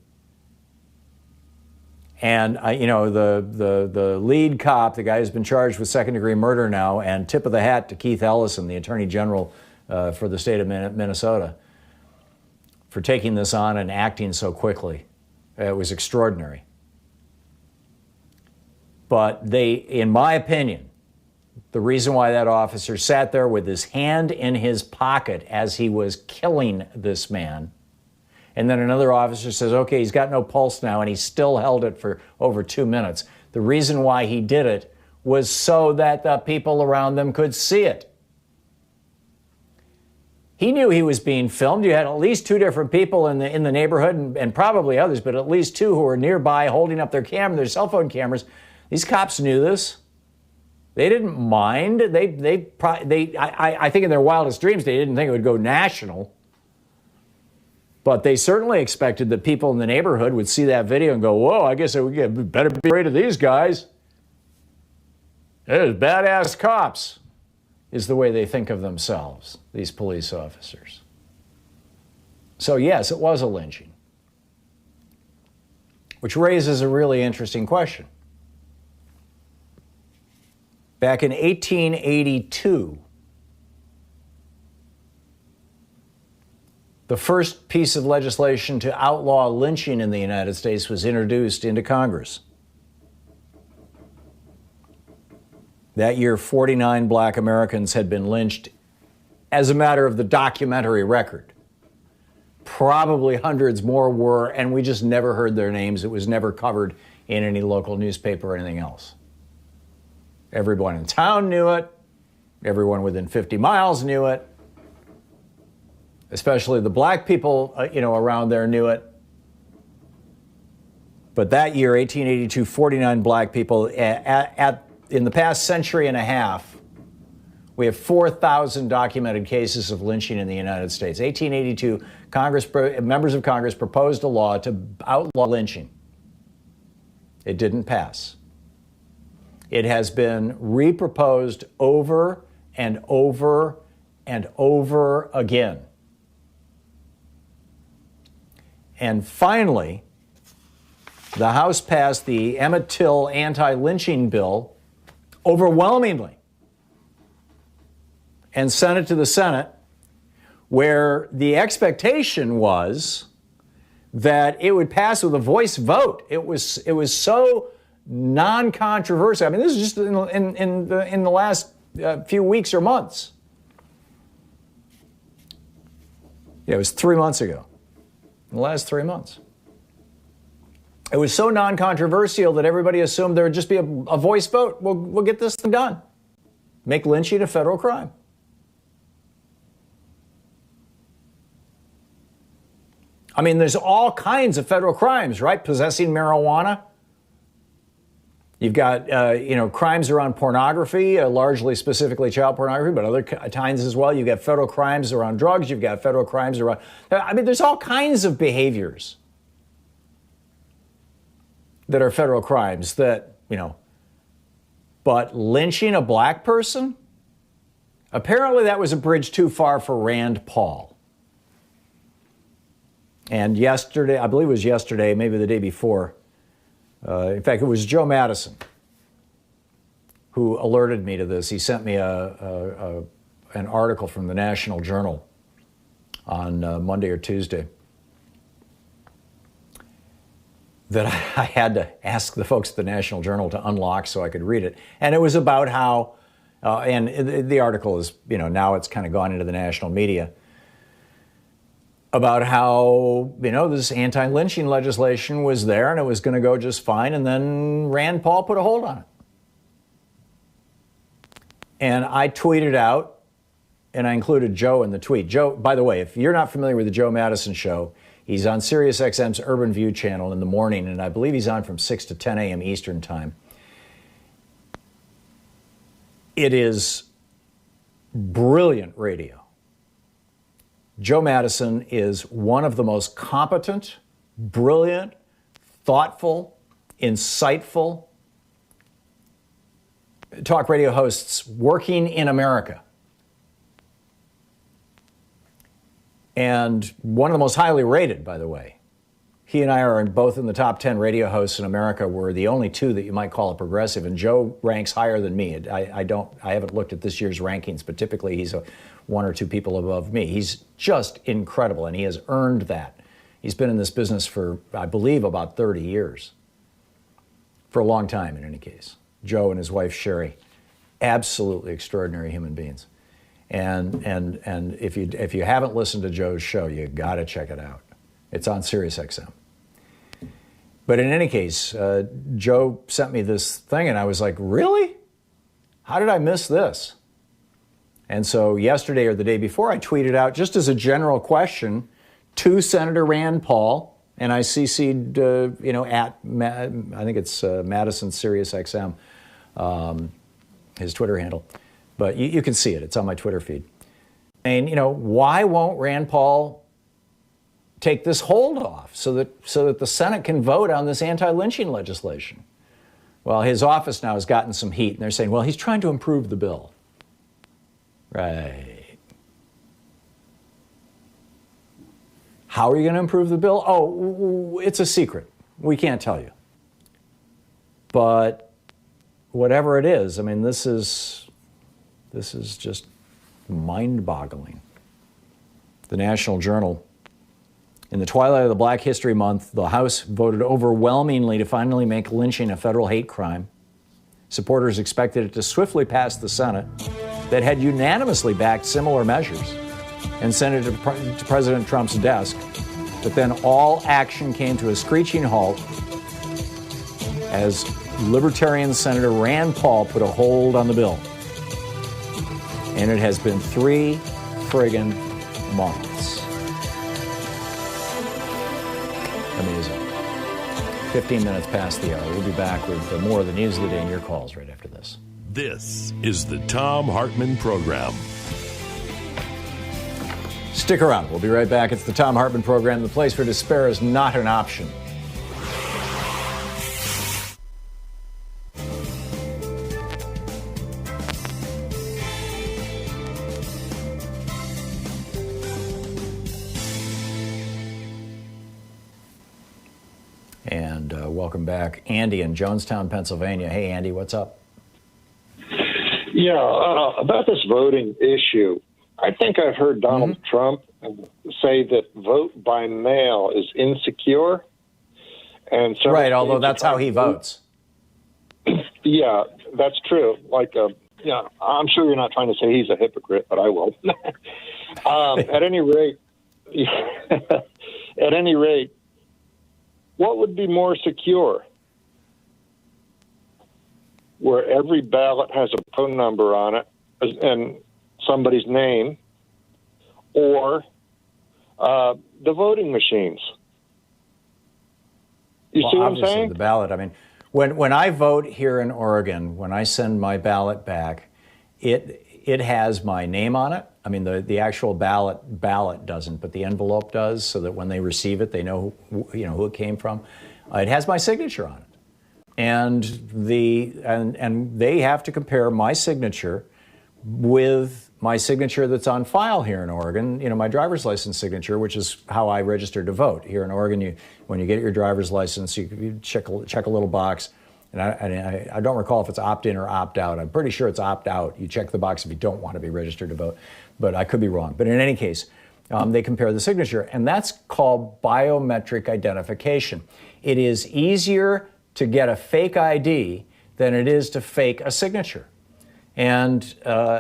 And the lead cop, the guy who's been charged with second-degree murder now, and tip of the hat to Keith Ellison, the Attorney General for the state of Minnesota, for taking this on and acting so quickly. It was extraordinary. But in my opinion, the reason why that officer sat there with his hand in his pocket as he was killing this man, and then another officer says, okay, he's got no pulse now, and he still held it for over 2 minutes. The reason why he did it was so that the people around them could see it. He knew he was being filmed. You had at least two different people in the neighborhood, and probably others, but at least two who were nearby holding up their cell phone cameras. These cops knew this. They didn't mind. I think in their wildest dreams they didn't think it would go national. But they certainly expected that people in the neighborhood would see that video and go, "Whoa, I guess we better be afraid of these guys. There's badass cops," is the way they think of themselves, these police officers. So yes, it was a lynching. Which raises a really interesting question. Back in 1882, the first piece of legislation to outlaw lynching in the United States was introduced into Congress. That year, 49 black Americans had been lynched as a matter of the documentary record. Probably hundreds more were, and we just never heard their names. It was never covered in any local newspaper or anything else. Everyone in town knew it. Everyone within 50 miles knew it. Especially the black people, around there knew it. But that year, 1882, 49 black people. In the past century and a half, we have 4,000 documented cases of lynching in the United States. 1882, members of Congress proposed a law to outlaw lynching. It didn't pass. It has been reproposed over and over and over again. And finally, the House passed the Emmett Till anti-lynching bill overwhelmingly and sent it to the Senate, where the expectation was that it would pass with a voice vote. It was so non-controversial. I mean, this is just in the last few weeks or months. Yeah, it was 3 months ago. In the last 3 months. It was so non-controversial that everybody assumed there would just be a voice vote. We'll get this thing done. Make lynching a federal crime. I mean, there's all kinds of federal crimes, right? Possessing marijuana. You've got, crimes around pornography, largely specifically child pornography, but other kinds as well. You've got federal crimes around drugs. You've got federal crimes around... I mean, there's all kinds of behaviors that are federal crimes that, But lynching a black person? Apparently that was a bridge too far for Rand Paul. And yesterday, I believe it was yesterday, maybe the day before, in fact, it was Joe Madison who alerted me to this. He sent me an article from the National Journal on Monday or Tuesday that I had to ask the folks at the National Journal to unlock so I could read it. And it was about how, and the article is, now it's kind of gone into the national media, about how, this anti-lynching legislation was there and it was going to go just fine, and then Rand Paul put a hold on it. And I tweeted out, and I included Joe in the tweet. Joe, by the way, if you're not familiar with the Joe Madison Show, he's on SiriusXM's Urban View channel in the morning, and I believe he's on from 6 to 10 a.m. Eastern Time. It is brilliant radio. Joe Madison is one of the most competent, brilliant, thoughtful, insightful talk radio hosts working in America. And one of the most highly rated, by the way. He and I are both in the top 10 radio hosts in America. We're the only two that you might call a progressive, and Joe ranks higher than me. I haven't looked at this year's rankings, but typically he's one or two people above me. He's just incredible, and he has earned that. He's been in this business for, I believe, about 30 years. For a long time, in any case. Joe and his wife, Sherry, absolutely extraordinary human beings. And if you haven't listened to Joe's show, you got to check it out. It's on SiriusXM. But in any case, Joe sent me this thing, and I was like, really? How did I miss this? And so yesterday or the day before, I tweeted out, just as a general question, to Senator Rand Paul, and I CC'd, at, I think it's Madison Sirius XM, his Twitter handle. But you can see it. It's on my Twitter feed. And, why won't Rand Paul take this hold off so that the Senate can vote on this anti-lynching legislation? Well, his office now has gotten some heat, and they're saying, well, he's trying to improve the bill. Right. How are you going to improve the bill? Oh, it's a secret. We can't tell you. But whatever it is, I mean, this is just mind-boggling. The National Journal. In the twilight of the Black History Month, the House voted overwhelmingly to finally make lynching a federal hate crime. Supporters expected it to swiftly pass the Senate that had unanimously backed similar measures and sent it to President Trump's desk. But then all action came to a screeching halt as Libertarian Senator Rand Paul put a hold on the bill. And it has been 3 friggin' months. Amazing. 15 minutes past the hour. We'll be back with more of the news of the day and your calls right after this. This is the Thom Hartmann Program. Stick around. We'll be right back. It's the Thom Hartmann Program. The place where despair is not an option. And welcome back, Andy in Jonestown, Pennsylvania. Hey, Andy, what's up? Yeah, about this voting issue, I think I've heard Donald Trump say that vote by mail is insecure. And so right, although that's how he votes. Yeah, that's true. Yeah, I'm sure you're not trying to say he's a hypocrite, but I will. At any rate, what would be more secure? Where every ballot has a phone number on it and somebody's name, or the voting machines. You see what I'm saying? The ballot. I mean, when I vote here in Oregon, when I send my ballot back, it has my name on it. I mean, the actual ballot doesn't, but the envelope does, so that when they receive it, they know who it came from. It has my signature on it. And they have to compare my signature with my signature that's on file here in Oregon, my driver's license signature, which is how I registered to vote. Here in Oregon, when you get your driver's license, you check a little box. And I don't recall if it's opt-in or opt-out. I'm pretty sure it's opt-out. You check the box if you don't want to be registered to vote, but I could be wrong. But in any case, they compare the signature, and that's called biometric identification. It is easier to get a fake ID than it is to fake a signature. And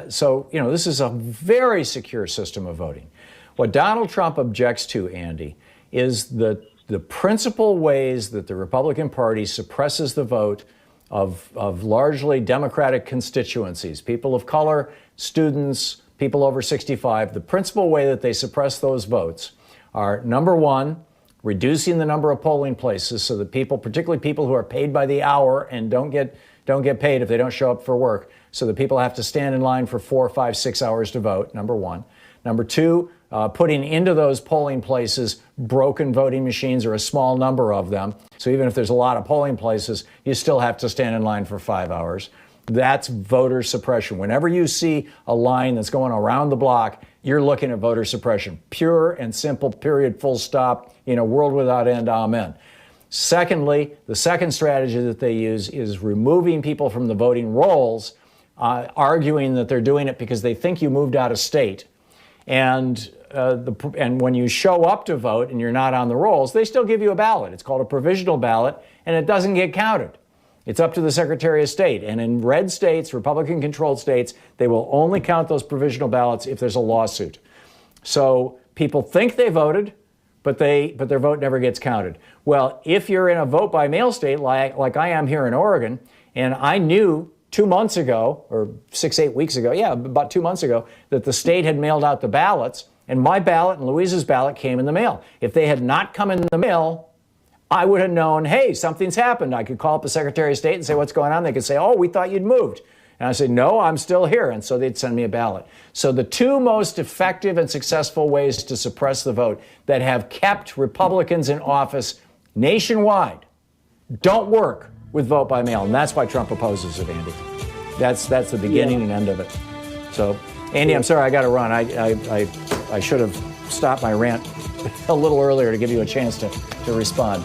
so this is a very secure system of voting. What Donald Trump objects to, Andy, is the principal ways that the Republican Party suppresses the vote of largely Democratic constituencies, people of color, students, people over 65. The principal way that they suppress those votes are, number one, reducing the number of polling places so that people, particularly people who are paid by the hour and don't get paid if they don't show up for work, so that people have to stand in line for 4, 5, 6 hours to vote, number one. Number two, putting into those polling places broken voting machines or a small number of them. So even if there's a lot of polling places, you still have to stand in line for 5 hours. That's voter suppression. Whenever you see a line that's going around the block, you're looking at voter suppression. Pure and simple, period, full stop, world without end, amen. Secondly, the second strategy that they use is removing people from the voting rolls, arguing that they're doing it because they think you moved out of state. And when you show up to vote and you're not on the rolls, they still give you a ballot. It's called a provisional ballot, and it doesn't get counted. It's up to the Secretary of State. And in red states, Republican-controlled states, they will only count those provisional ballots if there's a lawsuit. So people think they voted, but their vote never gets counted. Well, if you're in a vote-by-mail state like I am here in Oregon, and I knew 2 months ago, or 6-8 weeks ago, about 2 months ago, that the state had mailed out the ballots, and my ballot and Louise's ballot came in the mail. If they had not come in the mail, I would have known, hey, something's happened. I could call up the Secretary of State and say, what's going on? They could say, oh, we thought you'd moved. And I say, no, I'm still here. And so they'd send me a ballot. So the two most effective and successful ways to suppress the vote that have kept Republicans in office nationwide don't work with vote by mail. And that's why Trump opposes it, Andy. That's the beginning and end of it. So, Andy, I'm sorry, I got to run. I should have stopped my rant a little earlier to give you a chance to respond.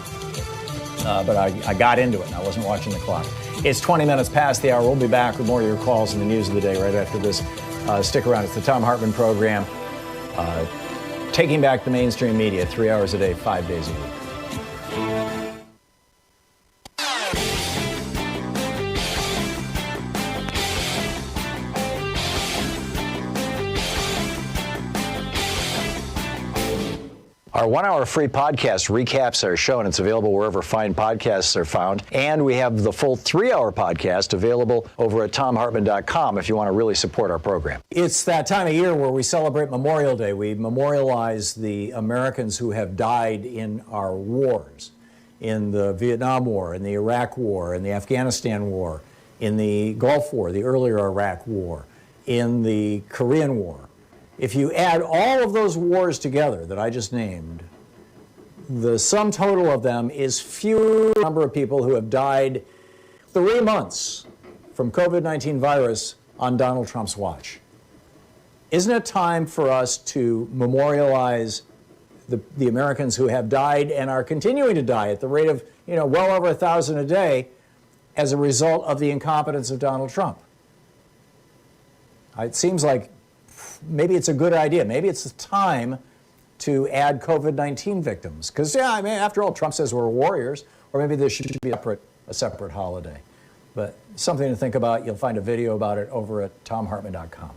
But I got into it and I wasn't watching the clock. It's 20 minutes past the hour. We'll be back with more of your calls and the news of the day right after this. Stick around. It's the Thom Hartmann Program. Taking back the mainstream media 3 hours a day, 5 days a week. Our 1 hour free podcast recaps our show, and it's available wherever fine podcasts are found. And we have the full 3 hour podcast available over at thomhartmann.com if you want to really support our program. It's that time of year where we celebrate Memorial Day. We memorialize the Americans who have died in our wars, in the Vietnam War, in the Iraq War, in the Afghanistan War, in the Gulf War, the earlier Iraq War, in the Korean War. If you add all of those wars together that I just named, the sum total of them is fewer number of people who have died 3 months from COVID-19 virus on Donald Trump's watch. Isn't it time for us to memorialize the Americans who have died and are continuing to die at the rate of, well over 1,000 a day as a result of the incompetence of Donald Trump? It seems like maybe it's a good idea. Maybe it's the time to add COVID-19 victims. Because, after all, Trump says we're warriors, or maybe there should be a separate holiday. But something to think about. You'll find a video about it over at thomhartmann.com.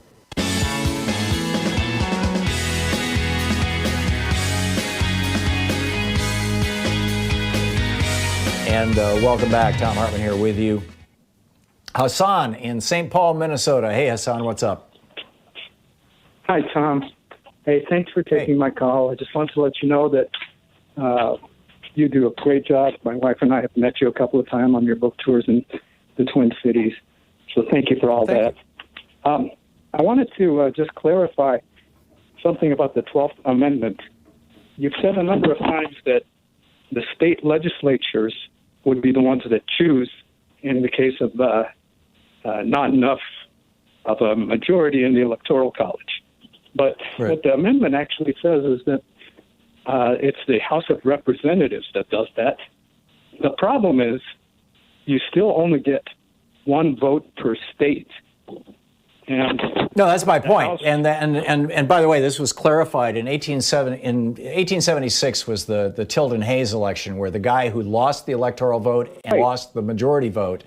And welcome back. Thom Hartmann here with you. Hassan in St. Paul, Minnesota. Hey, Hassan, what's up? Hi, Tom. Hey, thanks for taking my call. I just want to let you know that you do a great job. My wife and I have met you a couple of times on your book tours in the Twin Cities. So thank you for all that. I wanted to just clarify something about the 12th Amendment. You've said a number of times that the state legislatures would be the ones that choose in the case of not enough of a majority in the Electoral College. But what the amendment actually says is that it's the House of Representatives that does that. The problem is you still only get one vote per state. And no, that's my point. And by the way, this was clarified in 1876 was the Tilden Hayes election, where the guy who lost the electoral vote and lost the majority vote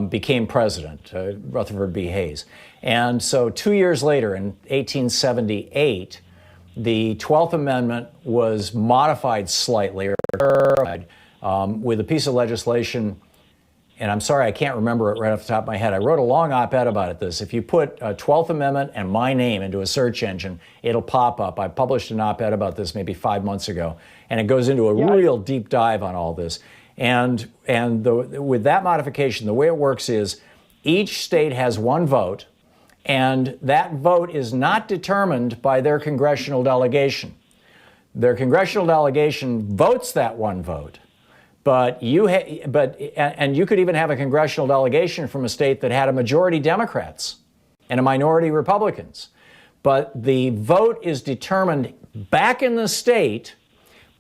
became president, Rutherford B. Hayes. And so 2 years later, in 1878, the 12th Amendment was modified slightly with a piece of legislation, and I'm sorry, I can't remember it right off the top of my head. I wrote a long op-ed about this. If you put 12th Amendment and my name into a search engine, it'll pop up. I published an op-ed about this maybe 5 months ago, and it goes into a real deep dive on all this. And with that modification, the way it works is each state has one vote, and that vote is not determined by their congressional delegation. Their congressional delegation votes that one vote, but you could even have a congressional delegation from a state that had a majority Democrats and a minority Republicans. But the vote is determined back in the state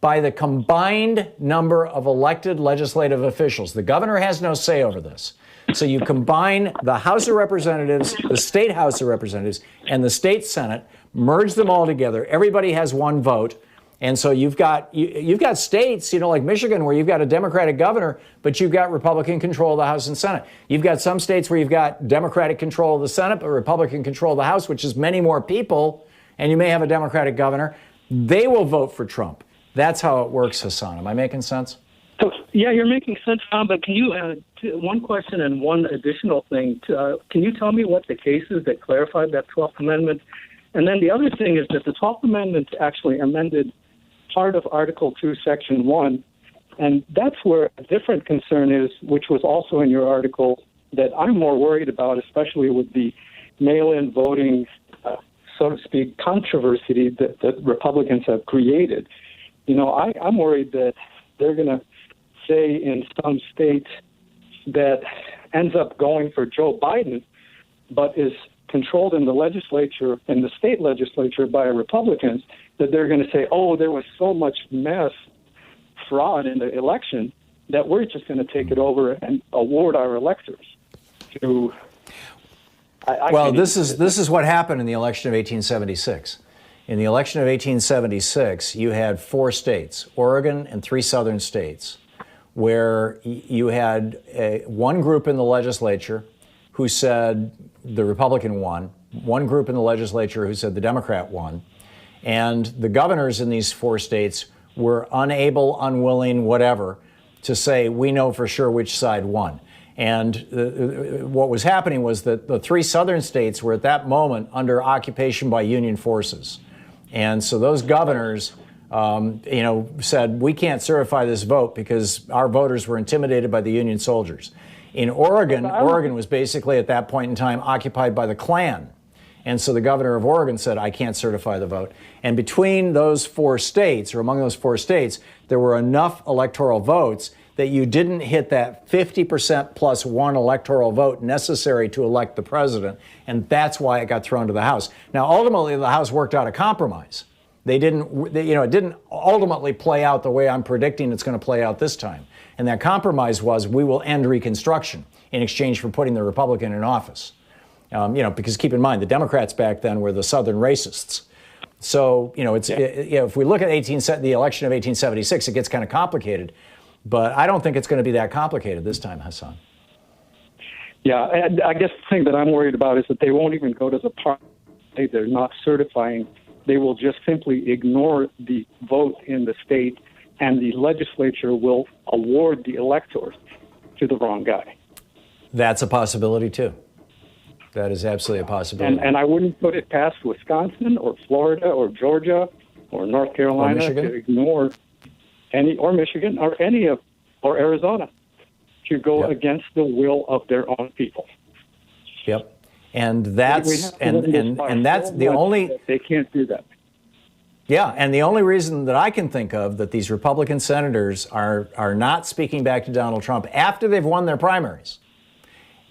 by the combined number of elected legislative officials. The governor has no say over this. So you combine the House of Representatives, the state House of Representatives, and the state Senate, merge them all together. Everybody has one vote. And so you've got states, like Michigan, where you've got a Democratic governor, but you've got Republican control of the House and Senate. You've got some states where you've got Democratic control of the Senate, but Republican control of the House, which is many more people, and you may have a Democratic governor. They will vote for Trump. That's how it works, Hassan. Am I making sense? So, yeah, you're making sense, Tom, but can you, one question and one additional thing, can you tell me what the case is that clarified that 12th Amendment? And then the other thing is that the 12th Amendment actually amended part of Article 2, Section 1, and that's where a different concern is, which was also in your article, that I'm more worried about, especially with the mail-in voting, so to speak, controversy that Republicans have created. You know, I'm worried that they're going to say in some states that ends up going for Joe Biden, but is controlled in the legislature, in the state legislature by Republicans, that they're going to say, oh, there was so much mess, fraud in the election, that we're just going to take it over and award our electors to... This is what happened in the election of 1876. In the election of 1876, you had 4 states, Oregon and 3 southern states, where you had one group in the legislature who said the Republican won, one group in the legislature who said the Democrat won, and the governors in these 4 states were unable, unwilling, whatever, to say, we know for sure which side won. And what was happening was that the 3 southern states were at that moment under occupation by Union forces. And so those governors, said, we can't certify this vote because our voters were intimidated by the Union soldiers. In Oregon, Oregon was basically at that point in time occupied by the Klan. And so the governor of Oregon said, I can't certify the vote. And between those 4 states, or among those 4 states, there were enough electoral votes that you didn't hit that 50% plus 1 electoral vote necessary to elect the president, and that's why it got thrown to the House. Now, ultimately, the House worked out a compromise. It didn't ultimately play out the way I'm predicting it's going to play out this time. And that compromise was, we will end Reconstruction in exchange for putting the Republican in office. Because keep in mind, the Democrats back then were the Southern racists. So, if we look at the election of 1876, it gets kind of complicated. But I don't think it's going to be that complicated this time, Hassan. Yeah, and I guess the thing that I'm worried about is that they won't even go to the party. They're not certifying. They will just simply ignore the vote in the state, and the legislature will award the electors to the wrong guy. That's a possibility, too. That is absolutely a possibility. And I wouldn't put it past Wisconsin or Florida or Georgia or North Carolina to ignore or Michigan or Arizona to go against the will of their own people. Yep. And that's the only they can't do that. Yeah, and the only reason that I can think of that these Republican senators are not speaking back to Donald Trump after they've won their primaries,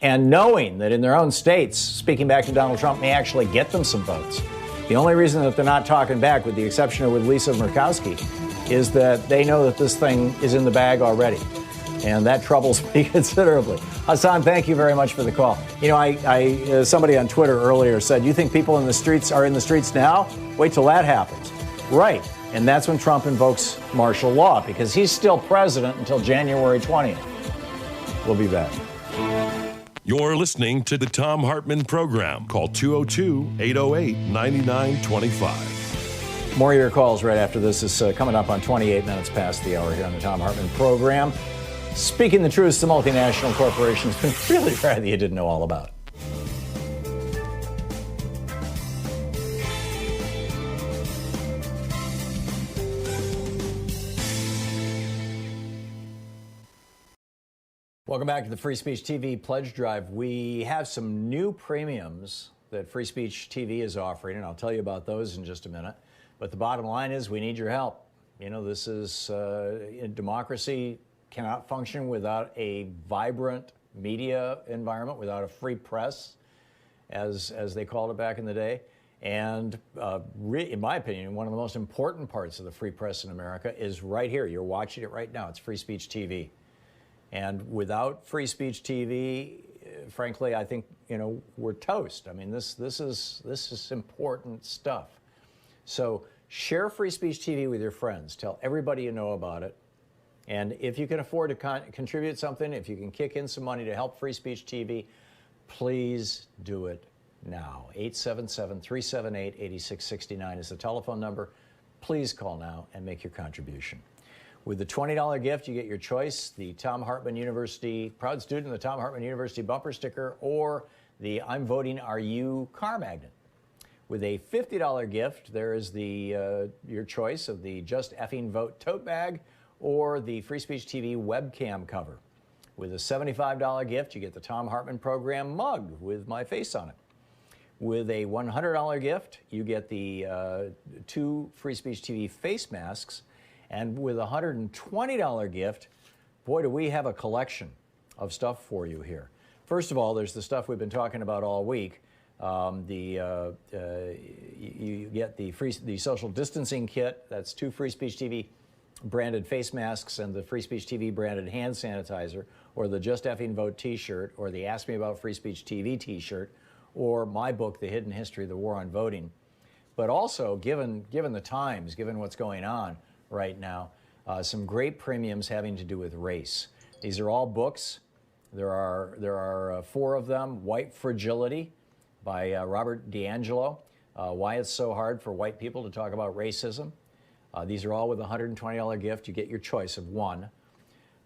and knowing that in their own states speaking back to Donald Trump may actually get them some votes. The only reason that they're not talking back, with the exception of with Lisa Murkowski, is that they know that this thing is in the bag already. And that troubles me considerably. Hassan, thank you very much for the call. Somebody on Twitter earlier said, you think people in the streets are in the streets now? Wait till that happens. Right. And that's when Trump invokes martial law, because he's still president until January 20th. We'll be back. You're listening to the Thom Hartmann Program. Call 202-808-9925. More of your calls right after this is coming up on 28 minutes past the hour here on the Thom Hartmann Program. Speaking the truth to multinational corporations, been really rare that you didn't know all about. Welcome back to the Free Speech TV Pledge Drive. We have some new premiums that Free Speech TV is offering, and I'll tell you about those in just a minute. But the bottom line is we need your help. This is democracy cannot function without a vibrant media environment, without a free press, as they called it back in the day. And in my opinion, one of the most important parts of the free press in America is right here. You're watching it right now. It's Free Speech TV. And without Free Speech TV, frankly, I think, we're toast. I mean, this is important stuff. So share Free Speech TV with your friends. Tell everybody you know about it. And if you can afford to contribute something, if you can kick in some money to help Free Speech TV, please do it now. 877-378-8669 is the telephone number. Please call now and make your contribution. With the $20 gift, you get your choice, the Thom Hartmann University, proud student of the Thom Hartmann University bumper sticker, or the I'm Voting Are You car magnet. With a $50 gift, there is the your choice of the Just Effing Vote tote bag or the Free Speech TV webcam cover. With a $75 gift, you get the Thom Hartmann Program mug with my face on it. With a $100 gift, you get the 2 Free Speech TV face masks. And with a $120 gift, boy, do we have a collection of stuff for you here. First of all, there's the stuff we've been talking about all week. You get the social distancing kit. That's 2 Free Speech TV branded face masks and the Free Speech TV branded hand sanitizer, or the Just Effing Vote t-shirt, or the Ask Me About Free Speech TV t-shirt, or my book, The Hidden History of the War on Voting. But also, given the times, given what's going on right now, some great premiums having to do with race. These are all books. There are 4 of them. White Fragility by Robert DiAngelo. Why It's So Hard for White People to Talk About Racism. These are all with a $120 gift. You get your choice of one.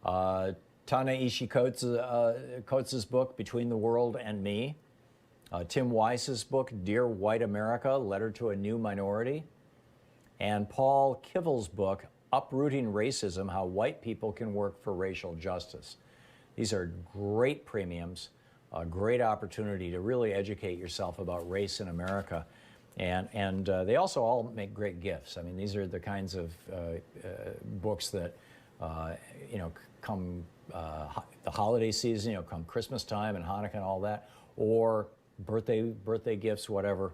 Ta-Nehisi Coates' book, Between the World and Me. Tim Weiss's book, Dear White America, Letter to a New Minority. And Paul Kivel's book, Uprooting Racism, How White People Can Work for Racial Justice. These are great premiums, a great opportunity to really educate yourself about race in America. And they also all make great gifts. I mean, these are the kinds of books that, come the holiday season, come Christmas time and Hanukkah and all that, or birthday gifts, whatever.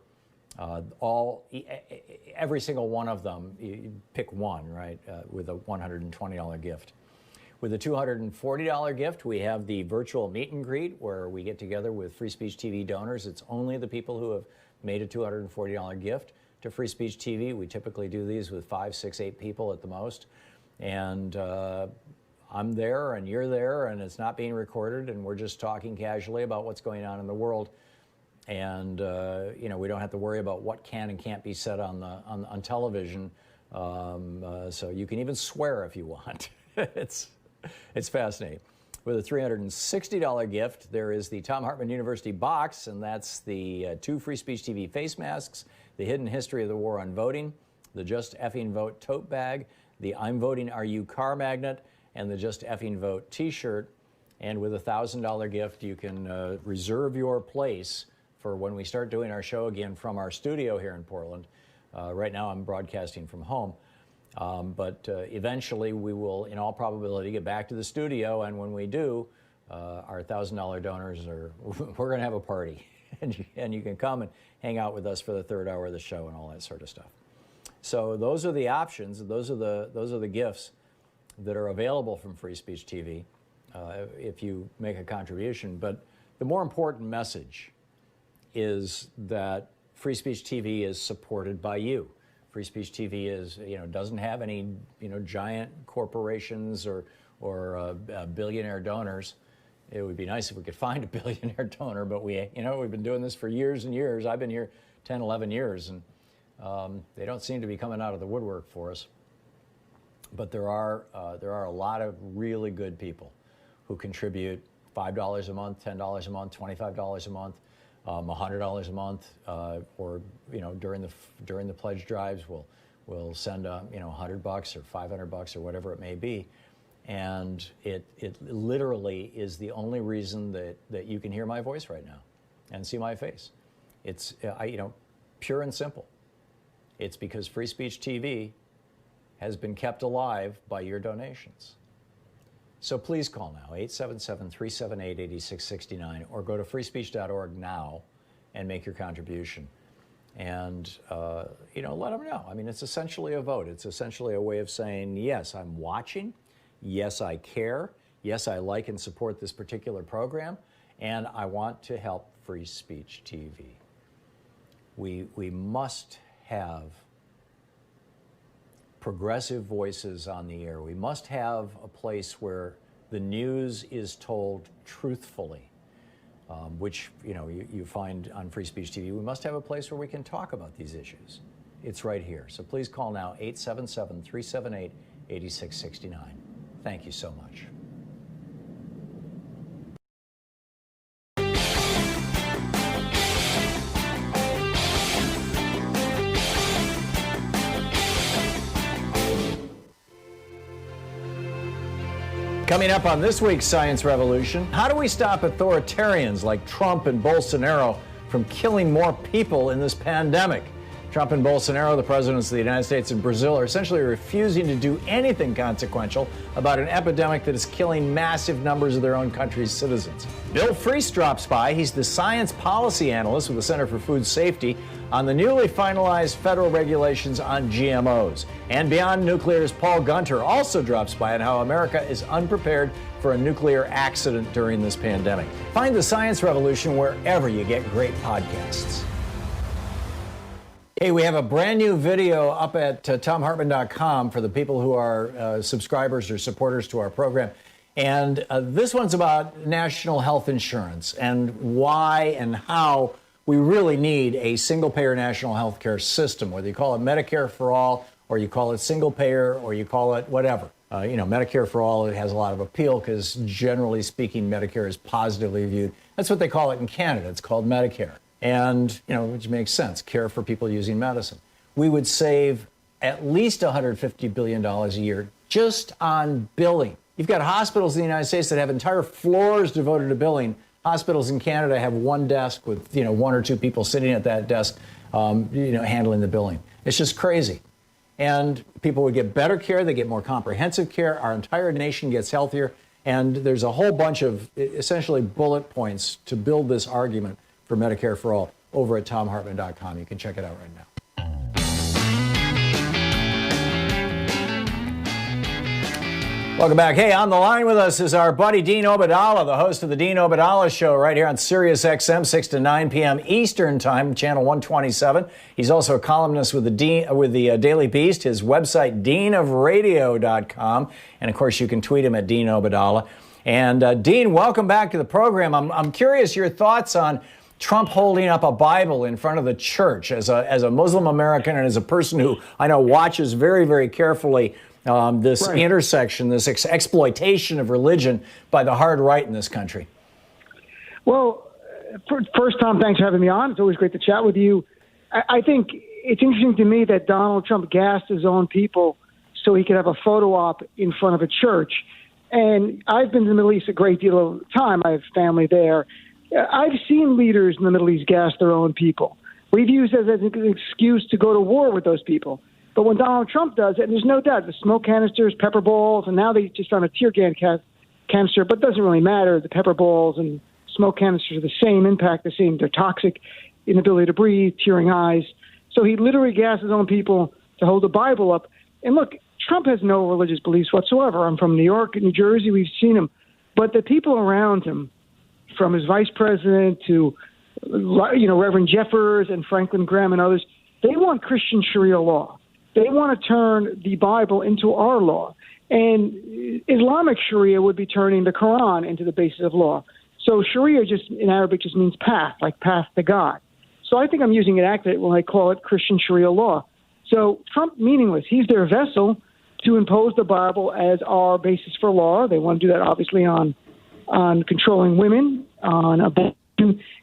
Every single one of them, you pick one, right, with a $120 gift. With a $240 gift, we have the virtual meet and greet where we get together with Free Speech TV donors. It's only the people who have made a $240 gift to Free Speech TV. We typically do these with 5, 6, 8 people at the most. And I'm there and you're there and it's not being recorded and we're just talking casually about what's going on in the world. And we don't have to worry about what can and can't be said on television. So you can even swear if you want. It's fascinating. With a $360 gift, there is the Thom Hartmann University box, and that's the 2 Free Speech TV face masks, the Hidden History of the War on Voting, the Just Effing Vote tote bag, the I'm Voting Are You car magnet, and the Just Effing Vote t-shirt. And with a $1,000 gift, you can reserve your place for when we start doing our show again from our studio here in Portland. Right now I'm broadcasting from home. But eventually we will, in all probability, get back to the studio. And when we do, our $1,000 donors we're going to have a party. and you can come and hang out with us for the 3rd hour of the show and all that sort of stuff. So those are the options. Those are the gifts that are available from Free Speech TV if you make a contribution. But the more important message is that Free Speech TV is supported by you. Free Speech TV is, doesn't have any, giant corporations or billionaire donors. It would be nice if we could find a billionaire donor, but we've been doing this for years and years. I've been here 10, 11 years, and they don't seem to be coming out of the woodwork for us. But there are a lot of really good people who contribute $5 a month, $10 a month, $25 a month. $100 a month, or during the pledge drives, we'll send $100 or $500 or whatever it may be, and it literally is the only reason that you can hear my voice right now, and see my face. It's pure and simple. It's because Free Speech TV has been kept alive by your donations. So please call now, 877-378-8669, or go to freespeech.org now and make your contribution. And, let them know. I mean, it's essentially a vote. It's essentially a way of saying, yes, I'm watching. Yes, I care. Yes, I like and support this particular program. And I want to help Free Speech TV. We must have progressive voices on the air. We must have a place where the news is told truthfully, which you find on Free Speech TV. We must have a place where we can talk about these issues. It's right here. So please call now, 877-378-8669. 8669. Thank you so much. Coming up on this week's Science Revolution, how do we stop authoritarians like Trump and Bolsonaro from killing more people in this pandemic? Trump and Bolsonaro, the presidents of the United States and Brazil, are essentially refusing to do anything consequential about an epidemic that is killing massive numbers of their own country's citizens. Bill Friess drops by. He's the science policy analyst with the Center for Food Safety on the newly finalized federal regulations on GMOs. And Beyond Nuclear's Paul Gunter also drops by on how America is unprepared for a nuclear accident during this pandemic. Find the Science Revolution wherever you get great podcasts. Hey, we have a brand new video up at ThomHartmann.com for the people who are subscribers or supporters to our program. And this one's about national health insurance and why and how we really need a single-payer national health care system, whether you call it Medicare for all or you call it single-payer or you call it whatever. Medicare for all, it has a lot of appeal because generally speaking, Medicare is positively viewed. That's what they call it in Canada. It's called Medicare. And, which makes sense, care for people using medicine. We would save at least $150 billion a year just on billing. You've got hospitals in the United States that have entire floors devoted to billing. Hospitals in Canada have one desk with, one or two people sitting at that desk, handling the billing. It's just crazy. And people would get better care. They get more comprehensive care. Our entire nation gets healthier. And there's a whole bunch of essentially bullet points to build this argument for Medicare for all over at ThomHartmann.com. You can check it out right now. Welcome back. Hey, on the line with us is our buddy Dean Obeidallah, the host of the Dean Obeidallah Show right here on Sirius XM, 6 to 9 p.m. Eastern Time, channel 127. He's also a columnist with the Daily Beast, his website, deanofradio.com. And, of course, you can tweet him at Dean Obeidallah. And, Dean, welcome back to the program. I'm curious your thoughts on Trump holding up a Bible in front of the church as a Muslim American and as a person who I know watches very, very carefully this intersection, this exploitation of religion by the hard right in this country. Well, first, Tom, thanks for having me on. It's always great to chat with you. I think it's interesting to me that Donald Trump gassed his own people so he could have a photo op in front of a church. And I've been to the Middle East a great deal of time. I have family there. I've seen leaders in the Middle East gas their own people. We've used it as an excuse to go to war with those people. But when Donald Trump does it, and there's no doubt, the smoke canisters, pepper balls, and now they just found a tear gas canister, but it doesn't really matter. The pepper balls and smoke canisters are the same impact, the same. They're toxic, inability to breathe, tearing eyes. So he literally gassed his own people to hold the Bible up. And look, Trump has no religious beliefs whatsoever. I'm from New York and New Jersey. We've seen him. But the people around him, from his vice president to, Reverend Jeffers and Franklin Graham and others, they want Christian Sharia law. They want to turn the Bible into our law. And Islamic Sharia would be turning the Quran into the basis of law. So Sharia in Arabic just means path, like path to God. So I think I'm using it accurately when I call it Christian Sharia law. So Trump, meaningless. He's their vessel to impose the Bible as our basis for law. They want to do that, obviously, on controlling women, on abortion.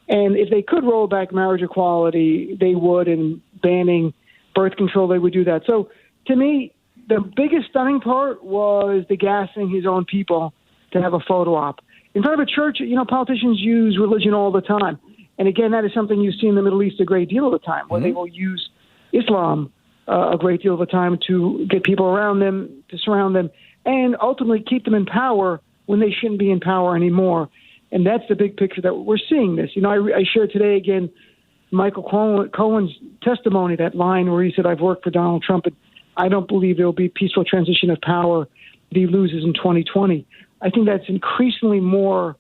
And if they could roll back marriage equality, they would, and banning birth control, they would do that. So to me, the biggest stunning part was the gassing his own people to have a photo op. In front of a church, politicians use religion all the time. And again, that is something you see in the Middle East a great deal of the time, where they will use Islam a great deal of the time to get people around them, to surround them, and ultimately keep them in power when they shouldn't be in power anymore. And that's the big picture that we're seeing this. I shared today again Michael Cohen's testimony, that line where he said, I've worked for Donald Trump, and I don't believe there will be peaceful transition of power if he loses in 2020. I think that's increasingly more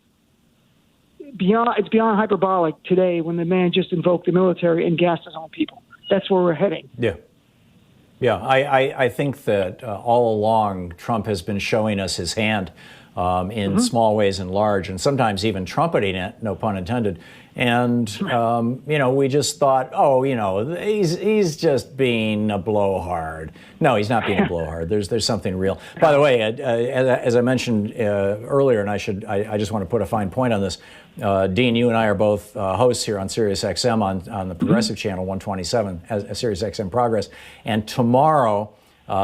it's beyond hyperbolic today when the man just invoked the military and gassed his own people. That's where we're heading. Yeah, I think that all along Trump has been showing us his hand in small ways and large, and sometimes even trumpeting it, no pun intended. And, we just thought, he's just being a blowhard. No, he's not being a blowhard. There's something real. By the way, as I mentioned earlier, and I just want to put a fine point on this, Dean, you and I are both hosts here on Sirius XM on the Progressive Channel 127, Sirius XM Progress. And tomorrow,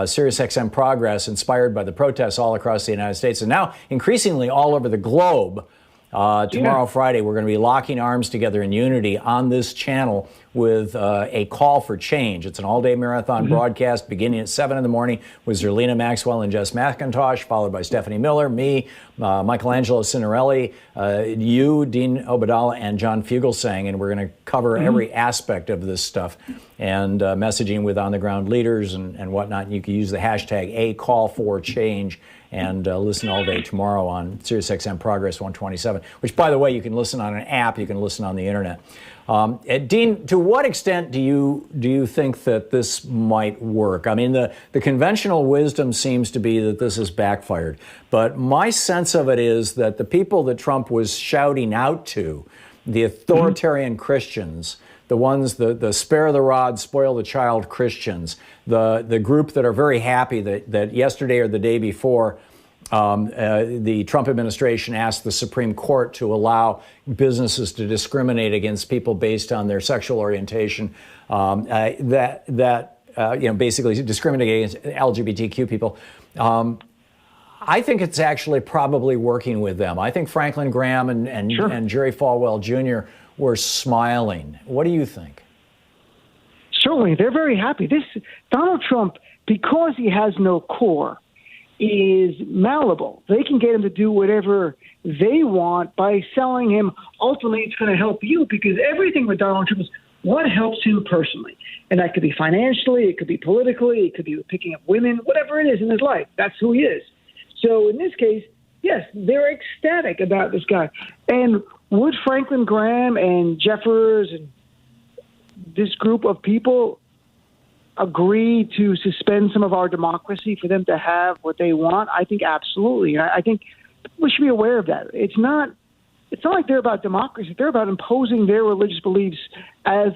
Sirius XM Progress, inspired by the protests all across the United States and now increasingly all over the globe, tomorrow, Friday, we're going to be locking arms together in unity on this channel with a call for change. It's an all-day marathon broadcast beginning at 7 in the morning with Zerlina Maxwell and Jess McIntosh, followed by Stephanie Miller, me, Michelangelo Signorelli, you, Dean Obeidallah, and John Fugelsang, and we're going to cover every aspect of this stuff and messaging with on-the-ground leaders and whatnot. You can use the hashtag #ACallForChange and listen all day tomorrow on SiriusXM Progress 127, which, by the way, you can listen on an app, you can listen on the internet. Dean, to what extent do you think that this might work? I mean, the conventional wisdom seems to be that this has backfired, but my sense of it is that the people that Trump was shouting out to, the authoritarian Christians, the ones, the spare the rod, spoil the child Christians, the group that are very happy that yesterday or the day before the Trump administration asked the Supreme Court to allow businesses to discriminate against people based on their sexual orientation, basically discriminating against LGBTQ people. I think it's actually probably working with them. I think Franklin Graham and Jerry Falwell Jr. were smiling. What do you think? Certainly, they're very happy. Donald Trump, because he has no core, is malleable. They can get him to do whatever they want by selling him. Ultimately, it's going to help you, because everything with Donald Trump is what helps him personally. And that could be financially, it could be politically, it could be picking up women, whatever it is in his life. That's who he is. So in this case, yes, they're ecstatic about this guy. And would Franklin Graham and Jeffers and this group of people agree to suspend some of our democracy for them to have what they want? I think absolutely. And I think we should be aware of that. It's not like they're about democracy. They're about imposing their religious beliefs as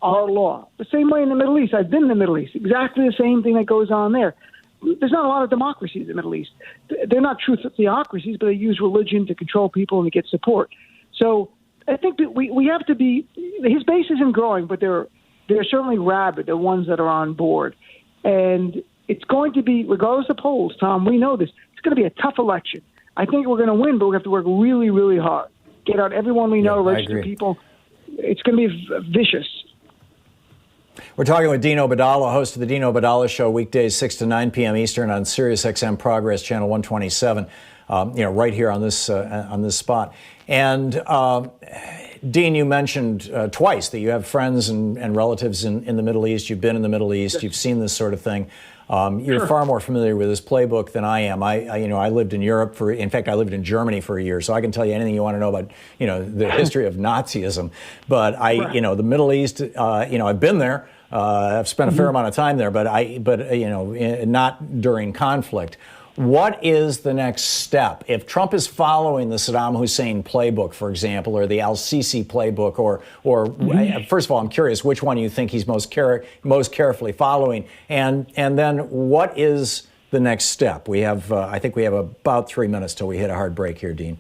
our law. The same way in the Middle East. I've been in the Middle East. Exactly the same thing that goes on there. There's not a lot of democracies in the Middle East. They're not true theocracies, but they use religion to control people and to get support. So I think that we have to be – his base isn't growing, but they're certainly rabid, the ones that are on board. And it's going to be, regardless of polls, Tom, we know this, it's going to be a tough election. I think we're going to win, but we have to work really, really hard. Get out everyone we know, register people. It's going to be vicious. We're talking with Dean Obeidallah, host of the Dean Obeidallah Show, weekdays 6 to 9 p.m. Eastern on SiriusXM Progress, channel 127, right here on this spot. And Dean, you mentioned twice that you have friends and relatives in the Middle East. You've been in the Middle East. You've seen this sort of thing. You're far more familiar with this playbook than I am. I lived in Europe in fact, I lived in Germany for a year, so I can tell you anything you want to know about, the history of Nazism. But the Middle East, I've been there. I've spent a fair amount of time there, but not during conflict. What is the next step? If Trump is following the Saddam Hussein playbook, for example, or the al-Sisi playbook, or first of all, I'm curious which one you think he's most carefully following, and then what is the next step? We have, I think we have about 3 minutes till we hit a hard break here, Dean.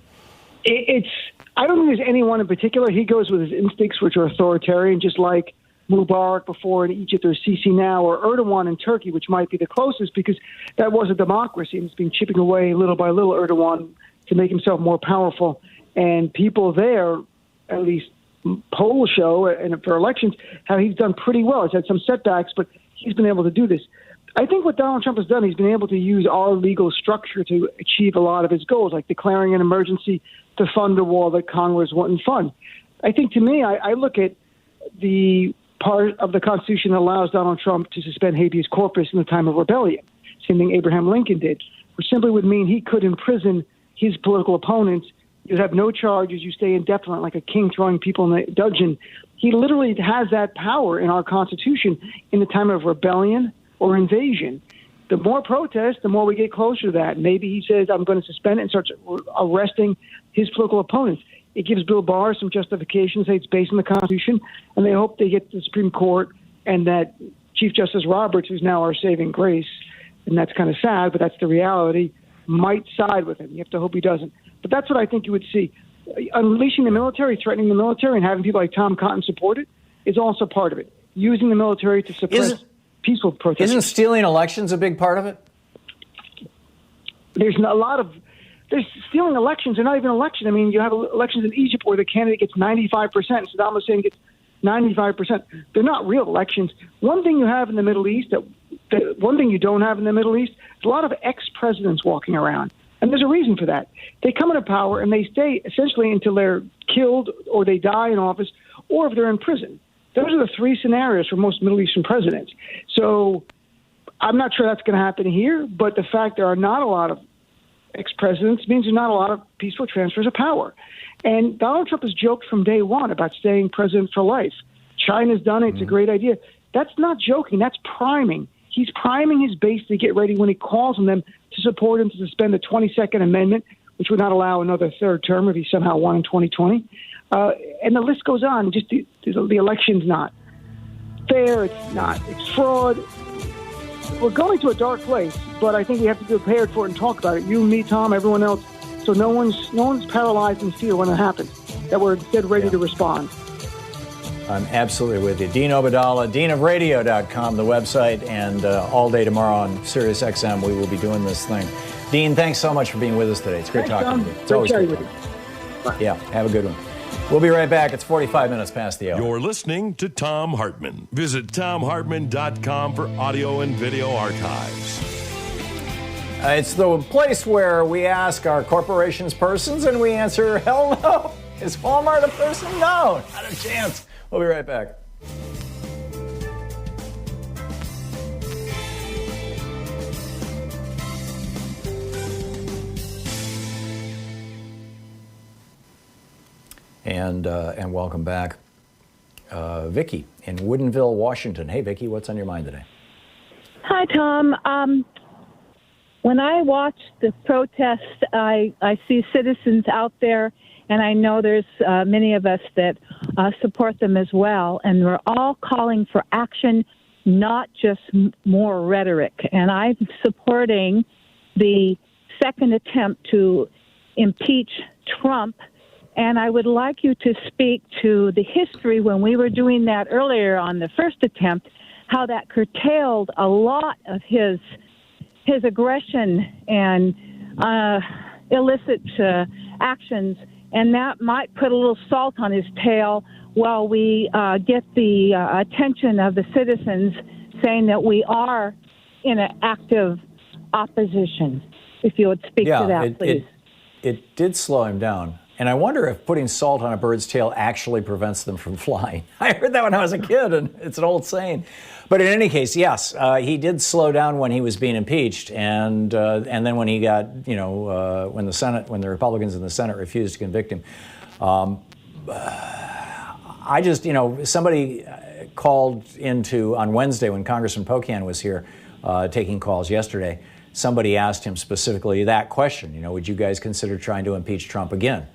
I don't think there's anyone in particular. He goes with his instincts, which are authoritarian, just like Mubarak before in Egypt, or Sisi now, or Erdogan in Turkey, which might be the closest, because that was a democracy and it's been chipping away little by little, Erdogan, to make himself more powerful. And people there, at least polls show, and for elections, how he's done pretty well. He's had some setbacks, but he's been able to do this. I think what Donald Trump has done, he's been able to use our legal structure to achieve a lot of his goals, like declaring an emergency to fund a wall that Congress wouldn't fund. I think, to me, I look at the part of the Constitution that allows Donald Trump to suspend habeas corpus in the time of rebellion, same thing Abraham Lincoln did, which simply would mean he could imprison his political opponents. You have no charges. You stay indefinite, like a king throwing people in the dungeon. He literally has that power in our Constitution in the time of rebellion or invasion. the more protests, the more we get closer to that. Maybe he says, I'm going to suspend it and starts arresting his political opponents. It gives Bill Barr some justification, say it's based on the Constitution, and they hope they get to the Supreme Court and that Chief Justice Roberts, who's now our saving grace, and that's kind of sad, but that's the reality, might side with him. You have to hope he doesn't. But that's what I think you would see. Unleashing the military, threatening the military, and having people like Tom Cotton support it is also part of it. Using the military to suppress peaceful protesters. Isn't stealing elections a big part of it? There's stealing elections. They're not even elections. I mean, you have elections in Egypt where the candidate gets 95%. Saddam Hussein gets 95%. They're not real elections. One thing you have in the Middle East, one thing you don't have in the Middle East, is a lot of ex-presidents walking around. And there's a reason for that. They come into power and they stay essentially until they're killed or they die in office or if they're in prison. Those are the three scenarios for most Middle Eastern presidents. So I'm not sure that's going to happen here, but the fact there are not a lot of ex-presidents means there's not a lot of peaceful transfers of power. And Donald Trump has joked from day one about staying president for life. China's done it. It's a great idea. That's not joking. That's priming. He's priming his base to get ready when he calls on them to support him to suspend the 22nd Amendment, which would not allow another third term if he somehow won in 2020. And the list goes on. Just the election's not fair. It's not. It's fraud. We're going to a dark place, but I think we have to be prepared for it and talk about it. You, me, Tom, everyone else. So no one's paralyzed in fear when it happens. That we're instead ready to respond. I'm absolutely with you. Dean Obeidallah, deanofradio.com, the website, and all day tomorrow on SiriusXM, we will be doing this thing. Dean, thanks so much for being with us today. It's great talking to you. It's always great. Yeah, have a good one. We'll be right back. It's 45 minutes past the hour. You're listening to Thom Hartmann. Visit ThomHartmann.com for audio and video archives. It's the place where we ask our corporations persons and we answer, hell no. Is Walmart a person? No, not a chance. We'll be right back. And welcome back. Vicki in Woodinville, Washington. Hey, Vicki, what's on your mind today? Hi, Tom. When I watch the protests, I see citizens out there, and I know there's many of us that support them as well. And we're all calling for action, not just more rhetoric. And I'm supporting the second attempt to impeach Trump. And I would like you to speak to the history when we were doing that earlier on the first attempt, how that curtailed a lot of his aggression and illicit actions, and that might put a little salt on his tail while we get the attention of the citizens saying that we are in an active opposition. If you would speak to that, please. It did slow him down. And I wonder if putting salt on a bird's tail actually prevents them from flying. I heard that when I was a kid, and it's an old saying. But in any case, yes, he did slow down when he was being impeached, and then when he got, when the Republicans in the Senate refused to convict him. I just, somebody called into on Wednesday when Congressman Pocan was here taking calls yesterday. Somebody asked him specifically that question. Would you guys consider trying to impeach Trump again?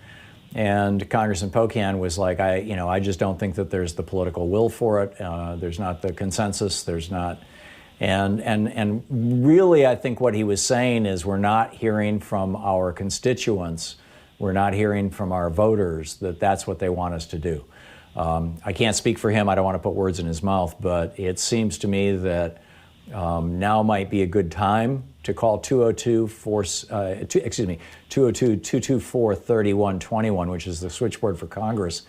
And Congressman Pocan was like, I just don't think that there's the political will for it. There's not the consensus. There's not, and really, I think what he was saying is we're not hearing from our constituents. We're not hearing from our voters that that's what they want us to do. I can't speak for him. I don't want to put words in his mouth, but it seems to me that now might be a good time to call 202-224-3121, which is the switchboard for Congress,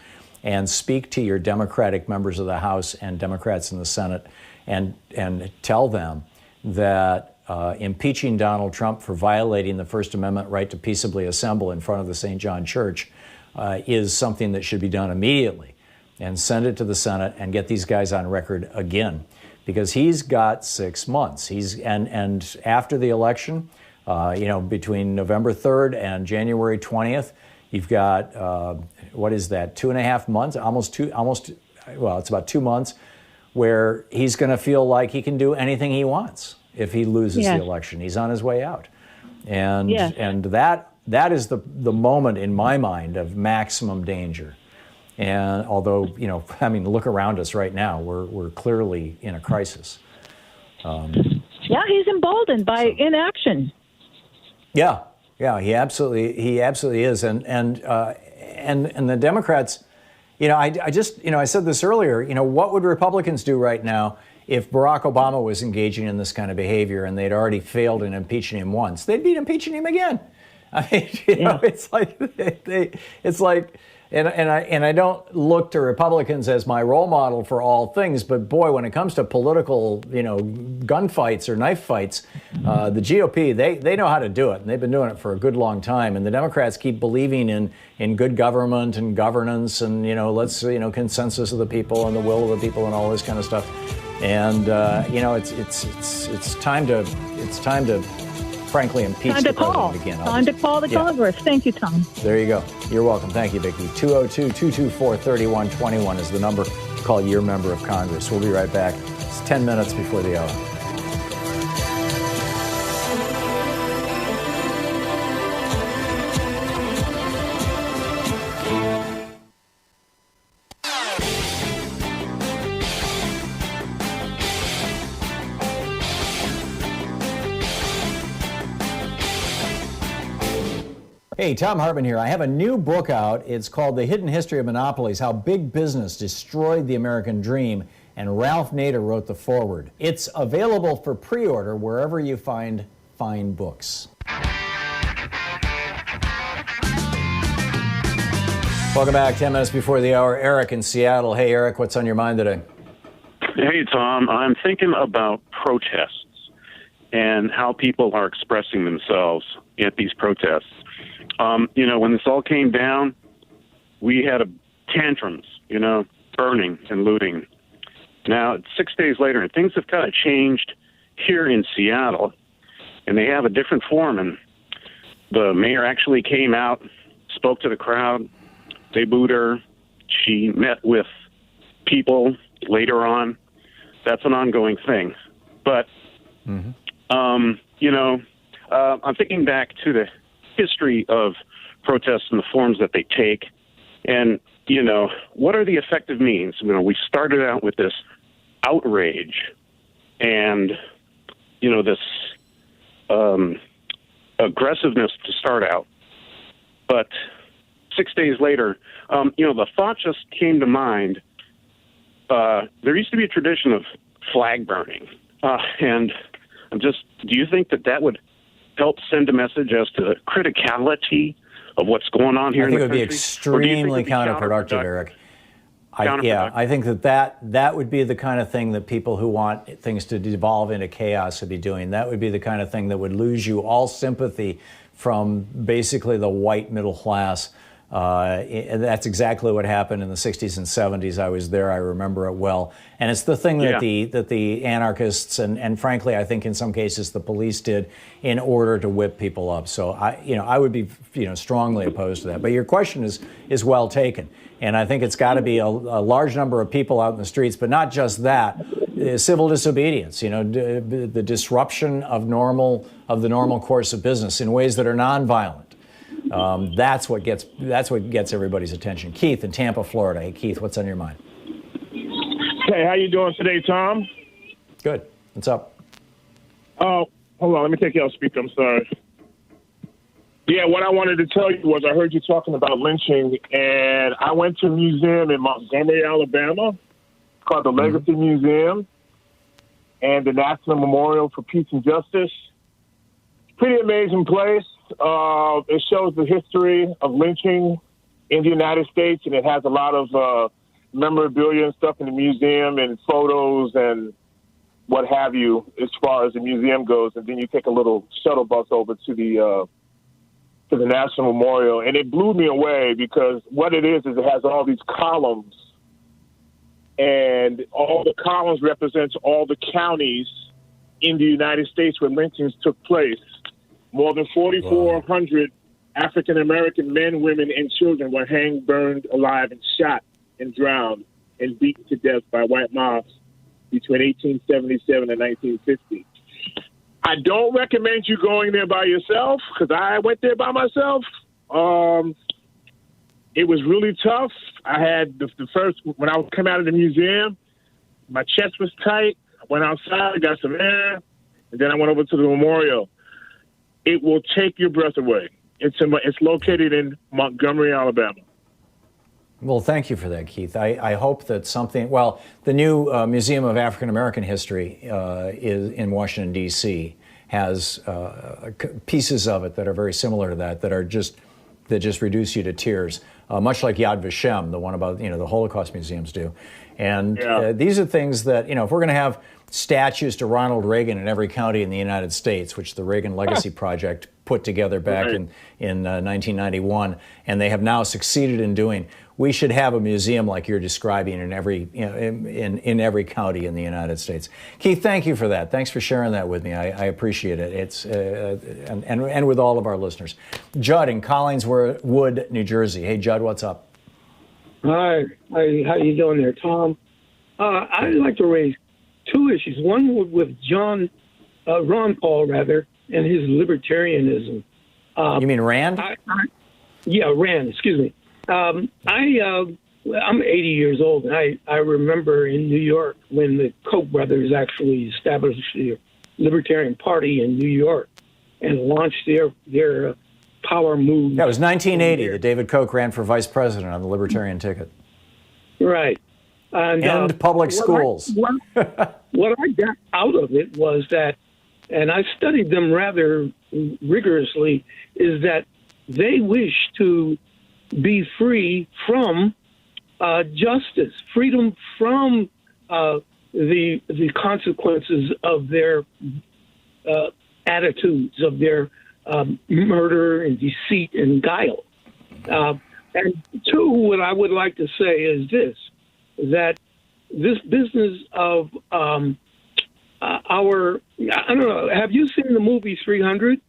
and speak to your Democratic members of the House and Democrats in the Senate and tell them that impeaching Donald Trump for violating the First Amendment right to peaceably assemble in front of the St. John Church is something that should be done immediately, and send it to the Senate and get these guys on record again. Because he's got 6 months. And after the election, between November 3rd and January 20th, you've got what is that? 2.5 months, it's about 2 months, where he's going to feel like he can do anything he wants. if he loses the election. He's on his way out. And that is the moment in my mind of maximum danger. And although, look around us right now, we're clearly in a crisis. He's emboldened by inaction. Yeah, he absolutely is. And the Democrats, I said this earlier, what would Republicans do right now if Barack Obama was engaging in this kind of behavior and they'd already failed in impeaching him once? They'd be impeaching him again. I mean, it's like, and I don't look to Republicans as my role model for all things, but boy, when it comes to political, gunfights or knife fights, the GOP, they know how to do it, and they've been doing it for a good long time. And the Democrats keep believing in good government and governance and consensus of the people and the will of the people and all this kind of stuff. And it's time to frankly impeach the president again. Time to call the Congress. Thank you, Tom. There you go. You're welcome. Thank you, Vicki. 202-224-3121 is the number. Call your member of Congress. We'll be right back. It's 10 minutes before the hour. Hey, Thom Hartmann here. I have a new book out. It's called The Hidden History of Monopolies, How Big Business Destroyed the American Dream, and Ralph Nader wrote the foreword. It's available for pre-order wherever you find fine books. Welcome back. 10 minutes before the hour. Eric in Seattle. Hey, Eric, what's on your mind today? Hey, Tom. I'm thinking about protests and how people are expressing themselves at these protests. When this all came down, we had tantrums, burning and looting. Now, it's 6 days later, and things have kind of changed here in Seattle, and they have a different form. And the mayor actually came out, spoke to the crowd. They booed her. She met with people later on. That's an ongoing thing. But, I'm thinking back to the history of protests and the forms that they take. And, what are the effective means? We started out with this outrage and, this aggressiveness to start out. But 6 days later, the thought just came to mind. There used to be a tradition of flag burning. And do you think that would help send a message as to the criticality of what's going on here in the country? I think it would be extremely counterproductive, Eric. I think that would be the kind of thing that people who want things to devolve into chaos would be doing. That would be the kind of thing that would lose you all sympathy from basically the white middle class. And that's exactly what happened in the 60s and 70s. I was there. I remember it well. And it's the thing that the anarchists and frankly, I think in some cases the police did in order to whip people up. So I would be strongly opposed to that. But your question is well taken. And I think it's got to be a large number of people out in the streets, but not just that. Civil disobedience, the disruption of the normal course of business in ways that are nonviolent. That's what gets everybody's attention. Keith in Tampa, Florida. Hey, Keith, what's on your mind? Hey, how you doing today, Tom? Good. What's up? Oh, hold on. Let me take you off speaker. I'm sorry. Yeah, what I wanted to tell you was I heard you talking about lynching, and I went to a museum in Montgomery, Alabama, called the Legacy Museum and the National Memorial for Peace and Justice. Pretty amazing place. It shows the history of lynching in the United States, and it has a lot of memorabilia and stuff in the museum and photos and what have you as far as the museum goes. And then you take a little shuttle bus over to the National Memorial, and it blew me away because what it is it has all these columns, and all the columns represents all the counties in the United States where lynchings took place. More than 4,400 African-American men, women, and children were hanged, burned alive, and shot and drowned and beaten to death by white mobs between 1877 and 1950. I don't recommend you going there by yourself because I went there by myself. It was really tough. I had the first, when I came out of the museum, my chest was tight. I went outside, got some air, and then I went over to the memorial. It will take your breath away. It's located in Montgomery, Alabama. Well, thank you for that, Keith. I hope that something, well, the new Museum of African American History is in Washington, D.C., has pieces of it that are very similar to that just reduce you to tears, much like Yad Vashem, the one about, the Holocaust museums do. And these are things that, if we're going to have statues to Ronald Reagan in every county in the United States, which the Reagan Legacy Project put together back in 1991, and they have now succeeded in doing, we should have a museum like you're describing in every in every county in the United States. Keith, thank you for that. Thanks for sharing that with me. I appreciate it. It's and with all of our listeners. Judd in Collingswood, New Jersey. Hey, Judd, what's up? Hi. How you doing there, Tom? I'd like to raise two issues. One with Ron Paul, rather, and his libertarianism. You mean Rand? Yeah, Rand. Excuse me. I'm 80 years old, and I remember in New York when the Koch brothers actually established the Libertarian Party in New York and launched their power move. That was 1980 that David Koch ran for vice president on the Libertarian ticket. Right. And public schools. What I got out of it was that, and I studied them rather rigorously, is that they wish to be free from justice, freedom from the consequences of their attitudes, of their murder and deceit and guile. And two, what I would like to say is this, that this business of I don't know, have you seen the movie 300?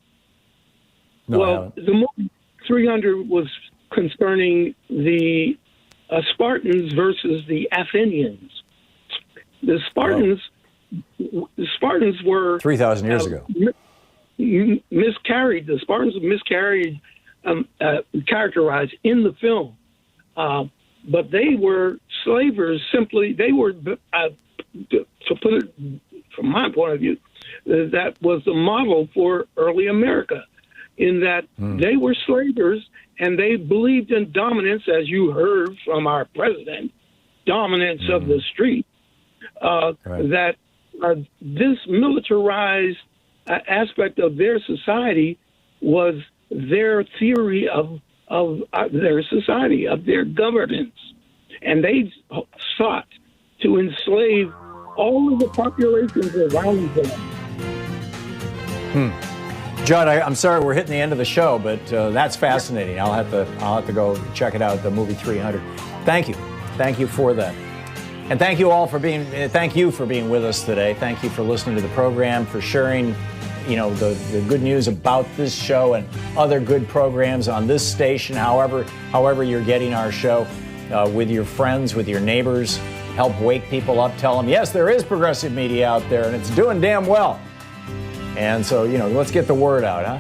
No, well, the movie 300 was concerning the Spartans versus the Athenians. The Spartans were 3,000 years ago. Miscarried. The Spartans miscarried, characterized in the film, but they were slavers. Simply, they were to put it from my point of view, that was the model for early America, in that they were slavers. And they believed in dominance, as you heard from our president, dominance of the street, that this militarized aspect of their society was their theory of their society, of their governance. And they sought to enslave all of the populations around them. Judd, I'm sorry we're hitting the end of the show, but that's fascinating. I'll have to go check it out, the movie 300. Thank you for that, and thank you all for being with us today. Thank you for listening to the program, for sharing, the good news about this show and other good programs on this station. However you're getting our show, with your friends, with your neighbors, help wake people up. Tell them, yes, there is progressive media out there, and it's doing damn well. And so, let's get the word out, huh?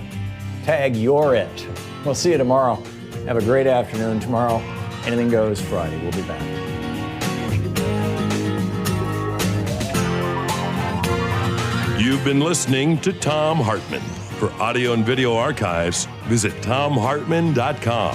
Tag you're it. We'll see you tomorrow. Have a great afternoon tomorrow. Anything Goes Friday. We'll be back. You've been listening to Thom Hartmann. For audio and video archives, visit thomhartmann.com.